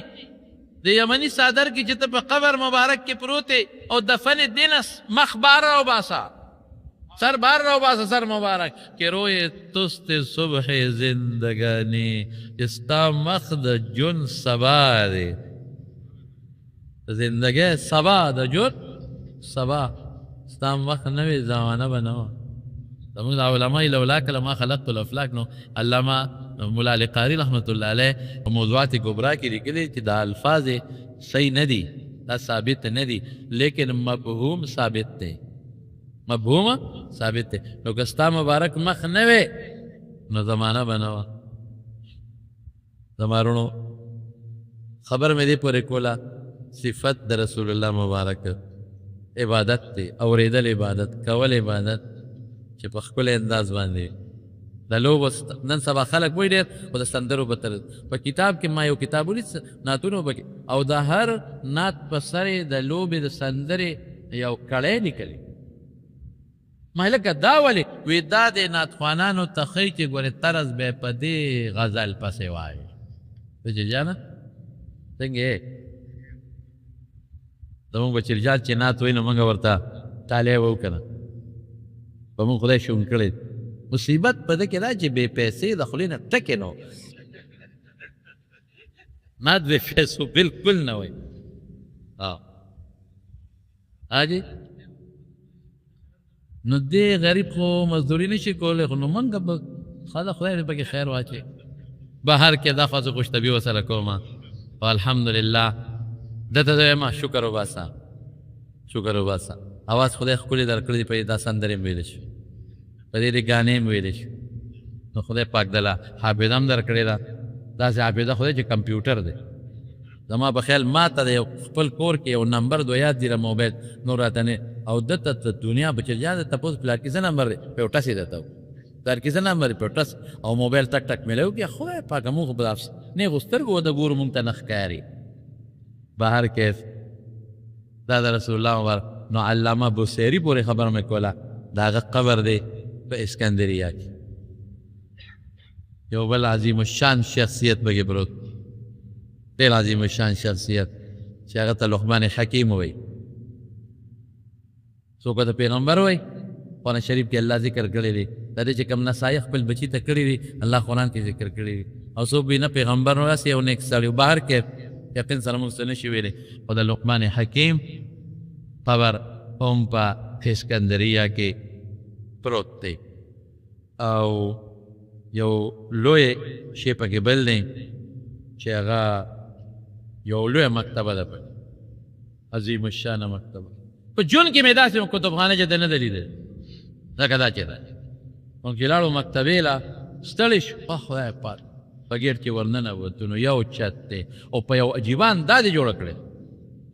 د یمني صادر کې چې ته په قبر مبارک کې پروت او دفن دینس مخ بار رو باسه سر بار رو باسه سر مبارک که روی توست صبح زندگانی استا مخ د جون سبا دی زندگی سبا د جون سبا ستا مخ نوی زمانه به نه وه زموږ د علما لولا کله ما خلقت الافلاک نو علامه مولا علی قاري رحمت الله علیه په موضوعات کبرا کې لیکلي چې دا الفاظ صحیح نه دي دا ثابت نه دي لیکن مفهوم ثابت دی مفهوم ثابت دی نو که ستا مبارک مخ نه وی نو زمانه به نه وه زما خبر مې دې پورې کوله صفت د رسول الله مبارک عبادت دی اورېدل عبادت کول عبادت چې په ښکلی انداز باندې د لوبو نن سبا خلک وایي ډېر خو د سندرو به تر په کتاب کې ما یو کتاب ولید نعتونو پکې او د هر نعت په سر یې د لوبې د سندرې یو کړی لیکلی ما لکه دا ولې وی دا د نعتخوانانو ته ښایي چې ګورې طرز به یې په دې غزل پسې وایي بچې جانه څنګه یې زمونږ بچرجات چې نعت وایي نو موږ ورته طالع وو که نه په موږ خدای شوم کړی مصیبت په ده کې دا چې بې پیسې د خولې نه ټکې نه نعت بې پیسو بلکل نه وایي حاجي نو دې غریب خو مزدوري نشي کولی خو نو موږ به خدای دې پکې خیر واچوي بهر کې دا خو زه خوشطبي ورسره کوم او الحمدلله دته زه وایم شکر وباسه شکر وباسه اواز خدای ښکلې درکړی په دا سندرې م ویلی شو په دې ګانې م ویلی شو نو خدای پاک دله حافظه هم درکړې ده داسې حافظه خدای چې کمپیوټر دی زما په خیال ما ته د یو خپل کور کې یو نمبر دو یاد دی له موبایل نور راته نه او دته ته دنیا بچرجان ته تپوس پلار کې څه نمبر دی په یو ټس یې درته پلار کې څه نمبر دی په یو ټس او موبایل ټک ټک میلو کې خدای پاکه موږ خو به نه غو سترګو د ګورو موږ ته نه ښکاري بهر کې دا د رسول الله مبارک. نو علامه بوسیری پورې خبر مې کوله د هغه قبر دی په اسکندریه کې. یو بل عظیم الشان شخصیت پکې پروت، ډېر عظیم الشان شخصیت چې هغه ته لقمان حکیم وایي. څوک د پیغمبر وایي، قرآن شریف کې الله ذکر کړی دی. دا دې چې کوم نصایح خپل بچي ته کړي دي الله قرآن کې ذکر کړی دی. او څوک به نه پیغمبر نه راسي او نیک سړی بهر کې یقین سره موږ څه نشي ویلی. خو د لقمان حکیم قبر هم په اسکندریه کې پروت دی. او یو لوی شی پکې بل دی چې هغه یو لوی مکتبه ده، په عظیم الشانه مکتبه. په ژوند کې مې داسې کتابخانه چې ده نه ده لیدلې ځکه دا چې ده مونږ چې لاړو مکتبې له ستړي شو، خدای پاک په ګېټ کې ورننوتو نو یو چت دی او په یو عجیبه اندازې جوړه کړې،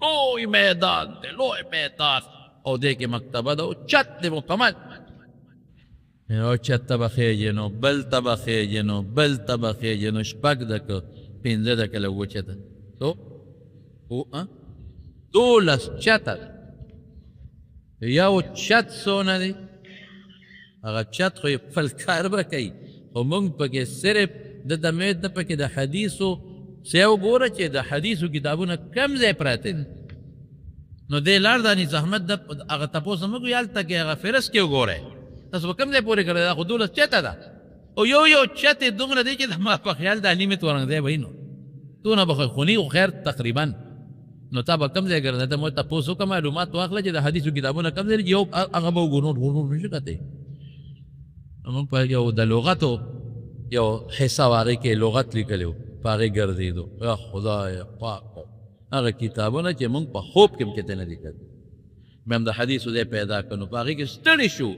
لوی میدان دی، لوی میدان او دې کې مکتبه ده او چت دی مکمل. یو چت ته به خېږي نو بل ته به خېږي نو بل ته به خېږي نو 6 دقیقې 15 دقیقې لږ وچته تو 12 چته ده. یو چت څونه دی؟ هغه چت خو یې خپل کار به کوي، خو مونږ پکې صرف د مید نه پکې د حدیثو څه وګوره چې د حدیثو کتابونه کم ځای پراته دي. نو دې لاړ دانې زحمت د هغه تپوس نه مګو یالته کې هغه فهرست کې وګورئ تاسو به کم ځای پورې کړی دا خو 12 چته ده او یو چت یې دومره دی چې زما په خیال د نیمت ورنږدی به وي نو دونه به خوني خو خیر تقریبا. نو تا به کم ځای ګرځې ته مو تپوس وکړه معلومات واخله چې د حدیثو کتابونه کم ځای یو هغه به وګورو نشي کتی. موږ په یو د لغتو یو حصه هغې کې لغت لیکلی و په هغې ګرځېدو. یا خدای پاک هغه کتابونه چې موږ په خوب کې هم چېرته نه دي کتلي. بیا هم د حدیثو ځای پیدا کړو نو په هغې کې ستړي شو،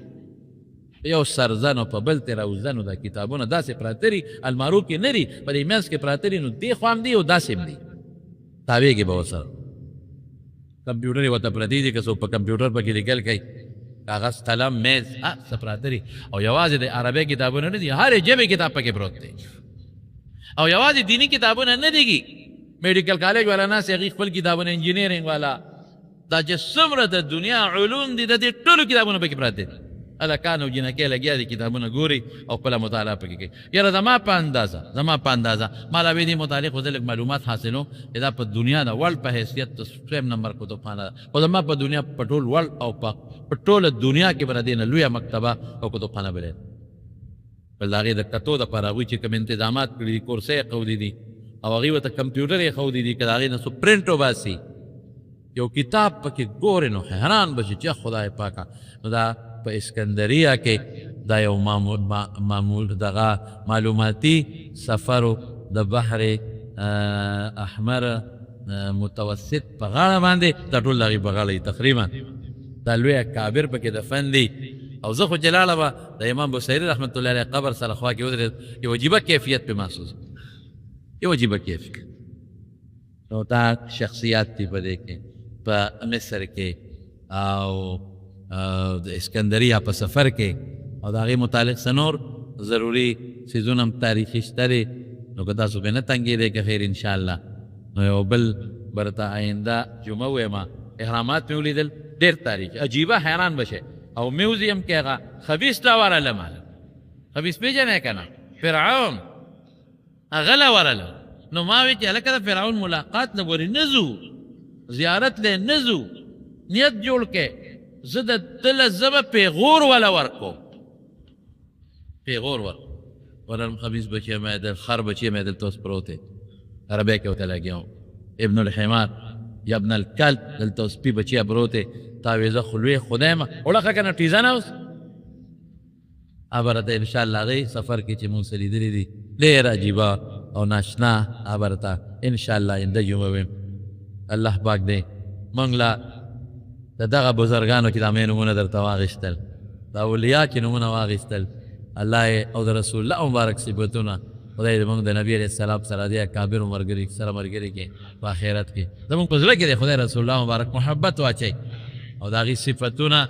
یو سرزن او په بل تې راوزن دا کتابونه داسې پراته دي المارو کې نه دي، په دې منځ کې پراته دي نو دې خوا هم دي او داسې هم دي تابېږي به ورسره. کمپیوټر یې ورته پرتې دي که څوک په کمپیوټر پکې لیکل کوي کاغذ قلم میز څه پراته دي. او یوازې د عربۍ کتابونه نه دي، هرې ژبې کتاب پکې پروت دی. او یوازې دیني کتابونه نه دي، میډیکل کالج والا ناس هغې خپل کتابونه انجینیرینګ والا دا چې څومره د دنیا علوم دي د دې ټولو کتابونه پکې پراته دي. هلکان او جنکۍ لګیا دي کتابونه ګوري او خپله مطالعه پکې کوي. یاره زما په اندازه ما لا به دې متعلق خو زه لږ معلومات حاصلوم چې دا په دنیا د ورلډ په حیثیت د 3 نمبر کتابخانه ده. خو زما په دنیا په ټول ورلډ او په ټوله دنیا کې به د دې نه لویه مکتبه او کتابخانه به لري. بل د هغې د کتو دپاره هغوی چې کوم انتظامات کړي دي، کورسۍ یې ښودي دي او هغوی ورته کمپیوټر یې ښودي دي، که د هغې نه څو پرنټ وباسي یو کتاب پکې ګورې نو حیران به شي چې خدای پاکه. نو دا په اسکندریه کې دا یو معمول دغه معلوماتي سفر د بحر احمر متوسط په غاړه باندې دا ټول د هغې په غاړه تقریبا دا لوی کابر پکې دفن دی. او زه خو چې لاړه به د امام بصیري رحمت الله علیه قبر سره خوا کې ودرېد، یو عجیبه کیفیت پې محسوس، یو عجیبه کیفیت. نو دا شخصیات دي په دې کې په مصر کې او د اسکندریه په سفر کې او د هغې متعلق څه نور ضروري څیزونه هم تاریخي شته دی. نو که تاسو پرې نه تنګېدئ که خیر انشاءالله. نو یو بل برته آینده جمعه ویمه احرامات مې ولیدل ډېر تاریخي عجیبه حیران بشئ. او میوزیم کې هغه خبیث ته ورله ماله خبیث پېژنئ که نه فرعون هغه له ورله. نو ما وی چې هلکه د فرعون ملاقات له ورې نه ځو، زیارت له نه ځو، نیت جوړ کې زه د تله زه به پیغور وله ورکوم، پیغور ورم خبیث بچی مې خر بچی مې دلته اوس پروت دی عربۍ کې ورته لګیا وم ابن الحمار یا ابن الکلب دلته اوس سپي بچی پروت دی تا وی زه خو لوی خدای ما وړخه که نه ټیزه نه اوس ابرته انشاءالله هغې سفر کې چې مونږ سره لیدلي دي ډېر عجیبه او ناشنا ابرته انشاءالله آینده جمعه ویم. الله پاک دی مونږ له د دغه بزرګانو چې د هغې نومونه درته واخېستل، د اولیا چې نومونه واخېستل، الله یې او د رسول الله مبارک صفتونه خدای دې مونږ د نبي علیه السلام سره دې اکابرو ملګري سره ملګري کړي په آخرت کې. زمونږ په زړه کې د خدای رسول الله مبارک محبت واچوي او د هغې صفتونه